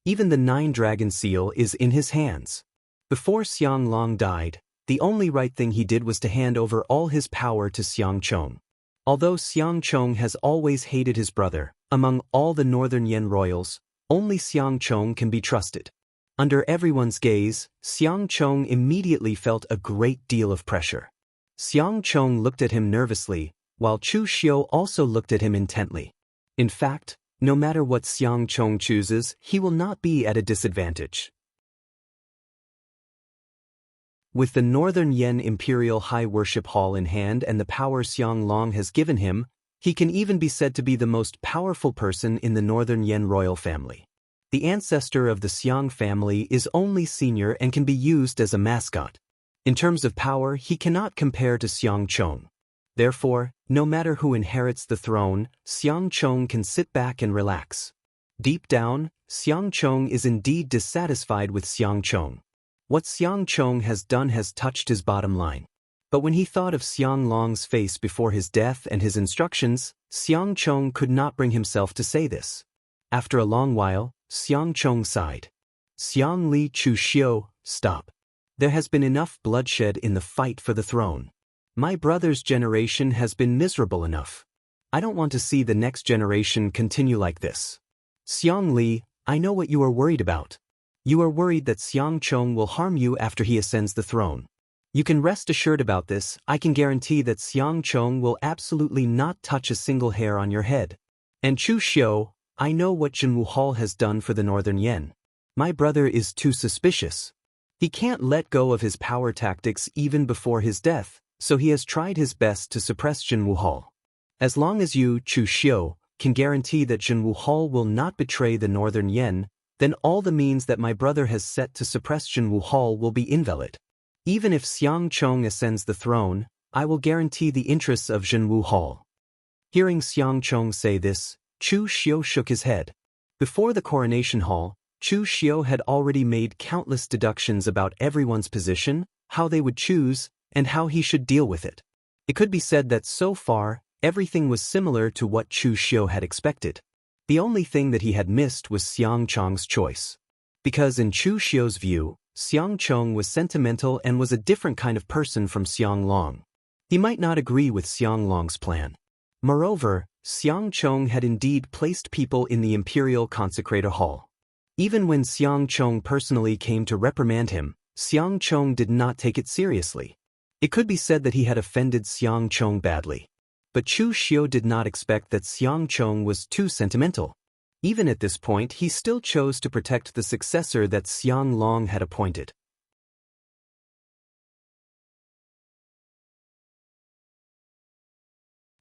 Even the Nine-Dragon Seal is in his hands. Before Xiang Long died, the only right thing he did was to hand over all his power to Xiang Chong. Although Xiang Chong has always hated his brother, among all the Northern Yen royals, only Xiang Chong can be trusted. Under everyone's gaze, Xiang Chong immediately felt a great deal of pressure. Xiang Chong looked at him nervously, while Chu Xiu also looked at him intently. In fact, no matter what Xiang Chong chooses, he will not be at a disadvantage. With the Northern Yen Imperial High Worship Hall in hand and the power Xiang Long has given him, he can even be said to be the most powerful person in the Northern Yen royal family. The ancestor of the Xiang family is only senior and can be used as a mascot. In terms of power, he cannot compare to Xiang Chong. Therefore, no matter who inherits the throne, Xiang Chong can sit back and relax. Deep down, Xiang Chong is indeed dissatisfied with Xiang Chong. What Xiang Chong has done has touched his bottom line. But when he thought of Xiang Long's face before his death and his instructions, Xiang Chong could not bring himself to say this. After a long while, Xiang Chong sighed. Xiang Li Chu Xiu, stop. There has been enough bloodshed in the fight for the throne. My brother's generation has been miserable enough. I don't want to see the next generation continue like this. Xiang Li, I know what you are worried about. You are worried that Xiang Chong will harm you after he ascends the throne. You can rest assured about this. I can guarantee that Xiang Chong will absolutely not touch a single hair on your head. And Chu Xiu, I know what Jianghu Hall has done for the Northern Yen. My brother is too suspicious. He can't let go of his power tactics even before his death, so he has tried his best to suppress Jianghu Hall. As long as you, Chu Xiu, can guarantee that Jianghu Hall will not betray the Northern Yen, then all the means that my brother has set to suppress Jianghu Hall will be invalid. Even if Xiang Chong ascends the throne, I will guarantee the interests of Jianghu Hall. Hearing Xiang Chong say this, Chu Xiu shook his head. Before the coronation hall, Chu Xiu had already made countless deductions about everyone's position, how they would choose, and how he should deal with it. It could be said that so far, everything was similar to what Chu Xiu had expected. The only thing that he had missed was Xiang Chong's choice. Because in Chu Xiu's view, Xiang Chong was sentimental and was a different kind of person from Xiang Long. He might not agree with Xiang Long's plan. Moreover, Xiang Chong had indeed placed people in the Imperial Consecrator Hall. Even when Xiang Chong personally came to reprimand him, Xiang Chong did not take it seriously. It could be said that he had offended Xiang Chong badly. But Chu Xiu did not expect that Xiang Chong was too sentimental. Even at this point, he still chose to protect the successor that Xiang Long had appointed.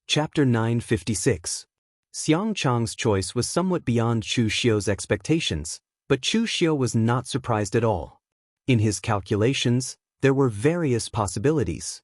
Chapter 956. Xiang Chong's choice was somewhat beyond Chu Xiu's expectations, but Chu Xiu was not surprised at all. In his calculations, there were various possibilities.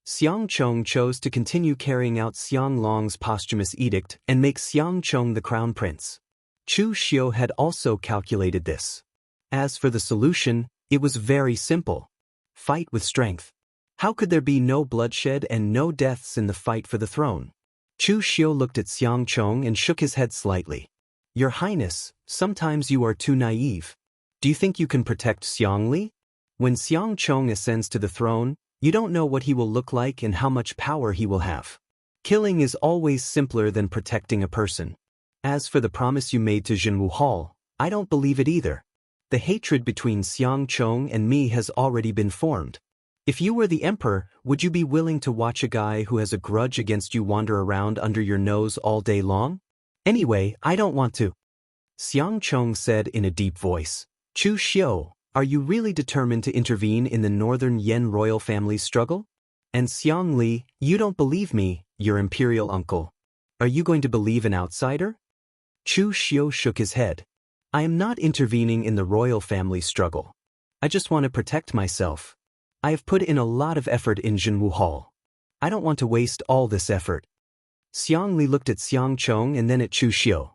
Xiang Chong chose to continue carrying out Xiang Long's posthumous edict and make Xiang Chong the crown prince. Chu Xiu had also calculated this. As for the solution, it was very simple. Fight with strength. How could there be no bloodshed and no deaths in the fight for the throne? Chu Xiu looked at Xiang Chong and shook his head slightly. Your Highness, sometimes you are too naive. Do you think you can protect Xiang Li? When Xiang Chong ascends to the throne, you don't know what he will look like and how much power he will have. Killing is always simpler than protecting a person. As for the promise you made to Jianghu Hall, I don't believe it either. The hatred between Xiang Chong and me has already been formed. If you were the emperor, would you be willing to watch a guy who has a grudge against you wander around under your nose all day long? Anyway, I don't want to. Xiang Chong said in a deep voice. Chu Xiu, are you really determined to intervene in the Northern Yen royal family's struggle? And Xiang Li, you don't believe me, your imperial uncle. Are you going to believe an outsider? Chu Xiu shook his head. I am not intervening in the royal family struggle. I just want to protect myself. I have put in a lot of effort in Jianghu Hall. I don't want to waste all this effort. Xiang Li looked at Xiang Chong and then at Chu Xiu.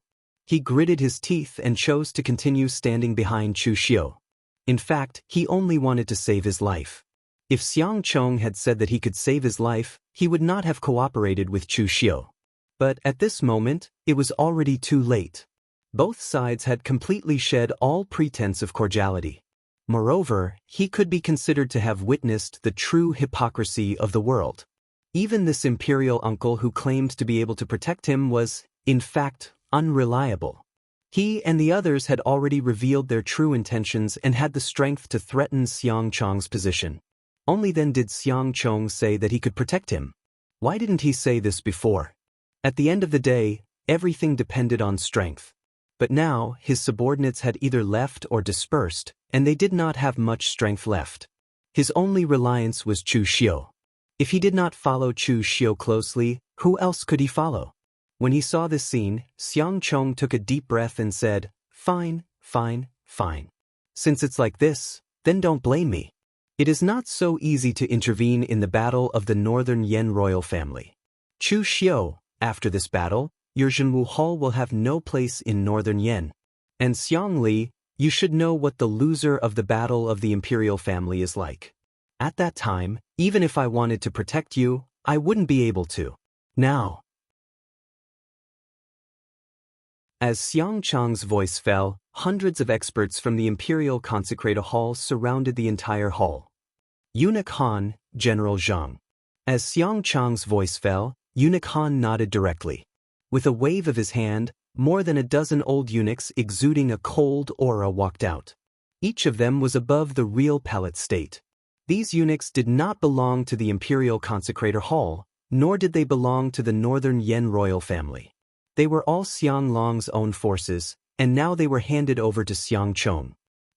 He gritted his teeth and chose to continue standing behind Chu Xiu. In fact, he only wanted to save his life. If Xiang Chong had said that he could save his life, he would not have cooperated with Chu Xiu. But at this moment, it was already too late. Both sides had completely shed all pretense of cordiality. Moreover, he could be considered to have witnessed the true hypocrisy of the world. Even this imperial uncle who claimed to be able to protect him was, in fact, unreliable. He and the others had already revealed their true intentions and had the strength to threaten Xiang Chong's position. Only then did Xiang Chong say that he could protect him. Why didn't he say this before? At the end of the day, everything depended on strength. But now, his subordinates had either left or dispersed, and they did not have much strength left. His only reliance was Chu Xiu. If he did not follow Chu Xiu closely, who else could he follow? When he saw this scene, Xiang Chong took a deep breath and said, "Fine, fine, fine. Since it's like this, then don't blame me. It is not so easy to intervene in the battle of the Northern Yan royal family. Chu Xiu, after this battle, your Jianghu Hall will have no place in Northern Yan. And Xiang Li, you should know what the loser of the battle of the imperial family is like. At that time, even if I wanted to protect you, I wouldn't be able to. Now." As Xiang Chong's voice fell, hundreds of experts from the Imperial Consecrated Hall surrounded the entire hall. Eunuch Han, General Zhang. As Xiang Chong's voice fell, Eunuch Han nodded directly. With a wave of his hand, more than a dozen old eunuchs exuding a cold aura walked out. Each of them was above the real palate state. These eunuchs did not belong to the Imperial Consecrator Hall, nor did they belong to the Northern Yan royal family. They were all Xiang Long's own forces, and now they were handed over to Xiang Chong.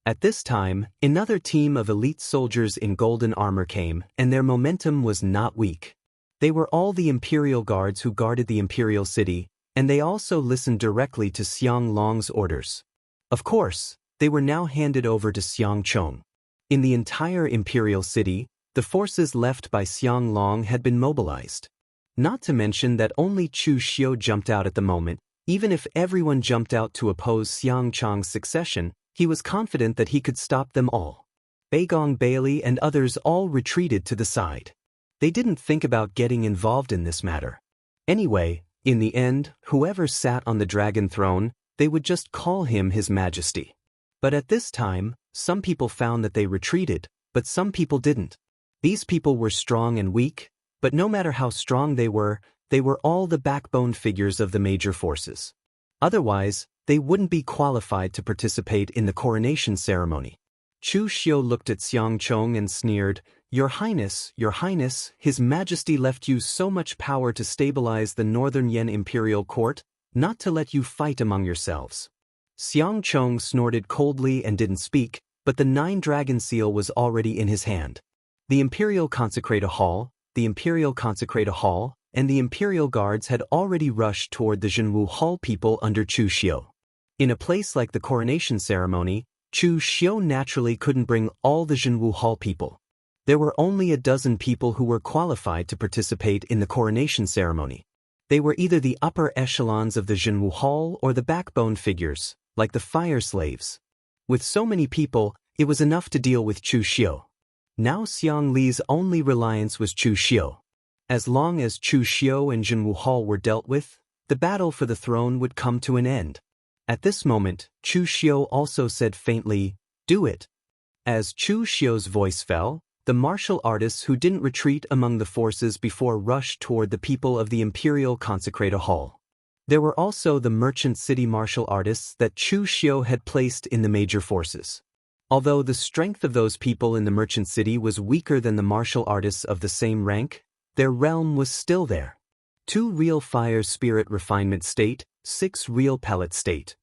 At this time, another team of elite soldiers in golden armor came, and their momentum was not weak. They were all the Imperial Guards who guarded the Imperial City, and they also listened directly to Xiang Long's orders. Of course, they were now handed over to Xiang Chong. In the entire Imperial City, the forces left by Xiang Long had been mobilized. Not to mention that only Chu Xiu jumped out at the moment. Even if everyone jumped out to oppose Xiang Chong's succession, he was confident that he could stop them all. Beigong Bailey and others all retreated to the side. They didn't think about getting involved in this matter. Anyway, in the end, whoever sat on the dragon throne, they would just call him His Majesty. But at this time, some people found that they retreated, but some people didn't. These people were strong and weak, but no matter how strong they were all the backbone figures of the major forces. Otherwise, they wouldn't be qualified to participate in the coronation ceremony. Chu Xiu looked at Xiang Chong and sneered, Your Highness, His Majesty left you so much power to stabilize the Northern Yan Imperial Court, not to let you fight among yourselves." Xiang Chong snorted coldly and didn't speak, but the 9-dragon seal was already in his hand. The Imperial Consecrated Hall, and the Imperial Guards had already rushed toward the Jianghu Hall people under Chu Xiu. In a place like the coronation ceremony, Chu Xiu naturally couldn't bring all the Jianghu Hall people. There were only a dozen people who were qualified to participate in the coronation ceremony. They were either the upper echelons of the Jianghu Hall or the backbone figures, like the fire slaves. With so many people, it was enough to deal with Chu Xiu. Now Xiang Li's only reliance was Chu Xiu. As long as Chu Xiu and Jianghu Hall were dealt with, the battle for the throne would come to an end. At this moment, Chu Xiu also said faintly, "Do it." As Chu Xiu's voice fell, the martial artists who didn't retreat among the forces before rushed toward the people of the Imperial Consecrated Hall. There were also the merchant city martial artists that Chu Xiu had placed in the major forces. Although the strength of those people in the merchant city was weaker than the martial artists of the same rank, their realm was still there. 2 real fire spirit refinement state, 6 real pellet state.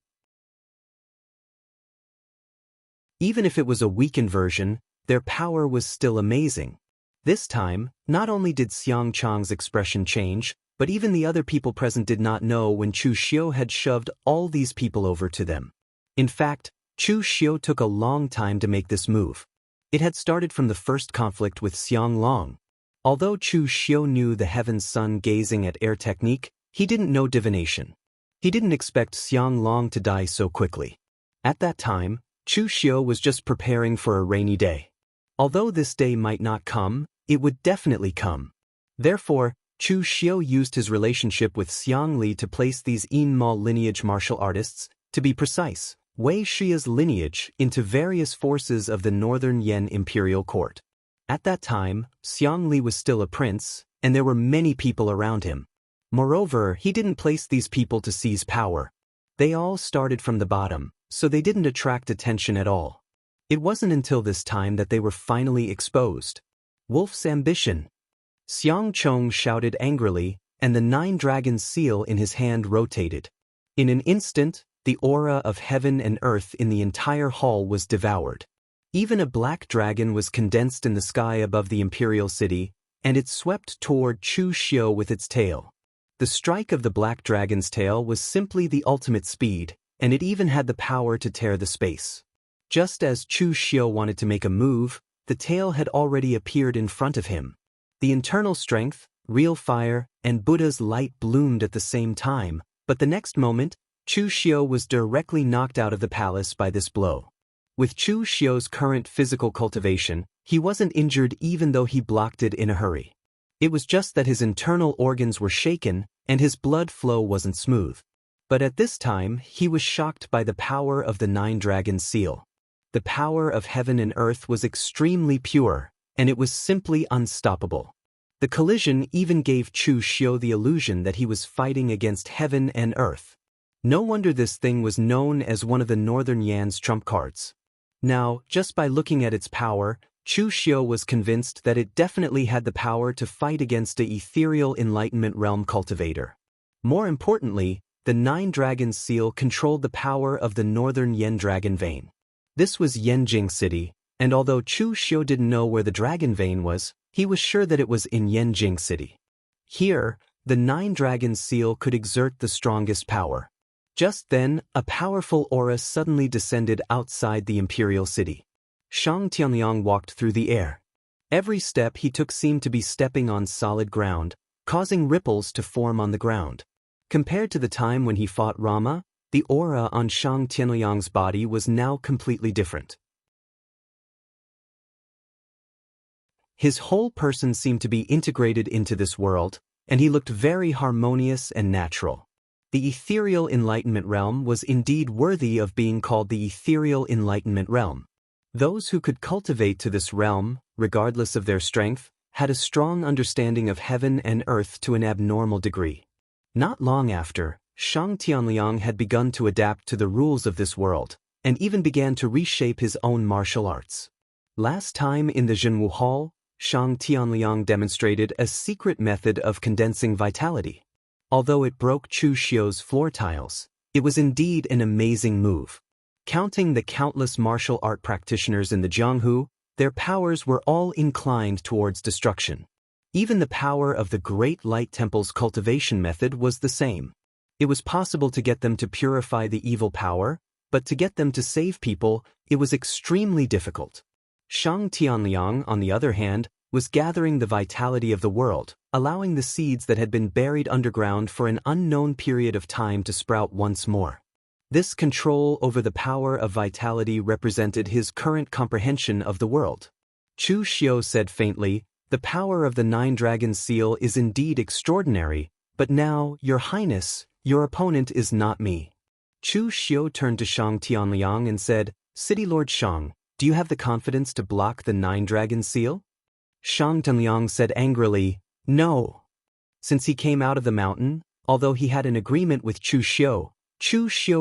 Even if it was a weakened version, their power was still amazing. This time, not only did Xiang Chong's expression change, but even the other people present did not know when Chu Xiu had shoved all these people over to them. In fact, Chu Xiu took a long time to make this move. It had started from the first conflict with Xiang Long. Although Chu Xiu knew the heaven's sun gazing at air technique, he didn't know divination. He didn't expect Xiang Long to die so quickly. At that time, Chu Xiu was just preparing for a rainy day. Although this day might not come, it would definitely come. Therefore, Chu Xiu used his relationship with Xiang Li to place these Yinma lineage martial artists, to be precise, Wei Shi's lineage, into various forces of the Northern Yan imperial court. At that time, Xiang Li was still a prince, and there were many people around him. Moreover, he didn't place these people to seize power. They all started from the bottom, so they didn't attract attention at all. It wasn't until this time that they were finally exposed. Wolf's ambition. Xiang Chong shouted angrily, and the 9 dragons seal in his hand rotated. In an instant, the aura of heaven and earth in the entire hall was devoured. Even a black dragon was condensed in the sky above the imperial city, and it swept toward Chu Xiu with its tail. The strike of the black dragon's tail was simply the ultimate speed, and it even had the power to tear the space. Just as Chu Xiu wanted to make a move, the tail had already appeared in front of him. The internal strength, real fire, and Buddha's light bloomed at the same time, but the next moment, Chu Xiu was directly knocked out of the palace by this blow. With Chu Xiu's current physical cultivation, he wasn't injured even though he blocked it in a hurry. It was just that his internal organs were shaken, and his blood flow wasn't smooth. But at this time, he was shocked by the power of the 9 dragons seal. The power of heaven and earth was extremely pure, and it was simply unstoppable. The collision even gave Chu Xiu the illusion that he was fighting against heaven and earth. No wonder this thing was known as one of the Northern Yan's trump cards. Now, just by looking at its power, Chu Xiu was convinced that it definitely had the power to fight against the ethereal enlightenment realm cultivator. More importantly, the 9 dragons seal controlled the power of the Northern Yan dragon vein. This was Yanjing City, and although Chu Xiu didn't know where the dragon vein was, he was sure that it was in Yanjing City. Here, the 9 dragons seal could exert the strongest power. Just then, a powerful aura suddenly descended outside the imperial city. Shang Tianliang walked through the air. Every step he took seemed to be stepping on solid ground, causing ripples to form on the ground. Compared to the time when he fought Rama, the aura on Shang Tianliang's body was now completely different. His whole person seemed to be integrated into this world, and he looked very harmonious and natural. The ethereal enlightenment realm was indeed worthy of being called the ethereal enlightenment realm. Those who could cultivate to this realm, regardless of their strength, had a strong understanding of heaven and earth to an abnormal degree. Not long after, Shang Tianliang had begun to adapt to the rules of this world, and even began to reshape his own martial arts. Last time in the Jianghu Hall, Shang Tianliang demonstrated a secret method of condensing vitality. Although it broke Chu Xiu's floor tiles, it was indeed an amazing move. Counting the countless martial art practitioners in the Jianghu, their powers were all inclined towards destruction. Even the power of the Great Light Temple's cultivation method was the same. It was possible to get them to purify the evil power, but to get them to save people, it was extremely difficult. Shang Tianliang, on the other hand, was gathering the vitality of the world, allowing the seeds that had been buried underground for an unknown period of time to sprout once more. This control over the power of vitality represented his current comprehension of the world. Chu Xiu said faintly, "The power of the 9 dragons seal is indeed extraordinary, but now, Your Highness, your opponent is not me." Chu Xiu turned to Shang Tianliang and said, "City Lord Shang, do you have the confidence to block the 9 dragons seal?" Shang Tianliang said angrily, "No." Since he came out of the mountain, although he had an agreement with Chu Xiu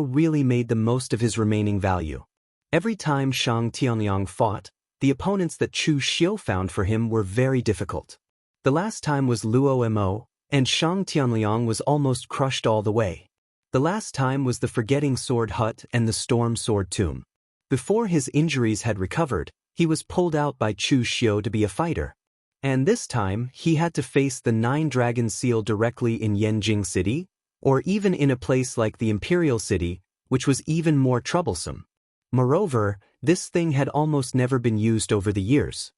really made the most of his remaining value. Every time Shang Tianliang fought, the opponents that Chu Xiu found for him were very difficult. The last time was Luo Mo, and Shang Tianliang was almost crushed all the way. The last time was the Forgetting Sword Hut and the Storm Sword Tomb. Before his injuries had recovered, he was pulled out by Chu Xiu to be a fighter. And this time, he had to face the 9 dragon seal directly in Yanjing City, or even in a place like the Imperial City, which was even more troublesome. Moreover, this thing had almost never been used over the years.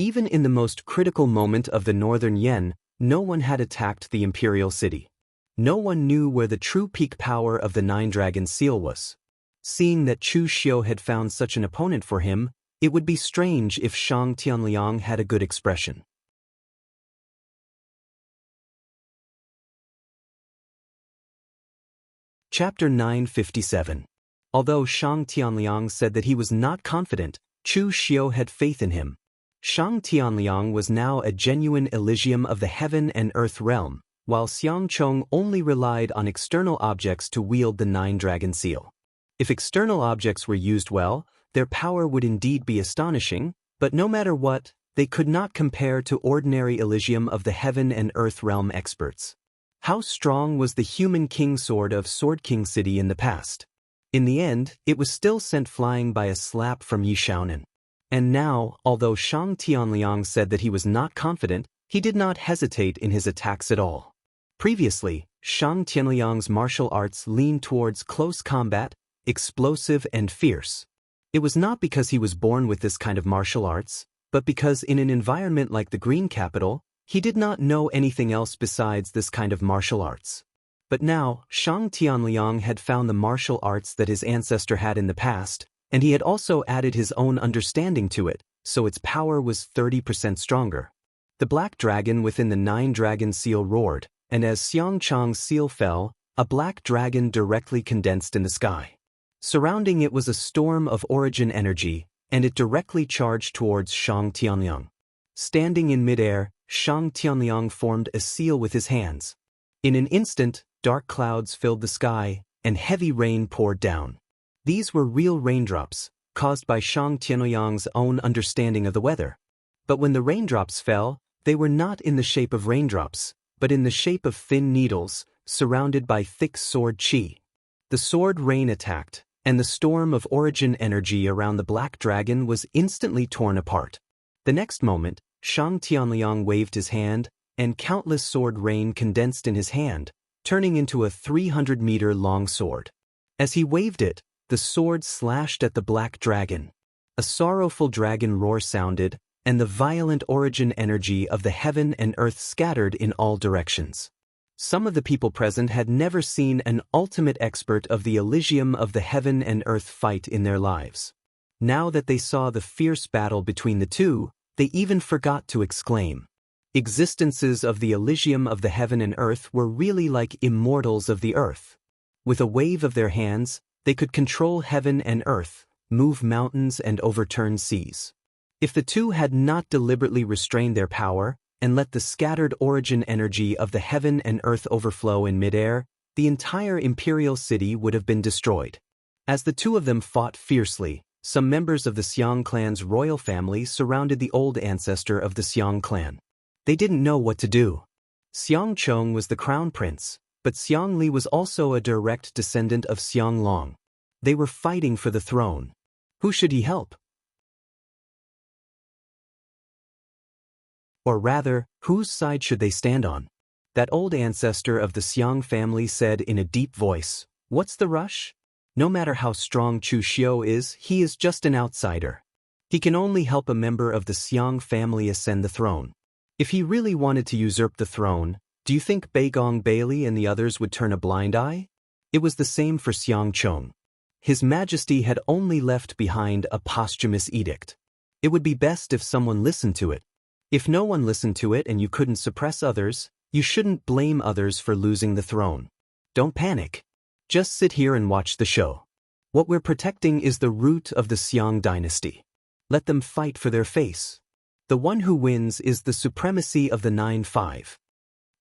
Even in the most critical moment of the northern Yen, no one had attacked the imperial city. No one knew where the true peak power of the Nine-Dragon Seal was. Seeing that Chu Xiu had found such an opponent for him, it would be strange if Shang Tianliang had a good expression. Chapter 957. Although Shang Tianliang said that he was not confident, Chu Xiu had faith in him. Shang Tianliang was now a genuine Elysium of the heaven and earth realm, while Xiang Chong only relied on external objects to wield the Nine-Dragon Seal. If external objects were used well, their power would indeed be astonishing, but no matter what, they could not compare to ordinary Elysium of the heaven and earth realm experts. How strong was the human king sword of Sword King City in the past? In the end, it was still sent flying by a slap from Yi Shaonan. And now, although Shang Tianliang said that he was not confident, he did not hesitate in his attacks at all. Previously, Shang Tianliang's martial arts leaned towards close combat, explosive and fierce. It was not because he was born with this kind of martial arts, but because in an environment like the Green Capital, he did not know anything else besides this kind of martial arts. But now, Shang Tianliang had found the martial arts that his ancestor had in the past, and he had also added his own understanding to it, so its power was 30% stronger. The black dragon within the Nine-Dragon Seal roared, and as Xiang Chong's seal fell, a black dragon directly condensed in the sky. Surrounding it was a storm of origin energy, and it directly charged towards Shang Tianliang. Standing in midair, Shang Tianliang formed a seal with his hands. In an instant, dark clouds filled the sky, and heavy rain poured down. These were real raindrops, caused by Shang Tianliang's own understanding of the weather. But when the raindrops fell, they were not in the shape of raindrops, but in the shape of thin needles, surrounded by thick sword qi. The sword rain attacked, and the storm of origin energy around the black dragon was instantly torn apart. The next moment, Shang Tianliang waved his hand, and countless sword rain condensed in his hand, turning into a 300-meter-long sword. As he waved it, the sword slashed at the black dragon. A sorrowful dragon roar sounded, and the violent origin energy of the heaven and earth scattered in all directions. Some of the people present had never seen an ultimate expert of the Elysium of the heaven and earth fight in their lives. Now that they saw the fierce battle between the two, they even forgot to exclaim. Existences of the Elysium of the heaven and earth were really like immortals of the earth. With a wave of their hands, they could control heaven and earth, move mountains and overturn seas. If the two had not deliberately restrained their power, and let the scattered origin energy of the heaven and earth overflow in midair, the entire imperial city would have been destroyed. As the two of them fought fiercely, some members of the Xiang clan's royal family surrounded the old ancestor of the Xiang clan. They didn't know what to do. Xiang Chong was the crown prince, but Xiang Li was also a direct descendant of Xiang Long. They were fighting for the throne. Who should he help? Or rather, whose side should they stand on? That old ancestor of the Xiang family said in a deep voice, "What's the rush? No matter how strong Chu Xiu is, he is just an outsider. He can only help a member of the Xiang family ascend the throne. If he really wanted to usurp the throne, do you think Beigong Bailey and the others would turn a blind eye?" It was the same for Xiang Chong. His Majesty had only left behind a posthumous edict. It would be best if someone listened to it. If no one listened to it and you couldn't suppress others, you shouldn't blame others for losing the throne. Don't panic. Just sit here and watch the show. What we're protecting is the root of the Xiang dynasty. Let them fight for their face. The one who wins is the supremacy of the 9-5.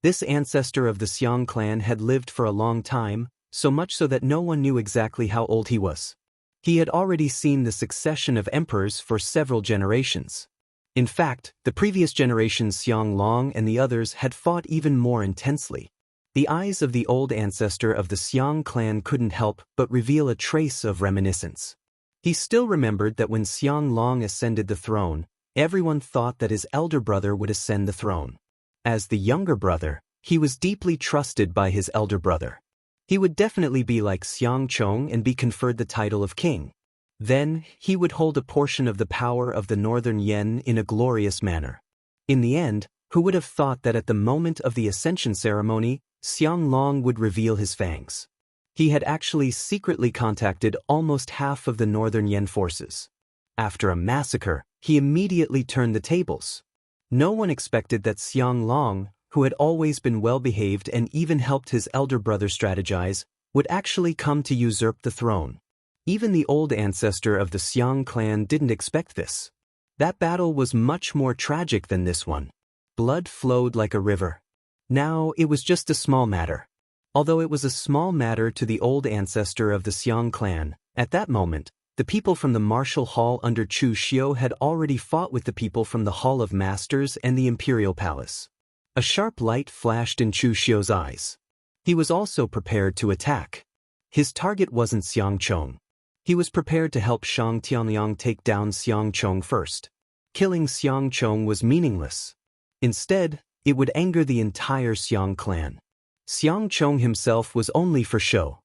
This ancestor of the Xiang clan had lived for a long time, so much so that no one knew exactly how old he was. He had already seen the succession of emperors for several generations. In fact, the previous generation's Xiang Long and the others had fought even more intensely. The eyes of the old ancestor of the Xiang clan couldn't help but reveal a trace of reminiscence. He still remembered that when Xiang Long ascended the throne, everyone thought that his elder brother would ascend the throne. As the younger brother, he was deeply trusted by his elder brother. He would definitely be like Xiang Chong and be conferred the title of king. Then, he would hold a portion of the power of the Northern Yen in a glorious manner. In the end, who would have thought that at the moment of the ascension ceremony, Xianglong would reveal his fangs? He had actually secretly contacted almost half of the Northern Yen forces. After a massacre, he immediately turned the tables. No one expected that Xianglong, who had always been well-behaved and even helped his elder brother strategize, would actually come to usurp the throne. Even the old ancestor of the Xiang clan didn't expect this. That battle was much more tragic than this one. Blood flowed like a river. Now, it was just a small matter. Although it was a small matter to the old ancestor of the Xiang clan, at that moment, the people from the martial hall under Chu Xiu had already fought with the people from the Hall of Masters and the Imperial Palace. A sharp light flashed in Chu Xiu's eyes. He was also prepared to attack. His target wasn't Xiang Chong. He was prepared to help Shang Tianliang take down Xiang Chong first. Killing Xiang Chong was meaningless. Instead, it would anger the entire Xiang clan. Xiang Chong himself was only for show.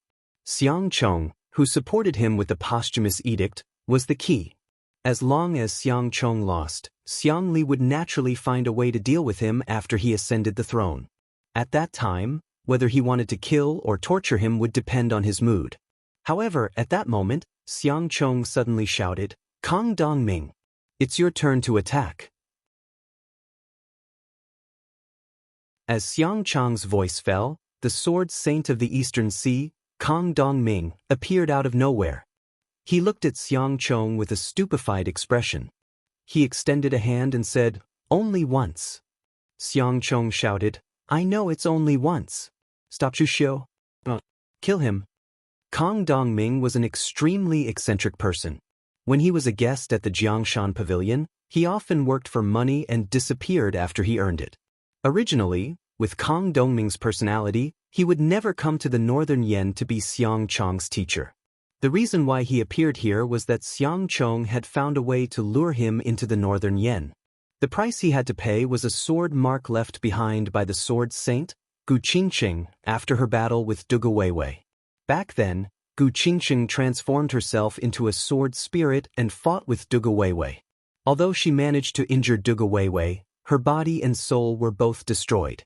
Xiang Chong, who supported him with the posthumous edict, was the key. As long as Xiang Chong lost, Xiang Li would naturally find a way to deal with him after he ascended the throne. At that time, whether he wanted to kill or torture him would depend on his mood. However, at that moment, Xiang Chong suddenly shouted, "Kong Dongming, it's your turn to attack." As Xiang Chong's voice fell, the sword saint of the Eastern Sea, Kong Dongming, appeared out of nowhere. He looked at Xiang Chong with a stupefied expression. He extended a hand and said, "Only once." Xiang Chong shouted, "I know it's only once. Stop Chu Xiu. Kill him." Kong Dongming was an extremely eccentric person. When he was a guest at the Jiangshan Pavilion, he often worked for money and disappeared after he earned it. Originally, with Kong Dongming's personality, he would never come to the Northern Yen to be Xiang Chong's teacher. The reason why he appeared here was that Xiang Chong had found a way to lure him into the Northern Yen. The price he had to pay was a sword mark left behind by the sword saint, Gu Qingqing, after her battle with Duge Weiwei. Back then, Gu Qingqing transformed herself into a sword spirit and fought with Duge Weiwei. Although she managed to injure Duge Weiwei, her body and soul were both destroyed.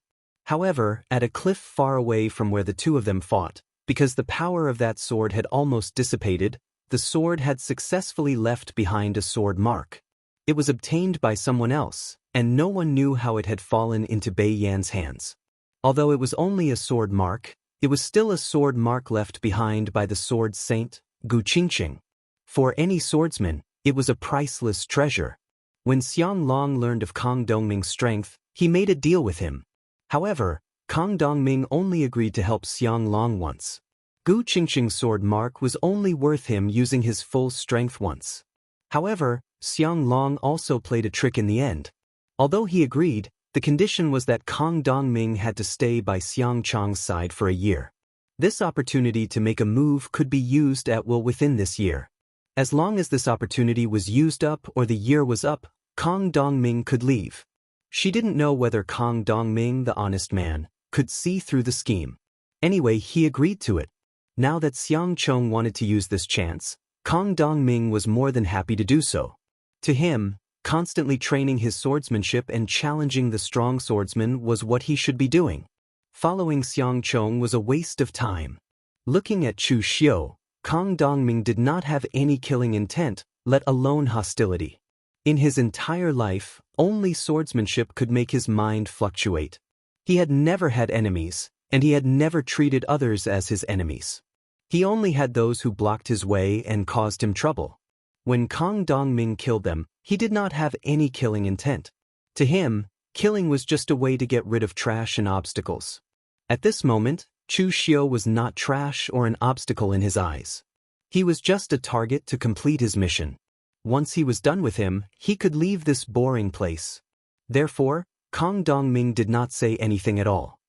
However, at a cliff far away from where the two of them fought, because the power of that sword had almost dissipated, the sword had successfully left behind a sword mark. It was obtained by someone else, and no one knew how it had fallen into Bai Yan's hands. Although it was only a sword mark, it was still a sword mark left behind by the sword saint, Gu Qingqing. For any swordsman, it was a priceless treasure. When Xianglong learned of Kong Dongming's strength, he made a deal with him. However, Kong Dongming only agreed to help Xianglong once. Gu Qingqing's sword mark was only worth him using his full strength once. However, Xianglong also played a trick in the end. Although he agreed, the condition was that Kong Dongming had to stay by Xiang Chong's side for a year. This opportunity to make a move could be used at will within this year. As long as this opportunity was used up or the year was up, Kong Dongming could leave. She didn't know whether Kong Dongming, the honest man, could see through the scheme. Anyway, he agreed to it. Now that Xiang Chong wanted to use this chance, Kong Dongming was more than happy to do so. To him, constantly training his swordsmanship and challenging the strong swordsman was what he should be doing. Following Xiang Chong was a waste of time. Looking at Chu Xiu, Kong Dongming did not have any killing intent, let alone hostility. In his entire life, only swordsmanship could make his mind fluctuate. He had never had enemies, and he had never treated others as his enemies. He only had those who blocked his way and caused him trouble. When Kong Dongming killed them, he did not have any killing intent. To him, killing was just a way to get rid of trash and obstacles. At this moment, Chu Xiu was not trash or an obstacle in his eyes. He was just a target to complete his mission. Once he was done with him, he could leave this boring place. Therefore, Kong Dongming did not say anything at all.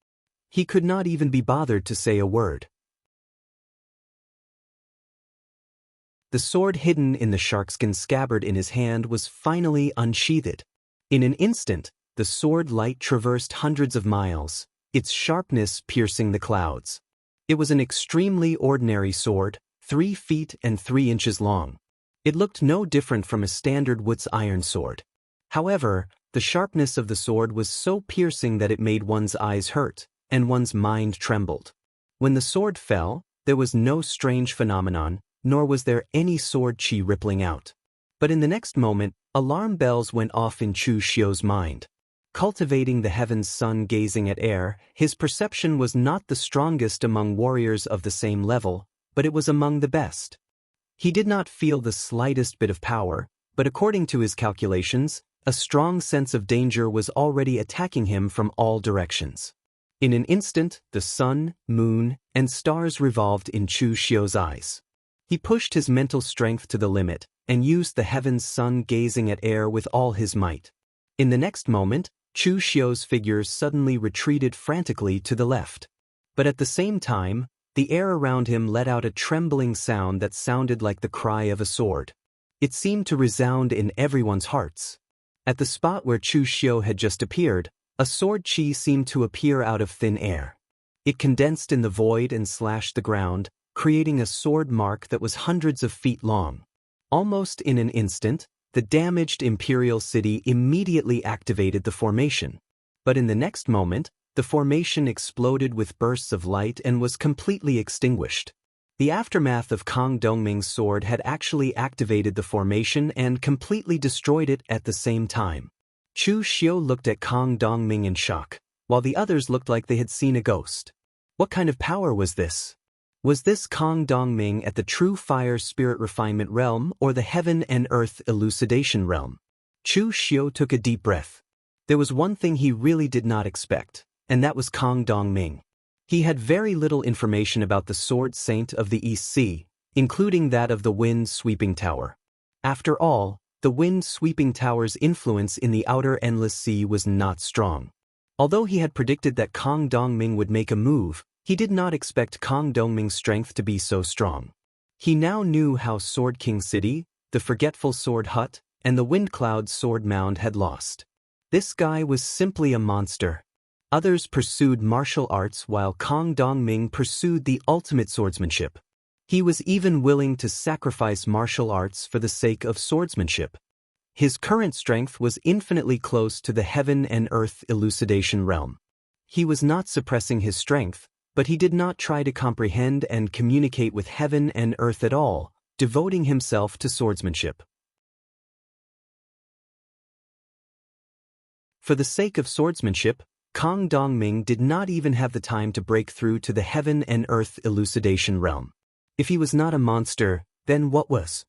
He could not even be bothered to say a word. The sword hidden in the sharkskin scabbard in his hand was finally unsheathed. In an instant, the sword light traversed hundreds of miles, its sharpness piercing the clouds. It was an extremely ordinary sword, 3 feet and 3 inches long. It looked no different from a standard Wuxia iron sword. However, the sharpness of the sword was so piercing that it made one's eyes hurt, and one's mind trembled. When the sword fell, there was no strange phenomenon, nor was there any sword chi rippling out. But in the next moment, alarm bells went off in Chu Xiu's mind. Cultivating the heavens sun gazing at air, his perception was not the strongest among warriors of the same level, but it was among the best. He did not feel the slightest bit of power, but according to his calculations, a strong sense of danger was already attacking him from all directions. In an instant, the sun, moon, and stars revolved in Chu Xiu's eyes. He pushed his mental strength to the limit, and used the heavens sun gazing at air with all his might. In the next moment, Chu Xiu's figure suddenly retreated frantically to the left. But at the same time, the air around him let out a trembling sound that sounded like the cry of a sword. It seemed to resound in everyone's hearts. At the spot where Chu Xiu had just appeared, a sword chi seemed to appear out of thin air. It condensed in the void and slashed the ground, creating a sword mark that was hundreds of feet long. Almost in an instant, the damaged imperial city immediately activated the formation. But in the next moment, the formation exploded with bursts of light and was completely extinguished. The aftermath of Kang Dongming's sword had actually activated the formation and completely destroyed it at the same time. Chu Xiu looked at Kang Dongming in shock, while the others looked like they had seen a ghost. What kind of power was this? Was this Kang Dongming at the true fire spirit refinement realm or the heaven and earth elucidation realm? Chu Xiu took a deep breath. There was one thing he really did not expect, and that was Kang Dongming. He had very little information about the Sword Saint of the East Sea, including that of the Wind Sweeping Tower. After all, the Wind Sweeping Tower's influence in the outer endless sea was not strong. Although he had predicted that Kang Dongming would make a move, he did not expect Kang Dongming's strength to be so strong. He now knew how Sword King City, the Forgetful Sword Hut, and the Wind Cloud Sword Mound had lost. This guy was simply a monster. Others pursued martial arts while Kang Dongming pursued the ultimate swordsmanship. He was even willing to sacrifice martial arts for the sake of swordsmanship. His current strength was infinitely close to the heaven and earth elucidation realm. He was not suppressing his strength, but he did not try to comprehend and communicate with heaven and earth at all, devoting himself to swordsmanship. For the sake of swordsmanship, Kang Dongming did not even have the time to break through to the heaven and earth elucidation realm. If he was not a monster, then what was?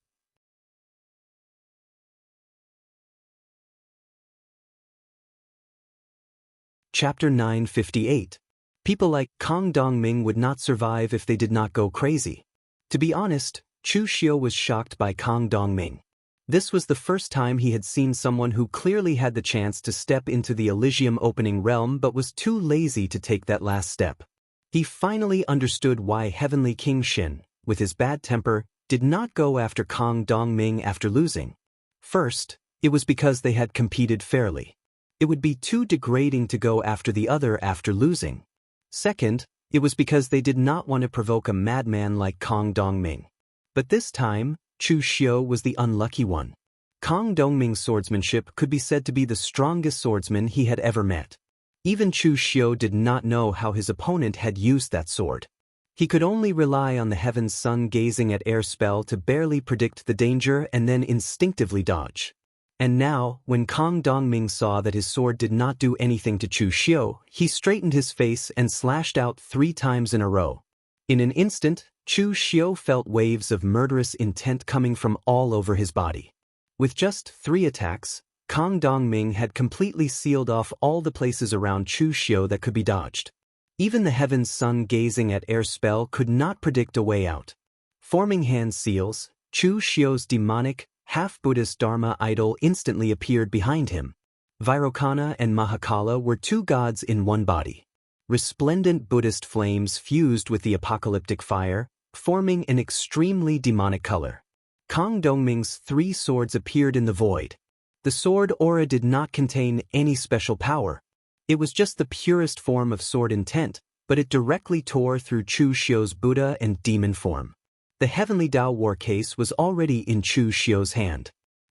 Chapter 958. People like Kang Dongming would not survive if they did not go crazy. To be honest, Chu Xiu was shocked by Kang Dongming. This was the first time he had seen someone who clearly had the chance to step into the Elysium opening realm but was too lazy to take that last step. He finally understood why Heavenly King Xin, with his bad temper, did not go after Kang Dongming after losing. First, it was because they had competed fairly. It would be too degrading to go after the other after losing. Second, it was because they did not want to provoke a madman like Kang Dongming. But this time, Chu Xiu was the unlucky one. Kang Dongming's swordsmanship could be said to be the strongest swordsman he had ever met. Even Chu Xiu did not know how his opponent had used that sword. He could only rely on the heaven's sun gazing at air spell to barely predict the danger and then instinctively dodge. And now, when Kang Dongming saw that his sword did not do anything to Chu Xiu, he straightened his face and slashed out 3 times in a row. In an instant, Chu Xiu felt waves of murderous intent coming from all over his body. With just 3 attacks, Kang Dongming had completely sealed off all the places around Chu Xiu that could be dodged. Even the heaven's sun gazing at air spell could not predict a way out. Forming hand seals, Chu Xiu's demonic, half-Buddhist Dharma idol instantly appeared behind him. Vairocana and Mahakala were 2 gods in one body. Resplendent Buddhist flames fused with the apocalyptic fire, forming an extremely demonic color. Kang Dongming's 3 swords appeared in the void. The sword aura did not contain any special power. It was just the purest form of sword intent, but it directly tore through Chu Xiu's Buddha and demon form. The heavenly Dao war case was already in Chu Xiu's hand.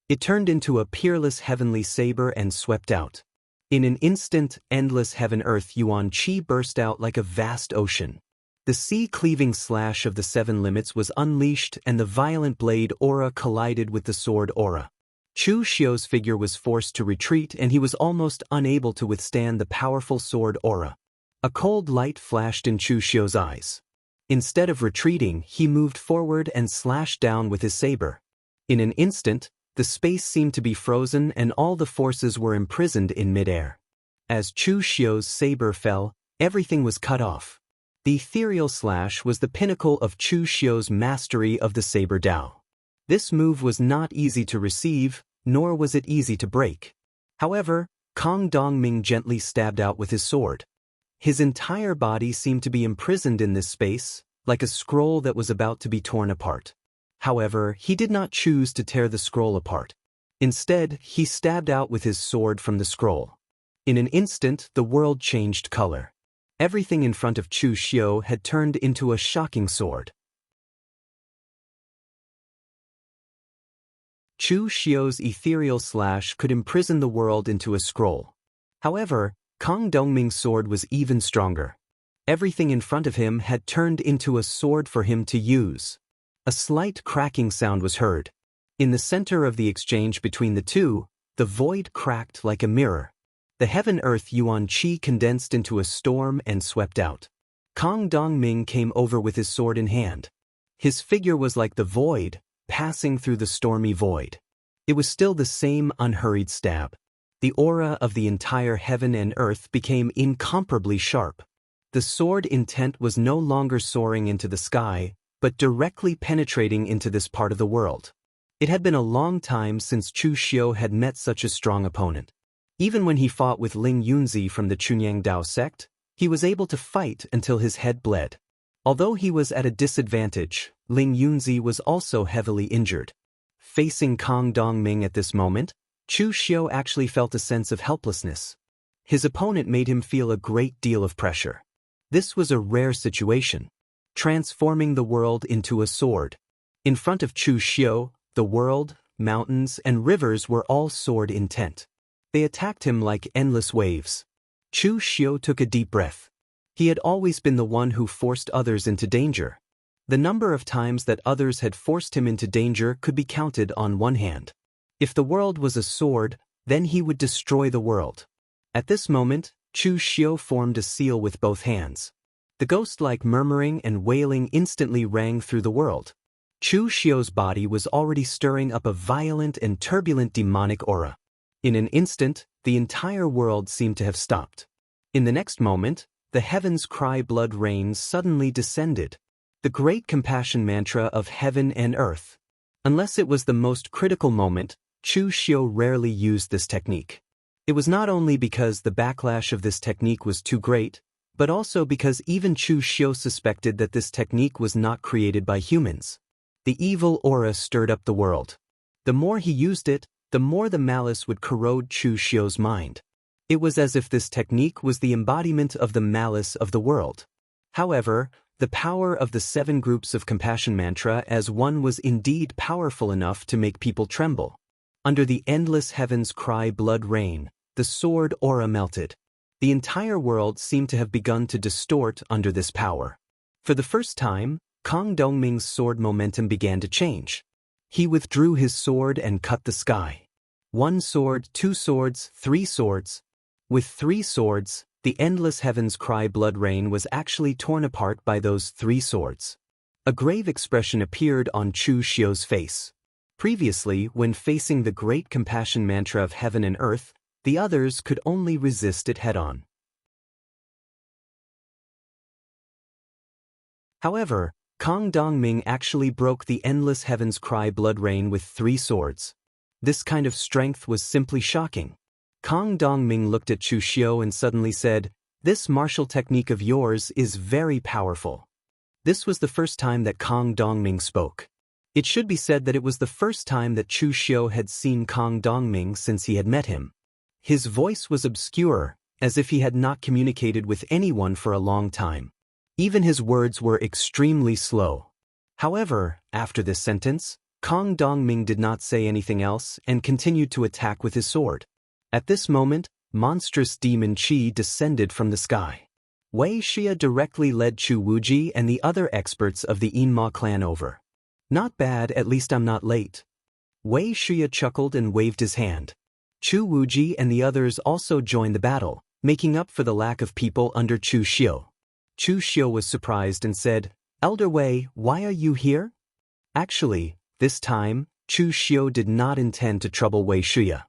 It turned into a peerless heavenly saber and swept out. In an instant, endless heaven-earth yuan qi burst out like a vast ocean. The sea-cleaving slash of the seven limits was unleashed and the violent blade aura collided with the sword aura. Chu Xiu's figure was forced to retreat and he was almost unable to withstand the powerful sword aura. A cold light flashed in Chu Xiu's eyes. Instead of retreating, he moved forward and slashed down with his saber. In an instant, the space seemed to be frozen and all the forces were imprisoned in midair. As Chu Xiu's saber fell, everything was cut off. The ethereal slash was the pinnacle of Chu Xiu's mastery of the saber Dao. This move was not easy to receive, nor was it easy to break. However, Kong Dongming gently stabbed out with his sword. His entire body seemed to be imprisoned in this space, like a scroll that was about to be torn apart. However, he did not choose to tear the scroll apart. Instead, he stabbed out with his sword from the scroll. In an instant, the world changed color. Everything in front of Chu Xiu had turned into a shocking sword. Chu Xiu's ethereal slash could imprison the world into a scroll. However, Kong Dongming's sword was even stronger. Everything in front of him had turned into a sword for him to use. A slight cracking sound was heard. In the center of the exchange between the two, the void cracked like a mirror. The heaven-earth yuan qi condensed into a storm and swept out. Kong Dongming came over with his sword in hand. His figure was like the void, passing through the stormy void. It was still the same unhurried stab. The aura of the entire heaven and earth became incomparably sharp. The sword intent was no longer soaring into the sky, but directly penetrating into this part of the world. It had been a long time since Chu Xiu had met such a strong opponent. Even when he fought with Ling Yunzi from the Chunyang Dao sect, he was able to fight until his head bled. Although he was at a disadvantage, Ling Yunzi was also heavily injured. Facing Kong Dongming at this moment, Chu Xiu actually felt a sense of helplessness. His opponent made him feel a great deal of pressure. This was a rare situation, transforming the world into a sword. In front of Chu Xiu, the world, mountains, and rivers were all sword intent. They attacked him like endless waves. Chu Xiu took a deep breath. He had always been the one who forced others into danger. The number of times that others had forced him into danger could be counted on one hand. If the world was a sword, then he would destroy the world. At this moment, Chu Xiu formed a seal with both hands. The ghost-like murmuring and wailing instantly rang through the world. Chu Xiu's body was already stirring up a violent and turbulent demonic aura. In an instant, the entire world seemed to have stopped. In the next moment, the heavens' cry blood rain suddenly descended. The great compassion mantra of heaven and earth. Unless it was the most critical moment, Chu Xiu rarely used this technique. It was not only because the backlash of this technique was too great, but also because even Chu Xiu suspected that this technique was not created by humans. The evil aura stirred up the world. The more he used it, the more the malice would corrode Chu Xiu's mind. It was as if this technique was the embodiment of the malice of the world. However, the power of the 7 groups of compassion mantra as one was indeed powerful enough to make people tremble. Under the endless heavens cry blood rain, the sword aura melted. The entire world seemed to have begun to distort under this power. For the first time, Kong Dongming's sword momentum began to change. He withdrew his sword and cut the sky. 1 sword, 2 swords, 3 swords. With 3 swords, the endless heavens cry blood rain was actually torn apart by those 3 swords. A grave expression appeared on Chu Xiu's face. Previously, when facing the great compassion mantra of heaven and earth, the others could only resist it head-on. However, Kong Dongming actually broke the endless heavens cry blood rain with 3 swords. This kind of strength was simply shocking. Kong Dongming looked at Chu Xiu and suddenly said, "This martial technique of yours is very powerful." This was the first time that Kong Dongming spoke. It should be said that it was the first time that Chu Xiu had seen Kong Dongming since he had met him. His voice was obscure, as if he had not communicated with anyone for a long time. Even his words were extremely slow. However, after this sentence, Kong Dongming did not say anything else and continued to attack with his sword. At this moment, monstrous demon Qi descended from the sky. Wei Xia directly led Chu Wuji and the other experts of the Yinma clan over. Not bad, at least I'm not late. Wei Xia chuckled and waved his hand. Chu Wuji and the others also joined the battle, making up for the lack of people under Chu Xiu. Chu Xiu was surprised and said, "Elder Wei, why are you here?" Actually, this time, Chu Xiu did not intend to trouble Wei Xia.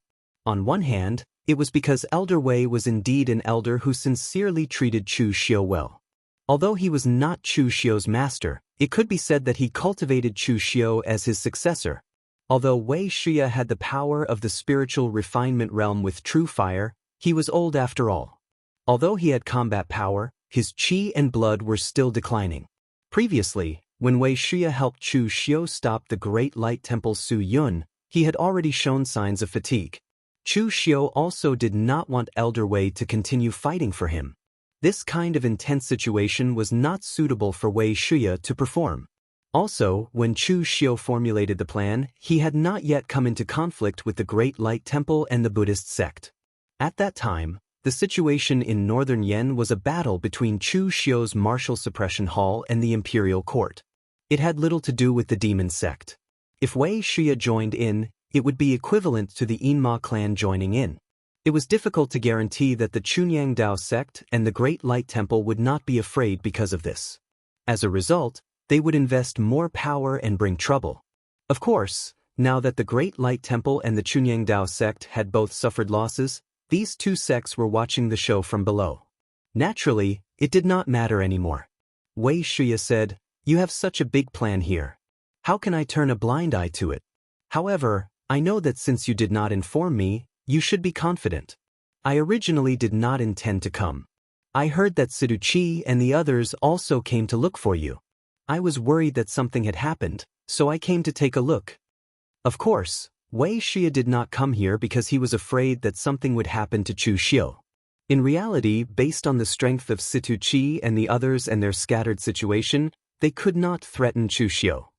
On one hand, it was because Elder Wei was indeed an elder who sincerely treated Chu Xiu well. Although he was not Chu Xiu's master, it could be said that he cultivated Chu Xiu as his successor. Although Wei Xia had the power of the spiritual refinement realm with true fire, he was old after all. Although he had combat power, his qi and blood were still declining. Previously, when Wei Xia helped Chu Xiu stop the Great Light Temple Su Yun, he had already shown signs of fatigue. Chu Xiu also did not want Elder Wei to continue fighting for him. This kind of intense situation was not suitable for Wei Xia to perform. Also, when Chu Xiu formulated the plan, he had not yet come into conflict with the Great Light Temple and the Buddhist sect. At that time, the situation in northern Yen was a battle between Chu Xiu's martial suppression hall and the imperial court. It had little to do with the demon sect. If Wei Xia joined in, it would be equivalent to the Yinma clan joining in. It was difficult to guarantee that the Chunyang Dao sect and the Great Light Temple would not be afraid because of this. As a result, they would invest more power and bring trouble. Of course, now that the Great Light Temple and the Chunyang Dao sect had both suffered losses, these two sects were watching the show from below. Naturally, it did not matter anymore. Wei Xia said, "You have such a big plan here. How can I turn a blind eye to it? However, I know that since you did not inform me, you should be confident. I originally did not intend to come. I heard that Sidu Qi and the others also came to look for you. I was worried that something had happened, so I came to take a look." Of course, Wei Xia did not come here because he was afraid that something would happen to Chu Xiu. In reality, based on the strength of Situ Qi and the others and their scattered situation, they could not threaten Chu Xiu.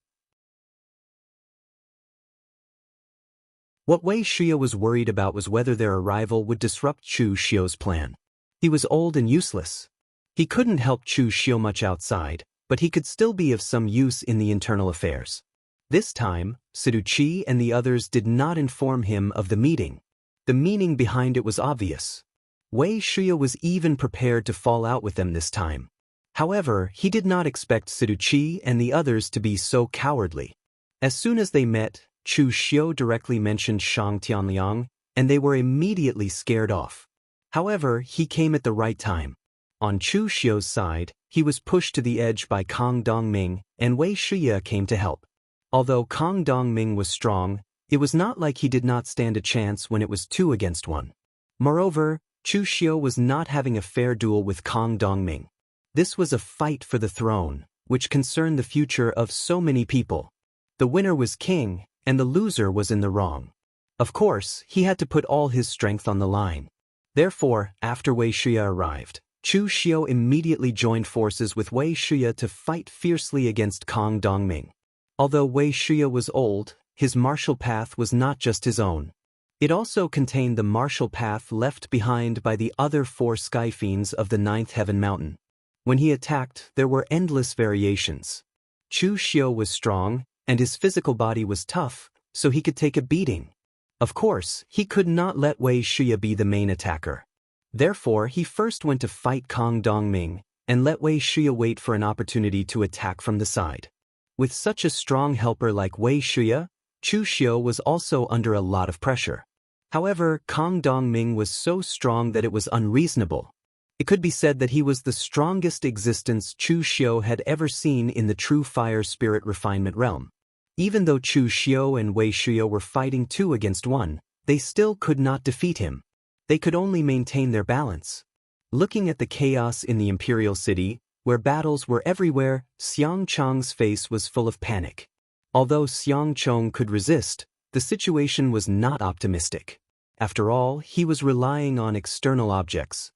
What Wei Xia was worried about was whether their arrival would disrupt Chu Xiu's plan. He was old and useless. He couldn't help Chu Xiu much outside, but he could still be of some use in the internal affairs. This time, Sidu Qi and the others did not inform him of the meeting. The meaning behind it was obvious. Wei Xia was even prepared to fall out with them this time. However, he did not expect Sidu Qi and the others to be so cowardly. As soon as they met, Chu Xiu directly mentioned Shang Tianliang, and they were immediately scared off. However, he came at the right time. On Chu Xiu's side, he was pushed to the edge by Kong Dongming, and Wei Xia came to help. Although Kong Dongming was strong, it was not like he did not stand a chance when it was 2 against 1. Moreover, Chu Xiu was not having a fair duel with Kong Dongming. This was a fight for the throne, which concerned the future of so many people. The winner was king, and the loser was in the wrong. Of course, he had to put all his strength on the line. Therefore, after Wei Xia arrived, Chu Xiu immediately joined forces with Wei Xia to fight fiercely against Kong Dongming. Although Wei Xia was old, his martial path was not just his own. It also contained the martial path left behind by the other 4 sky fiends of the 9th Heaven Mountain. When he attacked, there were endless variations. Chu Xiu was strong, and his physical body was tough, so he could take a beating. Of course, he could not let Wei Xia be the main attacker. Therefore, he first went to fight Kong Dongming, and let Wei Xia wait for an opportunity to attack from the side. With such a strong helper like Wei Xia, Chu Xiu was also under a lot of pressure. However, Kong Dongming was so strong that it was unreasonable. It could be said that he was the strongest existence Chu Xiu had ever seen in the true fire spirit refinement realm. Even though Chu Xiu and Wei Xia were fighting 2 against 1, they still could not defeat him. They could only maintain their balance. Looking at the chaos in the imperial city, where battles were everywhere, Xiang Chong's face was full of panic. Although Xiang Chong could resist, the situation was not optimistic. After all, he was relying on external objects.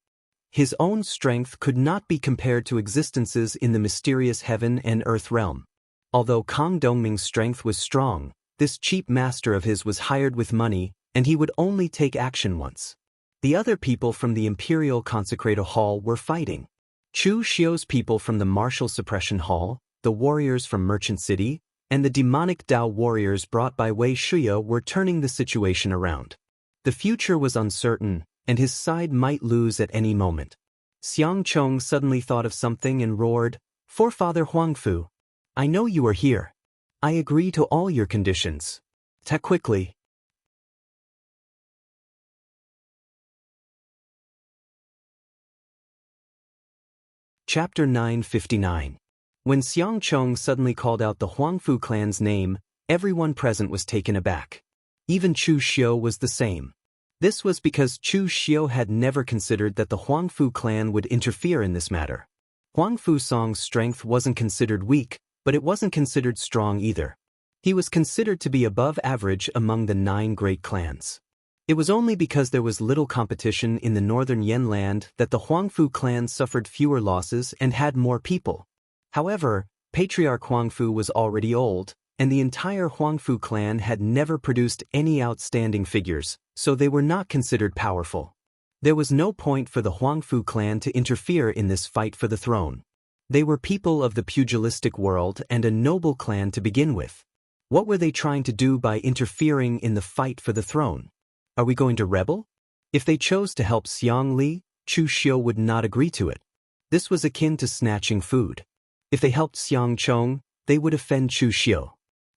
His own strength could not be compared to existences in the mysterious heaven and earth realm. Although Kang Dongming's strength was strong, this cheap master of his was hired with money, and he would only take action once. The other people from the Imperial Consecrator Hall were fighting. Chu Xiu's people from the Martial Suppression Hall, the warriors from Merchant City, and the demonic Dao warriors brought by Wei Shuya were turning the situation around. The future was uncertain, and his side might lose at any moment. Xiang Chong suddenly thought of something and roared, "Forefather Huangfu, I know you are here. I agree to all your conditions. Ta quickly." Chapter 959. When Xiang Chong suddenly called out the Huangfu clan's name, everyone present was taken aback. Even Chu Xiu was the same. This was because Chu Xiu had never considered that the Huangfu clan would interfere in this matter. Huangfu Song's strength wasn't considered weak, but it wasn't considered strong either. He was considered to be above average among the 9 great clans. It was only because there was little competition in the northern Yan land that the Huangfu clan suffered fewer losses and had more people. However, Patriarch Huangfu was already old, and the entire Huangfu clan had never produced any outstanding figures, so they were not considered powerful. There was no point for the Huangfu clan to interfere in this fight for the throne. They were people of the pugilistic world and a noble clan to begin with. What were they trying to do by interfering in the fight for the throne? Are we going to rebel? If they chose to help Xiang Li, Chu Xiu would not agree to it. This was akin to snatching food. If they helped Xiang Chong, they would offend Chu Xiu.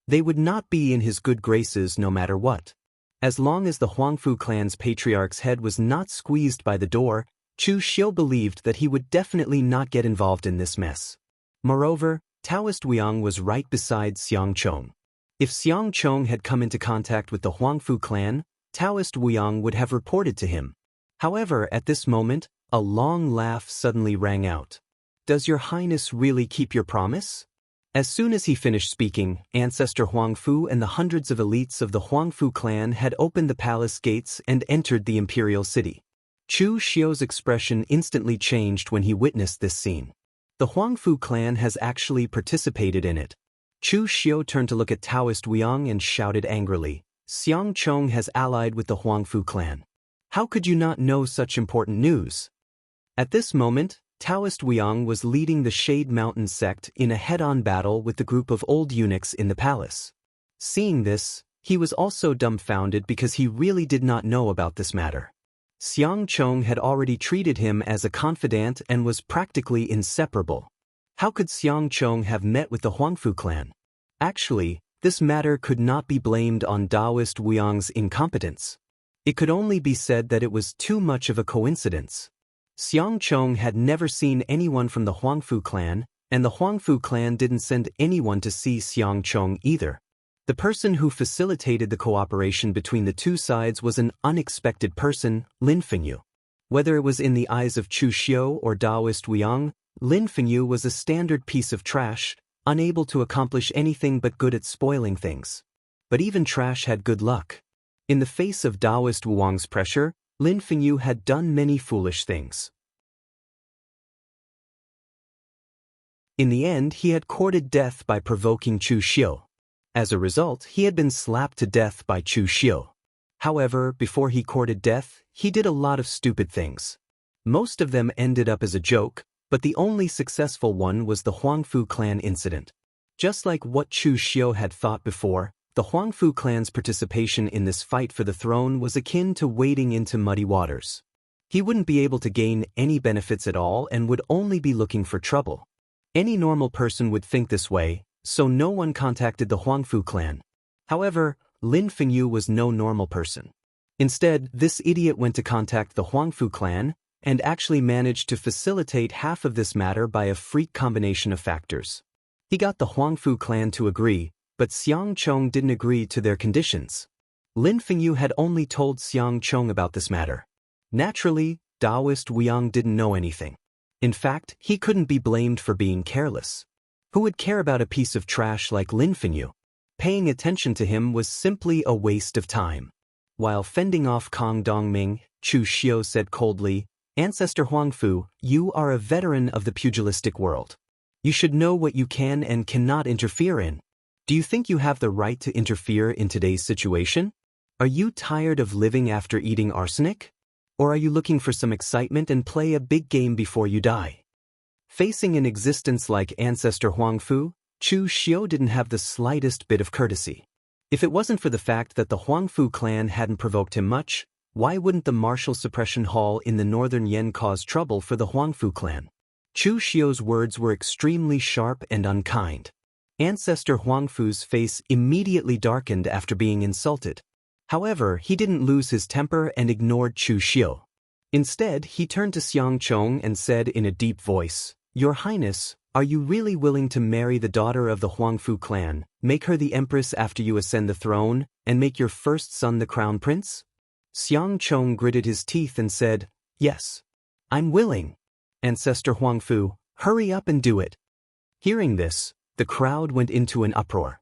They would not be in his good graces no matter what. As long as the Huangfu clan's patriarch's head was not squeezed by the door, Chu Xiu believed that he would definitely not get involved in this mess. Moreover, Taoist Wiang was right beside Xiang Chong. If Xiang Chong had come into contact with the Huangfu clan, Taoist Wiang would have reported to him. However, at this moment, a long laugh suddenly rang out. "Does your highness really keep your promise?" As soon as he finished speaking, Ancestor Huangfu and the hundreds of elites of the Huangfu clan had opened the palace gates and entered the imperial city. Chu Xiu's expression instantly changed when he witnessed this scene. The Huangfu clan has actually participated in it. Chu Xiu turned to look at Taoist Wiang and shouted angrily, "Xiang Chong has allied with the Huangfu clan. How could you not know such important news?" At this moment, Taoist Wiang was leading the Shade Mountain sect in a head-on battle with the group of old eunuchs in the palace. Seeing this, he was also dumbfounded because he really did not know about this matter. Xiang Chong had already treated him as a confidant and was practically inseparable. How could Xiang Chong have met with the Huangfu clan? Actually, this matter could not be blamed on Taoist Wiang's incompetence. It could only be said that it was too much of a coincidence. Xiang Chong had never seen anyone from the Huangfu clan, and the Huangfu clan didn't send anyone to see Xiang Chong either. The person who facilitated the cooperation between the two sides was an unexpected person, Lin Fengyu. Whether it was in the eyes of Chu Xiu or Taoist Wiang, Lin Fengyu was a standard piece of trash, unable to accomplish anything but good at spoiling things. But even trash had good luck. In the face of Taoist Wang's pressure, Lin Fengyu had done many foolish things. In the end, he had courted death by provoking Chu Xiu. As a result, he had been slapped to death by Chu Xiu. However, before he courted death, he did a lot of stupid things. Most of them ended up as a joke, but the only successful one was the Huangfu clan incident. Just like what Chu Xiu had thought before, the Huangfu clan's participation in this fight for the throne was akin to wading into muddy waters. He wouldn't be able to gain any benefits at all and would only be looking for trouble. Any normal person would think this way, so no one contacted the Huangfu clan. However, Lin Fengyu was no normal person. Instead, this idiot went to contact the Huangfu clan, and actually managed to facilitate half of this matter by a freak combination of factors. He got the Huangfu clan to agree, but Xiang Chong didn't agree to their conditions. Lin Fengyu had only told Xiang Chong about this matter. Naturally, Taoist Wiang didn't know anything. In fact, he couldn't be blamed for being careless. Who would care about a piece of trash like Lin Fengyu? Paying attention to him was simply a waste of time. While fending off Kang Dongming, Chu Xiu said coldly, "Ancestor Huangfu, you are a veteran of the pugilistic world. You should know what you can and cannot interfere in. Do you think you have the right to interfere in today's situation? Are you tired of living after eating arsenic? Or are you looking for some excitement and play a big game before you die? Facing an existence like ancestor Huangfu, Chu Xiu didn't have the slightest bit of courtesy. If it wasn't for the fact that the Huangfu clan hadn't provoked him much, why wouldn't the martial suppression hall in the northern Yen cause trouble for the Huangfu clan? Chu Xiu's words were extremely sharp and unkind. Ancestor Huangfu's face immediately darkened after being insulted. However, he didn't lose his temper and ignored Chu Xiu. Instead, he turned to Xiang Chong and said in a deep voice, "Your Highness, are you really willing to marry the daughter of the Huangfu clan, make her the empress after you ascend the throne, and make your first son the crown prince?" Xiang Chong gritted his teeth and said, "Yes. I'm willing. Ancestor Huangfu, hurry up and do it." Hearing this, the crowd went into an uproar.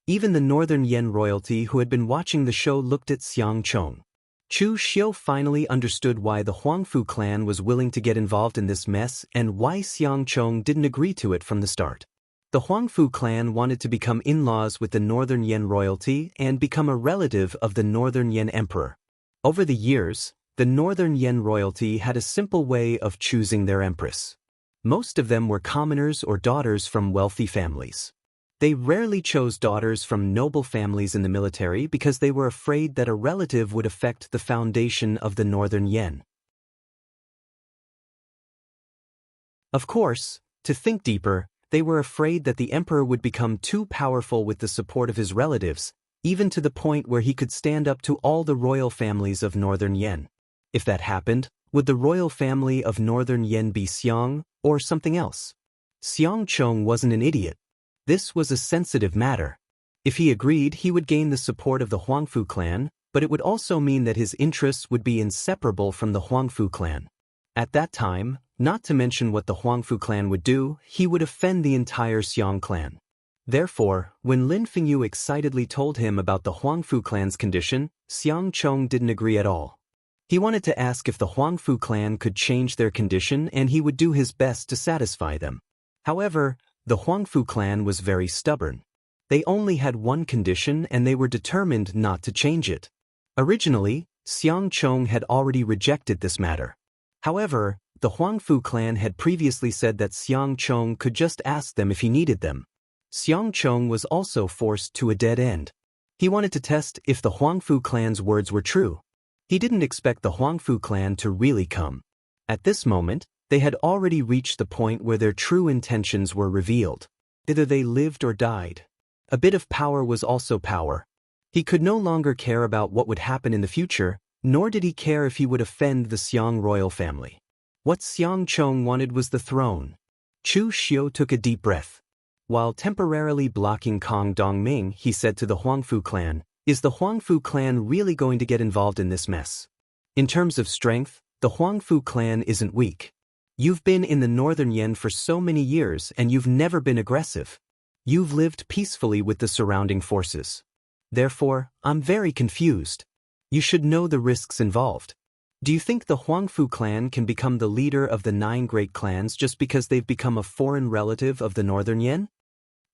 Even the northern Yen royalty who had been watching the show looked at Xiang Chong. Chu Xiu finally understood why the Huangfu clan was willing to get involved in this mess and why Xiang Chong didn't agree to it from the start. The Huangfu clan wanted to become in-laws with the northern Yen royalty and become a relative of the northern Yen emperor. Over the years, the northern Yen royalty had a simple way of choosing their empress. Most of them were commoners or daughters from wealthy families. They rarely chose daughters from noble families in the military because they were afraid that a relative would affect the foundation of the northern Yen. Of course, to think deeper, they were afraid that the emperor would become too powerful with the support of his relatives, even to the point where he could stand up to all the royal families of northern Yen. If that happened, would the royal family of northern Yen be Xiang, or something else? Xiang Chong wasn't an idiot. This was a sensitive matter. If he agreed, he would gain the support of the Huangfu clan, but it would also mean that his interests would be inseparable from the Huangfu clan. At that time, not to mention what the Huangfu clan would do, he would offend the entire Xiang clan. Therefore, when Lin Fengyu excitedly told him about the Huangfu clan's condition, Xiang Chong didn't agree at all. He wanted to ask if the Huangfu clan could change their condition and he would do his best to satisfy them. However, the Huangfu clan was very stubborn. They only had one condition and they were determined not to change it. Originally, Xiang Chong had already rejected this matter. However, the Huangfu clan had previously said that Xiang Chong could just ask them if he needed them. Xiang Chong was also forced to a dead end. He wanted to test if the Huangfu clan's words were true. He didn't expect the Huangfu clan to really come. At this moment, they had already reached the point where their true intentions were revealed. Either they lived or died. A bit of power was also power. He could no longer care about what would happen in the future, nor did he care if he would offend the Xiang royal family. What Xiang Chong wanted was the throne. Chu Xiu took a deep breath. While temporarily blocking Kong Dongming, he said to the Huangfu clan, "Is the Huangfu clan really going to get involved in this mess? In terms of strength, the Huangfu clan isn't weak. You've been in the northern Yen for so many years and you've never been aggressive. You've lived peacefully with the surrounding forces. Therefore, I'm very confused. You should know the risks involved. Do you think the Huangfu clan can become the leader of the 9 great clans just because they've become a foreign relative of the northern Yen?"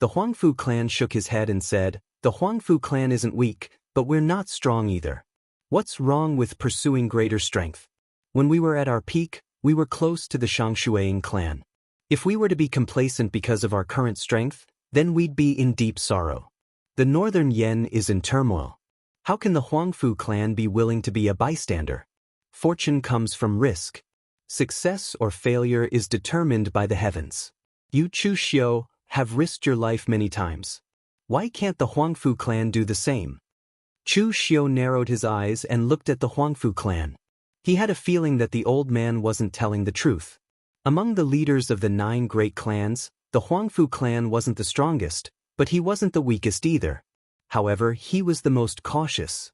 The Huangfu clan shook his head and said, "The Huangfu clan isn't weak, but we're not strong either. What's wrong with pursuing greater strength? When we were at our peak, we were close to the Shangshuang clan. If we were to be complacent because of our current strength, then we'd be in deep sorrow. The northern Yen is in turmoil. How can the Huangfu clan be willing to be a bystander? Fortune comes from risk. Success or failure is determined by the heavens. You, Chu Xiu, have risked your life many times. Why can't the Huangfu clan do the same?" Chu Xiu narrowed his eyes and looked at the Huangfu clan. He had a feeling that the old man wasn't telling the truth. Among the leaders of the 9 great clans, the Huangfu clan wasn't the strongest, but he wasn't the weakest either. However, he was the most cautious.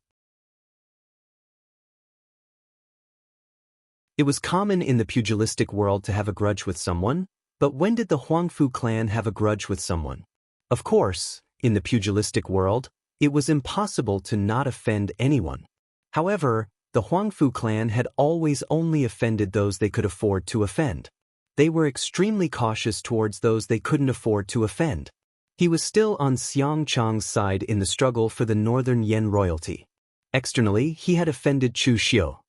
It was common in the pugilistic world to have a grudge with someone, but when did the Huangfu clan have a grudge with someone? Of course, in the pugilistic world, it was impossible to not offend anyone. However, the Huangfu clan had always only offended those they could afford to offend. They were extremely cautious towards those they couldn't afford to offend. He was still on Xiang Chang's side in the struggle for the northern Yan royalty. Externally, he had offended Chu Xiu.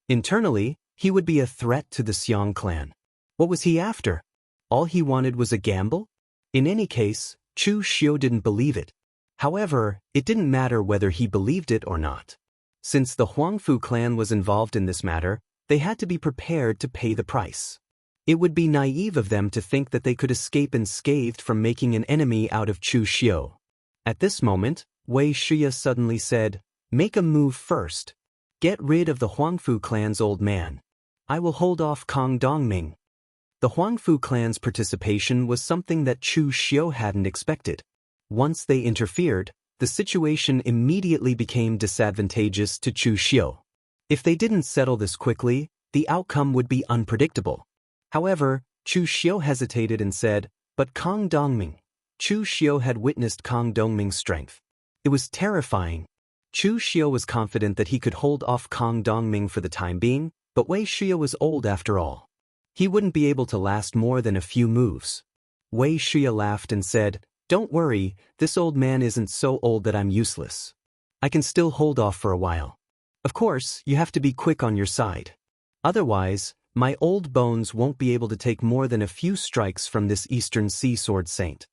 Internally, he would be a threat to the Xiang clan. What was he after? All he wanted was a gamble? In any case, Chu Xiu didn't believe it. However, it didn't matter whether he believed it or not. Since the Huangfu clan was involved in this matter, they had to be prepared to pay the price. It would be naive of them to think that they could escape unscathed from making an enemy out of Chu Xiu. At this moment, Wei Shia suddenly said, "Make a move first. Get rid of the Huangfu clan's old man. I will hold off Kong Dongming." The Huangfu clan's participation was something that Chu Xiu hadn't expected. Once they interfered, the situation immediately became disadvantageous to Chu Xiu. If they didn't settle this quickly, the outcome would be unpredictable. However, Chu Xiu hesitated and said, "But Kong Dongming." Chu Xiu had witnessed Kong Dongming's strength. It was terrifying. Chu Xiu was confident that he could hold off Kong Dongming for the time being, but Wei Shia was old after all. He wouldn't be able to last more than a few moves. Wei Shia laughed and said, "Don't worry, this old man isn't so old that I'm useless. I can still hold off for a while. Of course, you have to be quick on your side. Otherwise, my old bones won't be able to take more than a few strikes from this Eastern Sea Sword Saint."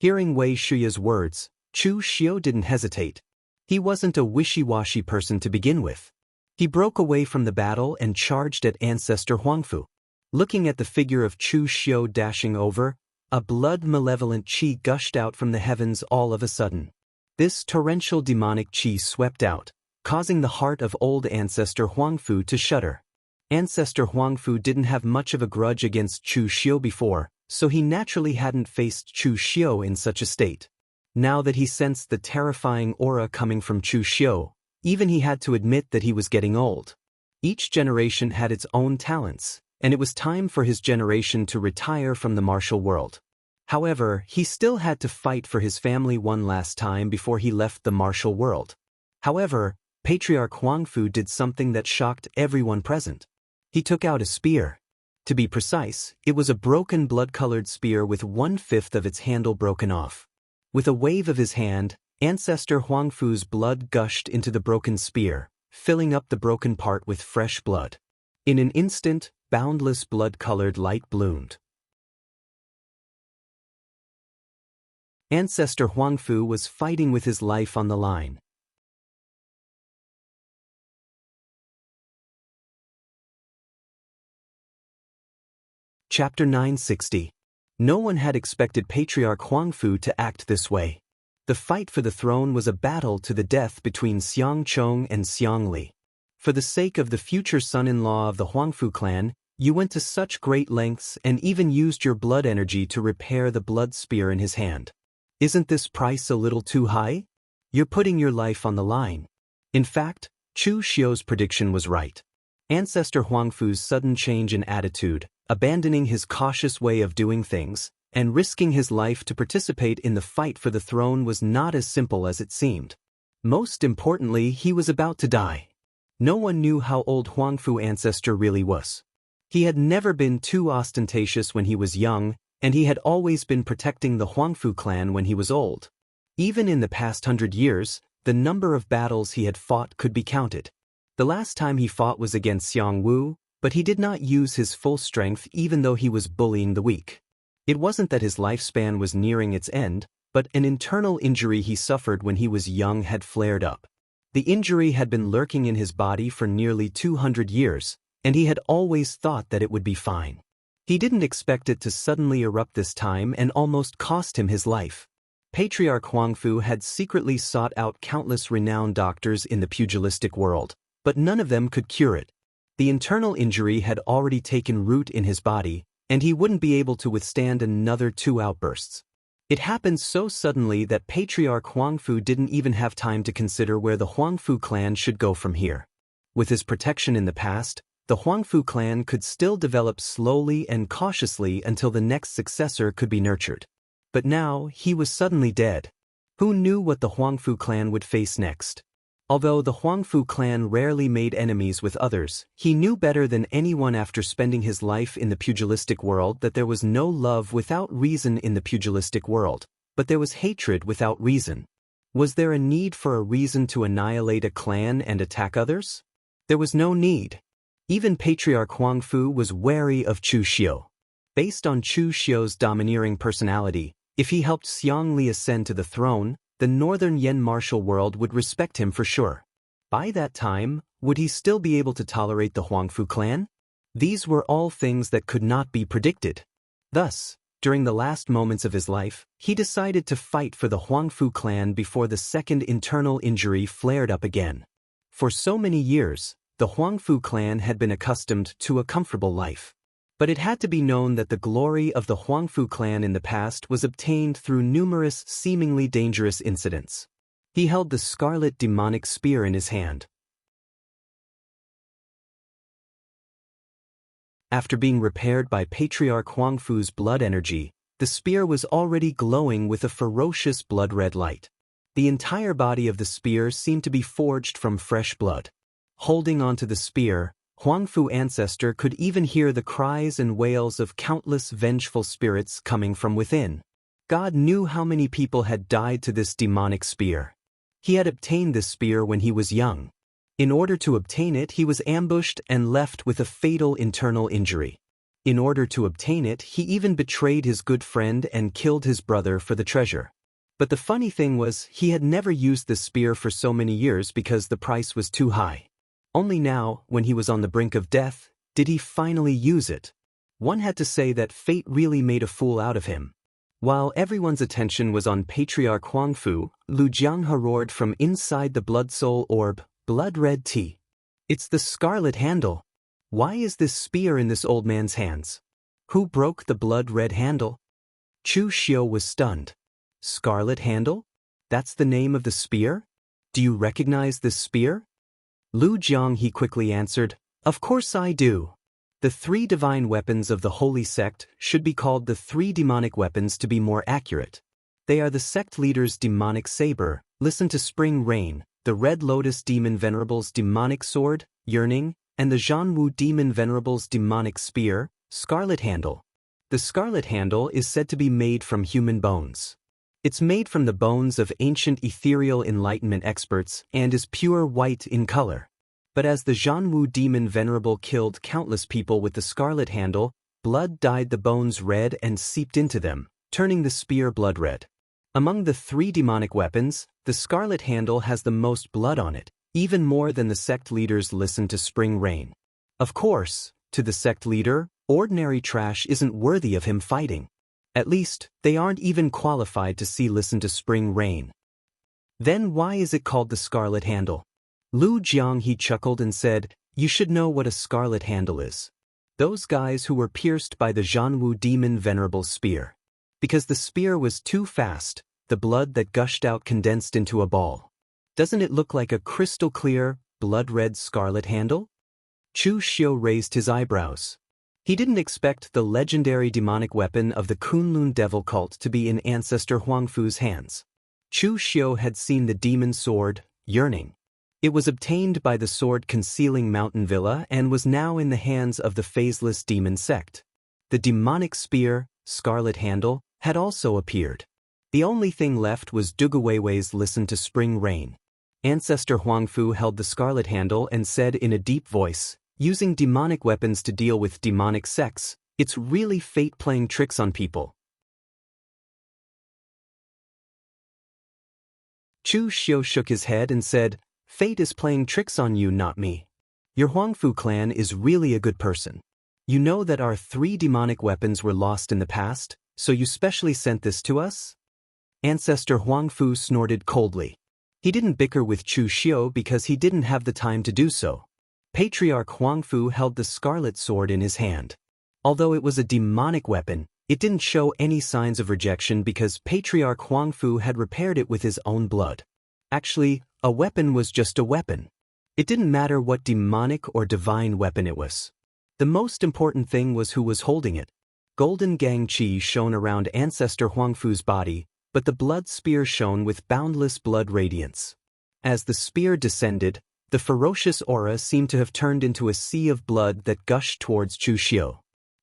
Hearing Wei Shiya's words, Chu Xiu didn't hesitate. He wasn't a wishy-washy person to begin with. He broke away from the battle and charged at Ancestor Huangfu. Looking at the figure of Chu Xiu dashing over, a blood-malevolent qi gushed out from the heavens all of a sudden. This torrential demonic qi swept out, causing the heart of old Ancestor Huangfu to shudder. Ancestor Huangfu didn't have much of a grudge against Chu Xiu before, so he naturally hadn't faced Chu Xiu in such a state. Now that he sensed the terrifying aura coming from Chu Xiu, even he had to admit that he was getting old. Each generation had its own talents, and it was time for his generation to retire from the martial world. However, he still had to fight for his family one last time before he left the martial world. However, Patriarch Huangfu did something that shocked everyone present. He took out a spear. To be precise, it was a broken blood-colored spear with 1/5 of its handle broken off. With a wave of his hand, Ancestor Huangfu's blood gushed into the broken spear, filling up the broken part with fresh blood. In an instant, boundless blood-colored light bloomed. Ancestor Huangfu was fighting with his life on the line. Chapter 960. No one had expected Patriarch Huangfu to act this way. The fight for the throne was a battle to the death between Xiang Chong and Xiang Li. For the sake of the future son-in-law of the Huangfu clan, you went to such great lengths and even used your blood energy to repair the blood spear in his hand. Isn't this price a little too high? You're putting your life on the line. In fact, Chu Xiu's prediction was right. Ancestor Huangfu's sudden change in attitude, abandoning his cautious way of doing things, and risking his life to participate in the fight for the throne was not as simple as it seemed. Most importantly, he was about to die. No one knew how old Huangfu ancestor really was. He had never been too ostentatious when he was young, and he had always been protecting the Huangfu clan when he was old. Even in the past 100 years, the number of battles he had fought could be counted. The last time he fought was against Jianghu, but he did not use his full strength even though he was bullying the weak. It wasn't that his lifespan was nearing its end, but an internal injury he suffered when he was young had flared up. The injury had been lurking in his body for nearly 200 years, and he had always thought that it would be fine. He didn't expect it to suddenly erupt this time and almost cost him his life. Patriarch Huangfu had secretly sought out countless renowned doctors in the pugilistic world, but none of them could cure it. The internal injury had already taken root in his body, and he wouldn't be able to withstand another 2 outbursts. It happened so suddenly that Patriarch Huangfu didn't even have time to consider where the Huangfu clan should go from here. With his protection in the past, the Huangfu clan could still develop slowly and cautiously until the next successor could be nurtured. But now, he was suddenly dead. Who knew what the Huangfu clan would face next? Although the Huangfu clan rarely made enemies with others, he knew better than anyone after spending his life in the pugilistic world that there was no love without reason in the pugilistic world, but there was hatred without reason. Was there a need for a reason to annihilate a clan and attack others? There was no need. Even Patriarch Huangfu was wary of Chu Xiu. Based on Chu Xiu's domineering personality, if he helped Xiang Li ascend to the throne, the northern Yan martial world would respect him for sure. By that time, would he still be able to tolerate the Huangfu clan? These were all things that could not be predicted. Thus, during the last moments of his life, he decided to fight for the Huangfu clan before the second internal injury flared up again. For so many years, the Huangfu clan had been accustomed to a comfortable life. But it had to be known that the glory of the Huangfu clan in the past was obtained through numerous seemingly dangerous incidents. He held the scarlet demonic spear in his hand. After being repaired by Patriarch Huangfu's blood energy, the spear was already glowing with a ferocious blood-red light. The entire body of the spear seemed to be forged from fresh blood. Holding onto the spear, Huangfu ancestor could even hear the cries and wails of countless vengeful spirits coming from within. God knew how many people had died to this demonic spear. He had obtained this spear when he was young. In order to obtain it, he was ambushed and left with a fatal internal injury. In order to obtain it, he even betrayed his good friend and killed his brother for the treasure. But the funny thing was, he had never used the spear for so many years because the price was too high. Only now, when he was on the brink of death, did he finally use it. One had to say that fate really made a fool out of him. While everyone's attention was on Patriarch Huangfu, Lu Jianghu roared from inside the blood soul orb, "Blood-red tea. It's the scarlet handle. Why is this spear in this old man's hands? Who broke the blood-red handle?" Chu Xiu was stunned. Scarlet handle? That's the name of the spear? Do you recognize this spear? Lu Jianghu quickly answered, "Of course I do. The three divine weapons of the holy sect should be called the three demonic weapons to be more accurate. They are the sect leader's demonic saber, listen to spring rain, the Red Lotus Demon Venerable's demonic sword, yearning, and the Jianghu Demon Venerable's demonic spear, scarlet handle. The scarlet handle is said to be made from human bones. It's made from the bones of ancient ethereal enlightenment experts and is pure white in color. But as the Jianghu Demon Venerable killed countless people with the scarlet handle, blood dyed the bones red and seeped into them, turning the spear blood red. Among the three demonic weapons, the scarlet handle has the most blood on it, even more than the sect leaders listen to spring rain. Of course, to the sect leader, ordinary trash isn't worthy of him fighting. At least, they aren't even qualified to see listen to spring rain. Then why is it called the scarlet handle? Lu Jianghu chuckled and said, "You should know what a scarlet handle is. Those guys who were pierced by the Jianghu Demon Venerable's spear. Because the spear was too fast, the blood that gushed out condensed into a ball. Doesn't it look like a crystal-clear, blood-red scarlet handle?" Chu Xiu raised his eyebrows. He didn't expect the legendary demonic weapon of the Kunlun devil cult to be in ancestor Huangfu's hands. Chu Xiu had seen the demon sword, yearning. It was obtained by the sword concealing Mountain Villa and was now in the hands of the phaseless demon sect. The demonic spear, scarlet handle, had also appeared. The only thing left was Duguweiwei's listen to spring rain. Ancestor Huangfu held the scarlet handle and said in a deep voice, "Using demonic weapons to deal with demonic sects, it's really fate playing tricks on people." Chu Xiu shook his head and said, "Fate is playing tricks on you, not me. Your Huangfu clan is really a good person. You know that our three demonic weapons were lost in the past, so you specially sent this to us?" Ancestor Huangfu snorted coldly. He didn't bicker with Chu Xiu because he didn't have the time to do so. Patriarch Huangfu held the scarlet sword in his hand. Although it was a demonic weapon, it didn't show any signs of rejection because Patriarch Huangfu had repaired it with his own blood. Actually, a weapon was just a weapon. It didn't matter what demonic or divine weapon it was. The most important thing was who was holding it. Golden gang qi shone around ancestor Huangfu's body, but the blood spear shone with boundless blood radiance. As the spear descended, the ferocious aura seemed to have turned into a sea of blood that gushed towards Chu Xiu.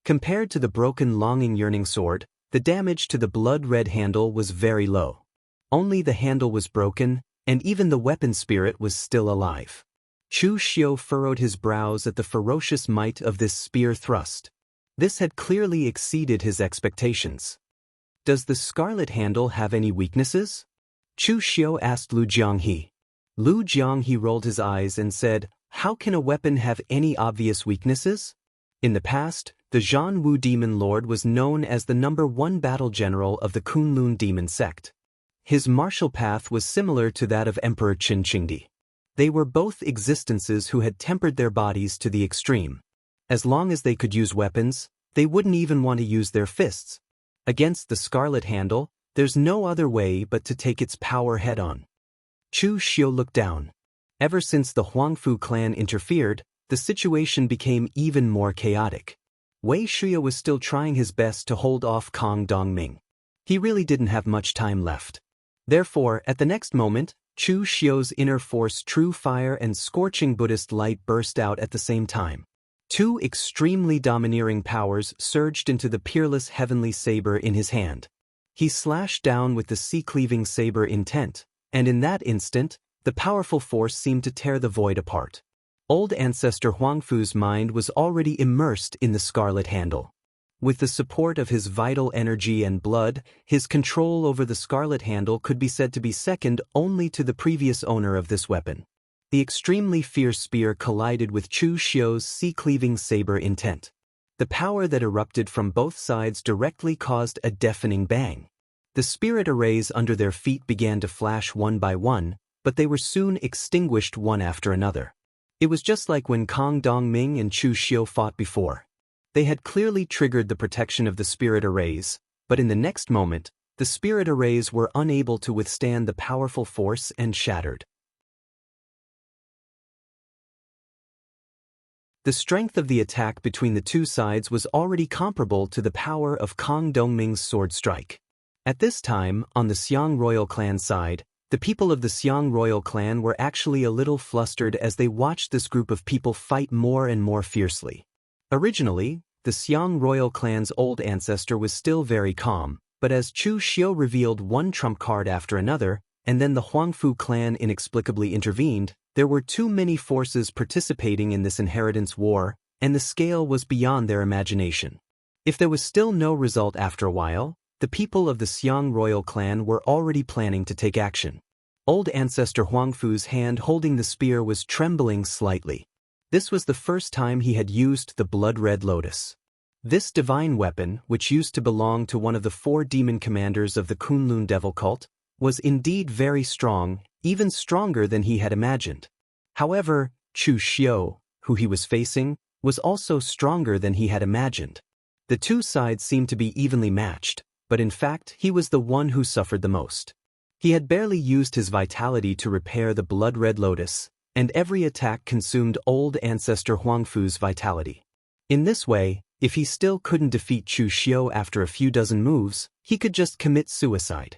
Compared to the broken longing yearning sword, the damage to the blood-red handle was very low. Only the handle was broken, and even the weapon spirit was still alive. Chu Xiu furrowed his brows at the ferocious might of this spear thrust. This had clearly exceeded his expectations. Does the scarlet handle have any weaknesses? Chu Xiu asked Lu Jianghe. Lu Jianghe rolled his eyes and said, "How can a weapon have any obvious weaknesses?" In the past, the Jianghu demon lord was known as the #1 battle general of the Kunlun demon sect. His martial path was similar to that of Emperor Qin Qingdi. They were both existences who had tempered their bodies to the extreme. As long as they could use weapons, they wouldn't even want to use their fists. Against the scarlet handle, there's no other way but to take its power head-on. Chu Xiu looked down. Ever since the Huangfu clan interfered, the situation became even more chaotic. Wei Shuya was still trying his best to hold off Kong Dongming. He really didn't have much time left. Therefore, at the next moment, Chu Xiu's inner force true fire and scorching Buddhist light burst out at the same time. Two extremely domineering powers surged into the peerless heavenly saber in his hand. He slashed down with the sea-cleaving saber intent, and in that instant, the powerful force seemed to tear the void apart. Old Ancestor Huangfu's mind was already immersed in the scarlet handle. With the support of his vital energy and blood, his control over the scarlet handle could be said to be second only to the previous owner of this weapon. The extremely fierce spear collided with Chu Xiu's sea-cleaving saber intent. The power that erupted from both sides directly caused a deafening bang. The spirit arrays under their feet began to flash one by one, but they were soon extinguished one after another. It was just like when Kong Dongming and Chu Xiu fought before. They had clearly triggered the protection of the spirit arrays, but in the next moment, the spirit arrays were unable to withstand the powerful force and shattered. The strength of the attack between the two sides was already comparable to the power of Kong Dongming's sword strike. At this time, on the Xiang royal clan side, the people of the Xiang royal clan were actually a little flustered as they watched this group of people fight more and more fiercely. Originally, the Xiang royal clan's old ancestor was still very calm, but as Chu Xiu revealed one trump card after another, and then the Huangfu clan inexplicably intervened, there were too many forces participating in this inheritance war, and the scale was beyond their imagination. If there was still no result after a while, the people of the Xiang royal clan were already planning to take action. Old Ancestor Huangfu's hand holding the spear was trembling slightly. This was the first time he had used the blood-red lotus. This divine weapon, which used to belong to one of the 4 demon commanders of the Kunlun devil cult, was indeed very strong, even stronger than he had imagined. However, Chu Xiu, who he was facing, was also stronger than he had imagined. The two sides seemed to be evenly matched, but in fact he was the one who suffered the most. He had barely used his vitality to repair the blood-red lotus, and every attack consumed old Ancestor Huangfu's vitality. In this way, if he still couldn't defeat Chu Xiu after a few dozen moves, he could just commit suicide.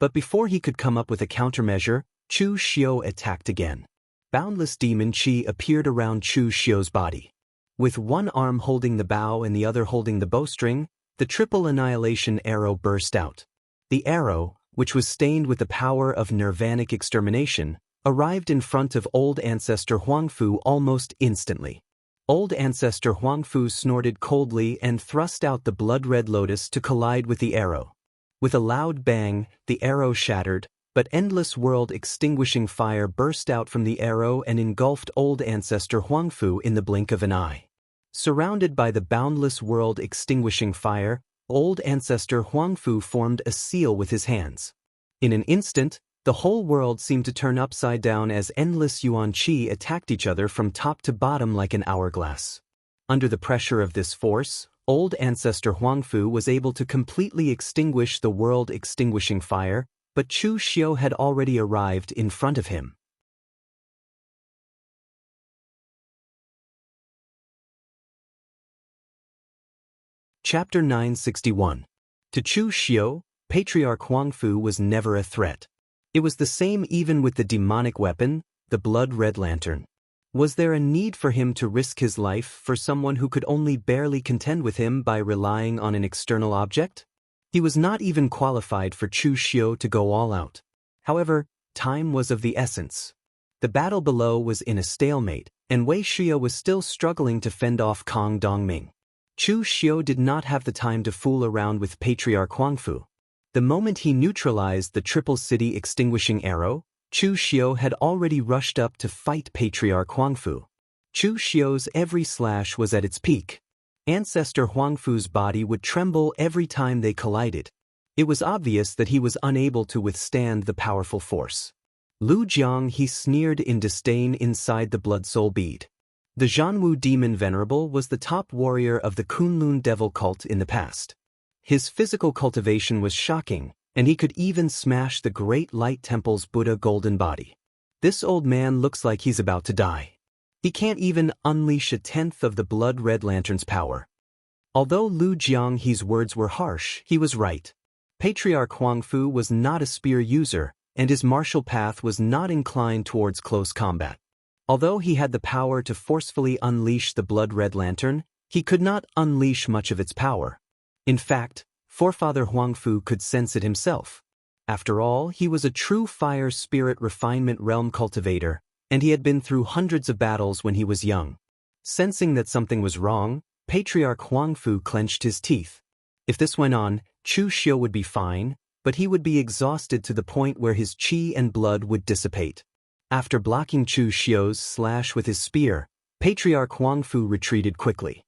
But before he could come up with a countermeasure, Chu Xiu attacked again. Boundless demon qi appeared around Chu Xiu's body. With one arm holding the bow and the other holding the bowstring, the triple annihilation arrow burst out. The arrow, which was stained with the power of nirvanic extermination, arrived in front of Old Ancestor Huangfu almost instantly. Old Ancestor Huangfu snorted coldly and thrust out the blood-red lotus to collide with the arrow. With a loud bang, the arrow shattered, but endless world-extinguishing fire burst out from the arrow and engulfed Old Ancestor Huangfu in the blink of an eye. Surrounded by the boundless world-extinguishing fire, Old Ancestor Huangfu formed a seal with his hands. In an instant, the whole world seemed to turn upside down as endless yuan qi attacked each other from top to bottom like an hourglass. Under the pressure of this force, Old Ancestor Huangfu was able to completely extinguish the world-extinguishing fire, but Chu Xiu had already arrived in front of him. Chapter 961. To Chu Xiu, Patriarch Huangfu was never a threat. It was the same even with the demonic weapon, the blood-red lantern. Was there a need for him to risk his life for someone who could only barely contend with him by relying on an external object? He was not even qualified for Chu Xiu to go all out. However, time was of the essence. The battle below was in a stalemate, and Wei Xia was still struggling to fend off Kong Dongming. Chu Xiu did not have the time to fool around with Patriarch Huangfu. The moment he neutralized the Triple City extinguishing arrow, Chu Xiu had already rushed up to fight Patriarch Huangfu. Chu Xiu's every slash was at its peak. Ancestor Huangfu's body would tremble every time they collided. It was obvious that he was unable to withstand the powerful force. Lu Jiang, he sneered in disdain inside the Blood Soul bead. The Jianghu demon venerable was the top warrior of the Kunlun devil cult in the past. His physical cultivation was shocking, and he could even smash the Great Light Temple's Buddha golden body. This old man looks like he's about to die. He can't even unleash a tenth of the blood-red lantern's power. Although Lu Jianghe's words were harsh, he was right. Patriarch Huangfu was not a spear user, and his martial path was not inclined towards close combat. Although he had the power to forcefully unleash the blood-red lantern, he could not unleash much of its power. In fact, Forefather Huangfu could sense it himself. After all, he was a true fire spirit refinement realm cultivator, and he had been through hundreds of battles when he was young. Sensing that something was wrong, Patriarch Huangfu clenched his teeth. If this went on, Chu Xiu would be fine, but he would be exhausted to the point where his qi and blood would dissipate. After blocking Chu Xiu's slash with his spear, Patriarch Huangfu retreated quickly.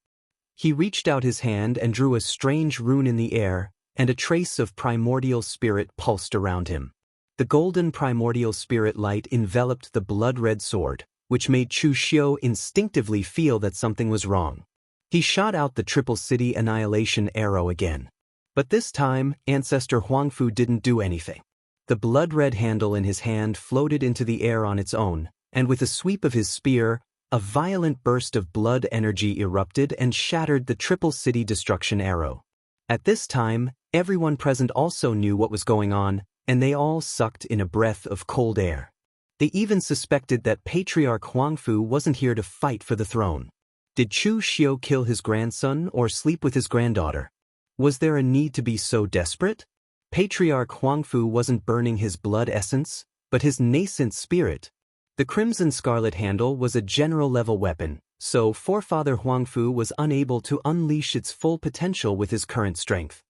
He reached out his hand and drew a strange rune in the air, and a trace of primordial spirit pulsed around him. The golden primordial spirit light enveloped the blood-red sword, which made Chu Xiu instinctively feel that something was wrong. He shot out the Triple City annihilation arrow again. But this time, Ancestor Huangfu didn't do anything. The blood-red handle in his hand floated into the air on its own, and with a sweep of his spear, a violent burst of blood energy erupted and shattered the Triple City destruction arrow. At this time, everyone present also knew what was going on, and they all sucked in a breath of cold air. They even suspected that Patriarch Huangfu wasn't here to fight for the throne. Did Chu Xiu kill his grandson or sleep with his granddaughter? Was there a need to be so desperate? Patriarch Huangfu wasn't burning his blood essence, but his nascent spirit. The Crimson Scarlet handle was a general-level weapon, so Forefather Huangfu was unable to unleash its full potential with his current strength.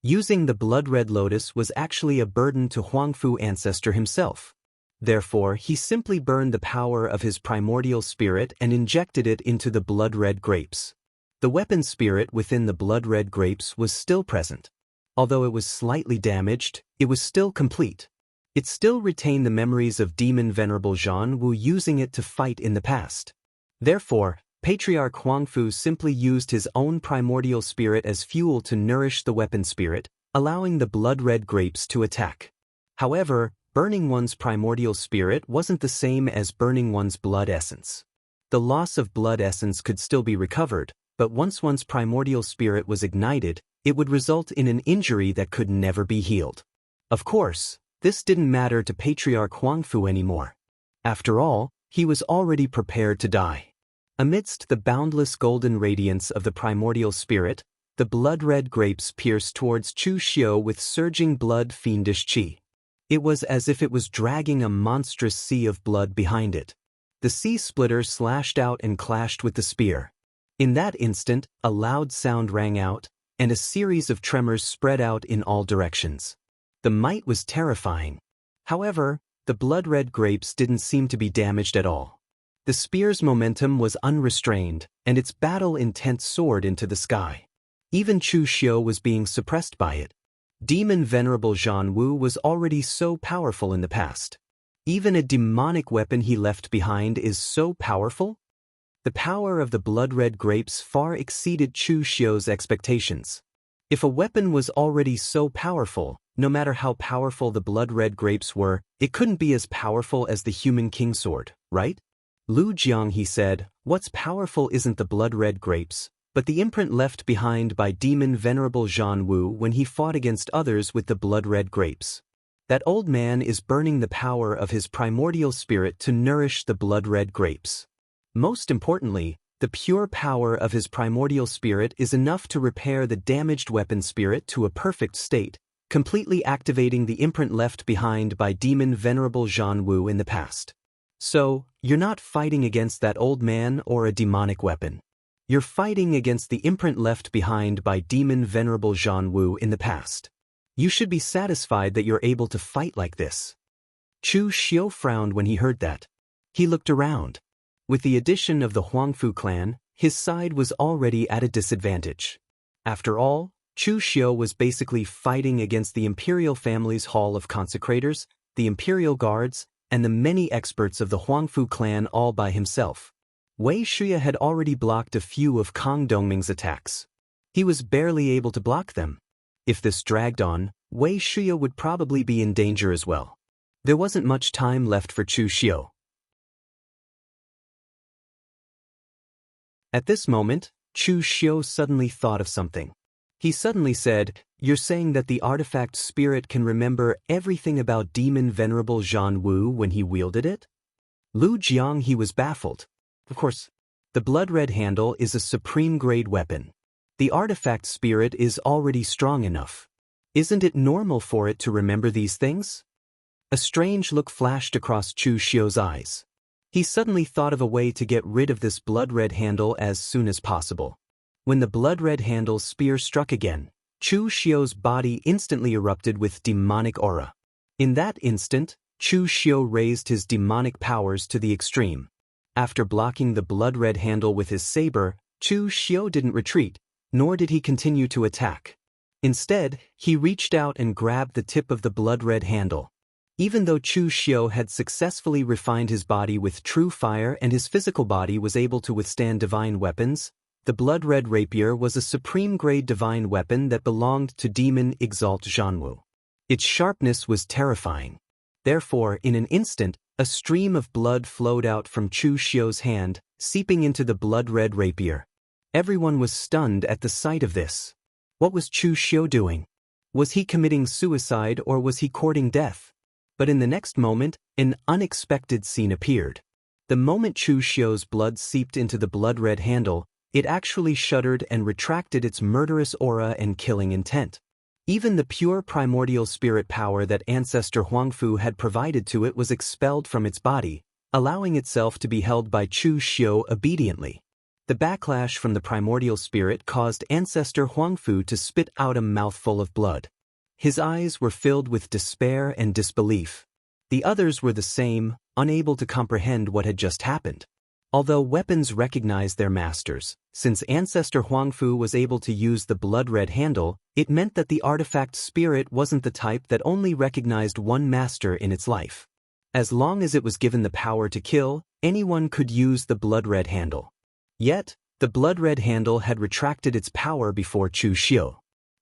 Using the blood-red lotus was actually a burden to Huangfu ancestor himself. Therefore, he simply burned the power of his primordial spirit and injected it into the blood-red grapes. The weapon spirit within the blood-red grapes was still present. Although it was slightly damaged, it was still complete. It still retained the memories of Demon Venerable Jianghu using it to fight in the past. Therefore, Patriarch Huangfu simply used his own primordial spirit as fuel to nourish the weapon spirit, allowing the blood-red grapes to attack. However, burning one's primordial spirit wasn't the same as burning one's blood essence. The loss of blood essence could still be recovered, but once one's primordial spirit was ignited, it would result in an injury that could never be healed. Of course, this didn't matter to Patriarch Huangfu anymore. After all, he was already prepared to die. Amidst the boundless golden radiance of the primordial spirit, the blood-red grapes pierced towards Chu Xiu with surging blood fiendish qi. It was as if it was dragging a monstrous sea of blood behind it. The sea splitter slashed out and clashed with the spear. In that instant, a loud sound rang out, and a series of tremors spread out in all directions. The might was terrifying. However, the blood-red grapes didn't seem to be damaged at all. The spear's momentum was unrestrained, and its battle-intent soared into the sky. Even Chu Xiu was being suppressed by it. Demon Venerable Jianghu was already so powerful in the past. Even a demonic weapon he left behind is so powerful? The power of the blood-red grapes far exceeded Chu Xiu's expectations. If a weapon was already so powerful, no matter how powerful the blood-red grapes were, it couldn't be as powerful as the human king sword, right? Lu Jiang, he said, what's powerful isn't the blood-red grapes, but the imprint left behind by demon venerable Jianghu when he fought against others with the blood-red grapes. That old man is burning the power of his primordial spirit to nourish the blood-red grapes. Most importantly, the pure power of his primordial spirit is enough to repair the damaged weapon spirit to a perfect state, completely activating the imprint left behind by demon venerable Jianghu in the past. So, you're not fighting against that old man or a demonic weapon. You're fighting against the imprint left behind by demon venerable Jianghu in the past. You should be satisfied that you're able to fight like this. Chu Xiu frowned when he heard that. He looked around. With the addition of the Huangfu clan, his side was already at a disadvantage. After all, Chu Xiu was basically fighting against the imperial family's hall of consecrators, the imperial guards, and the many experts of the Huangfu clan all by himself. Wei Shuya had already blocked a few of Kang Dongming's attacks. He was barely able to block them. If this dragged on, Wei Shuya would probably be in danger as well. There wasn't much time left for Chu Xiu. At this moment, Chu Xiu suddenly thought of something. He suddenly said, "You're saying that the artifact spirit can remember everything about demon venerable Jianghu when he wielded it?" Lu Jiang was baffled. Of course, the blood-red handle is a supreme-grade weapon. The artifact spirit is already strong enough. Isn't it normal for it to remember these things? A strange look flashed across Chu Xiu's eyes. He suddenly thought of a way to get rid of this blood-red handle as soon as possible. When the blood-red handle's spear struck again, Chu Xiu's body instantly erupted with demonic aura. In that instant, Chu Xiu raised his demonic powers to the extreme. After blocking the blood-red handle with his saber, Chu Xiu didn't retreat, nor did he continue to attack. Instead, he reached out and grabbed the tip of the blood-red handle. Even though Chu Xiu had successfully refined his body with true fire and his physical body was able to withstand divine weapons, the blood-red rapier was a supreme-grade divine weapon that belonged to demon Exalt Jianghu. Its sharpness was terrifying. Therefore, in an instant, a stream of blood flowed out from Chu Xiu's hand, seeping into the blood-red rapier. Everyone was stunned at the sight of this. What was Chu Xiu doing? Was he committing suicide or was he courting death? But in the next moment, an unexpected scene appeared. The moment Chu Xiu's blood seeped into the blood-red handle, it actually shuddered and retracted its murderous aura and killing intent. Even the pure primordial spirit power that Ancestor Huangfu had provided to it was expelled from its body, allowing itself to be held by Chu Xiu obediently. The backlash from the primordial spirit caused Ancestor Huangfu to spit out a mouthful of blood. His eyes were filled with despair and disbelief. The others were the same, unable to comprehend what had just happened. Although weapons recognized their masters, since Ancestor Huangfu was able to use the blood-red handle, it meant that the artifact spirit wasn't the type that only recognized one master in its life. As long as it was given the power to kill, anyone could use the blood-red handle. Yet, the blood-red handle had retracted its power before Chu Xiu.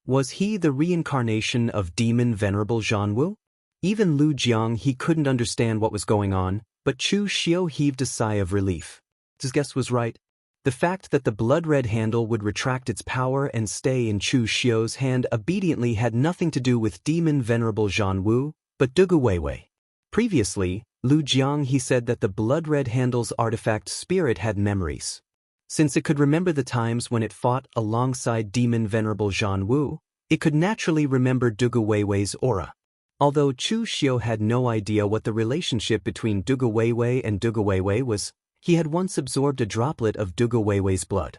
Was he the reincarnation of demon venerable Jianghu? Even Lu Jiang couldn't understand what was going on, but Chu Xiu heaved a sigh of relief. His guess was right. The fact that the blood-red handle would retract its power and stay in Chu Xiu's hand obediently had nothing to do with demon venerable Jianghu, but Dugu Weiwei. Previously, Lu Jiang said that the blood-red handle's artifact spirit had memories. Since it could remember the times when it fought alongside demon venerable Jianghu, it could naturally remember Dugu Weiwei's aura. Although Chu Xiu had no idea what the relationship between Dugu Weiwei and Dugu Weiwei was, he had once absorbed a droplet of Dugu Weiwei's blood.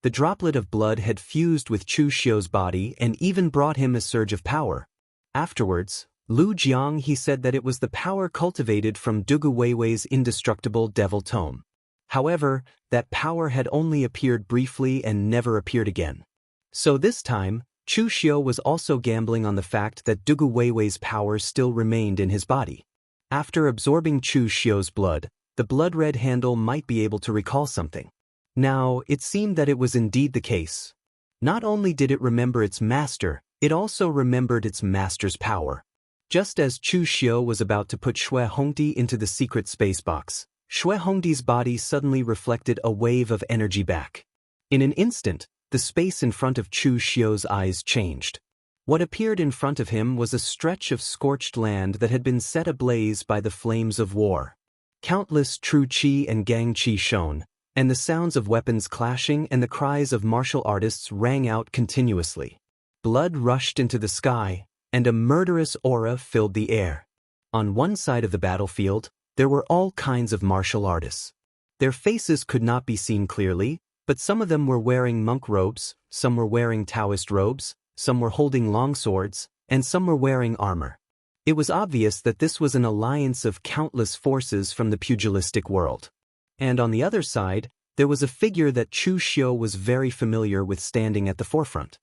The droplet of blood had fused with Chu Xiu's body and even brought him a surge of power. Afterwards, Lu Jiang said that it was the power cultivated from Dugu Weiwei's indestructible devil tome. However, that power had only appeared briefly and never appeared again. So this time, Chu Xiu was also gambling on the fact that Dugu Weiwei's power still remained in his body. After absorbing Chu Xiu's blood, the blood-red handle might be able to recall something. Now, it seemed that it was indeed the case. Not only did it remember its master, it also remembered its master's power. Just as Chu Xiu was about to put Xue Hongdi into the secret space box, Shui Hongdi's body suddenly reflected a wave of energy back. In an instant, the space in front of Chu Xiu's eyes changed. What appeared in front of him was a stretch of scorched land that had been set ablaze by the flames of war. Countless true qi and gang qi shone, and the sounds of weapons clashing and the cries of martial artists rang out continuously. Blood rushed into the sky, and a murderous aura filled the air. On one side of the battlefield, there were all kinds of martial artists. Their faces could not be seen clearly, but some of them were wearing monk robes, some were wearing Taoist robes, some were holding long swords, and some were wearing armor. It was obvious that this was an alliance of countless forces from the pugilistic world. And on the other side, there was a figure that Chu Xiu was very familiar with standing at the forefront.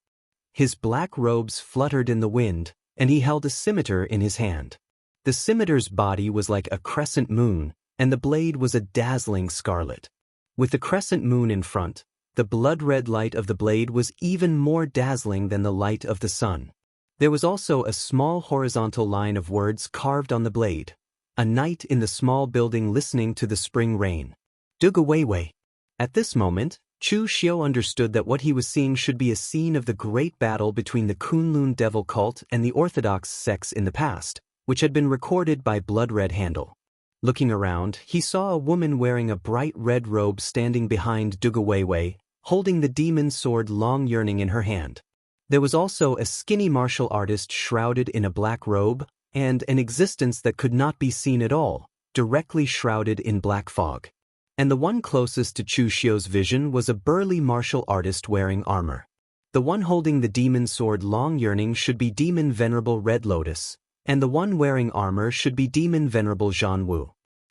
His black robes fluttered in the wind, and he held a scimitar in his hand. The scimitar's body was like a crescent moon, and the blade was a dazzling scarlet. With the crescent moon in front, the blood-red light of the blade was even more dazzling than the light of the sun. There was also a small horizontal line of words carved on the blade. A knight in the small building listening to the spring rain. Duga Weiwei. At this moment, Chu Xiu understood that what he was seeing should be a scene of the great battle between the Kunlun devil cult and the Orthodox sects in the past, which had been recorded by Blood Red Handle. Looking around, he saw a woman wearing a bright red robe standing behind Duga Weiwei, holding the demon sword Long Yearning in her hand. There was also a skinny martial artist shrouded in a black robe, and an existence that could not be seen at all, directly shrouded in black fog. And the one closest to Chu Xiu's vision was a burly martial artist wearing armor. The one holding the demon sword Long Yearning should be Demon Venerable Red Lotus, and the one wearing armor should be Demon Venerable Jianghu.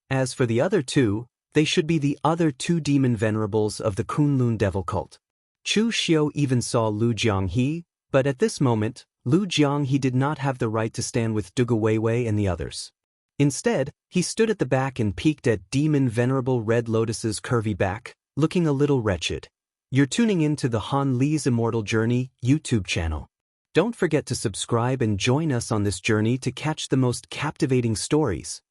As for the other two, they should be the other two demon venerables of the Kunlun devil cult. Chu Xiu even saw Lu Jianghe, but at this moment, Lu Jianghe did not have the right to stand with Duga Weiwei and the others. Instead, he stood at the back and peeked at Demon Venerable Red Lotus's curvy back, looking a little wretched. You're tuning in to the Han Li's Immortal Journey YouTube channel. Don't forget to subscribe and join us on this journey to catch the most captivating stories.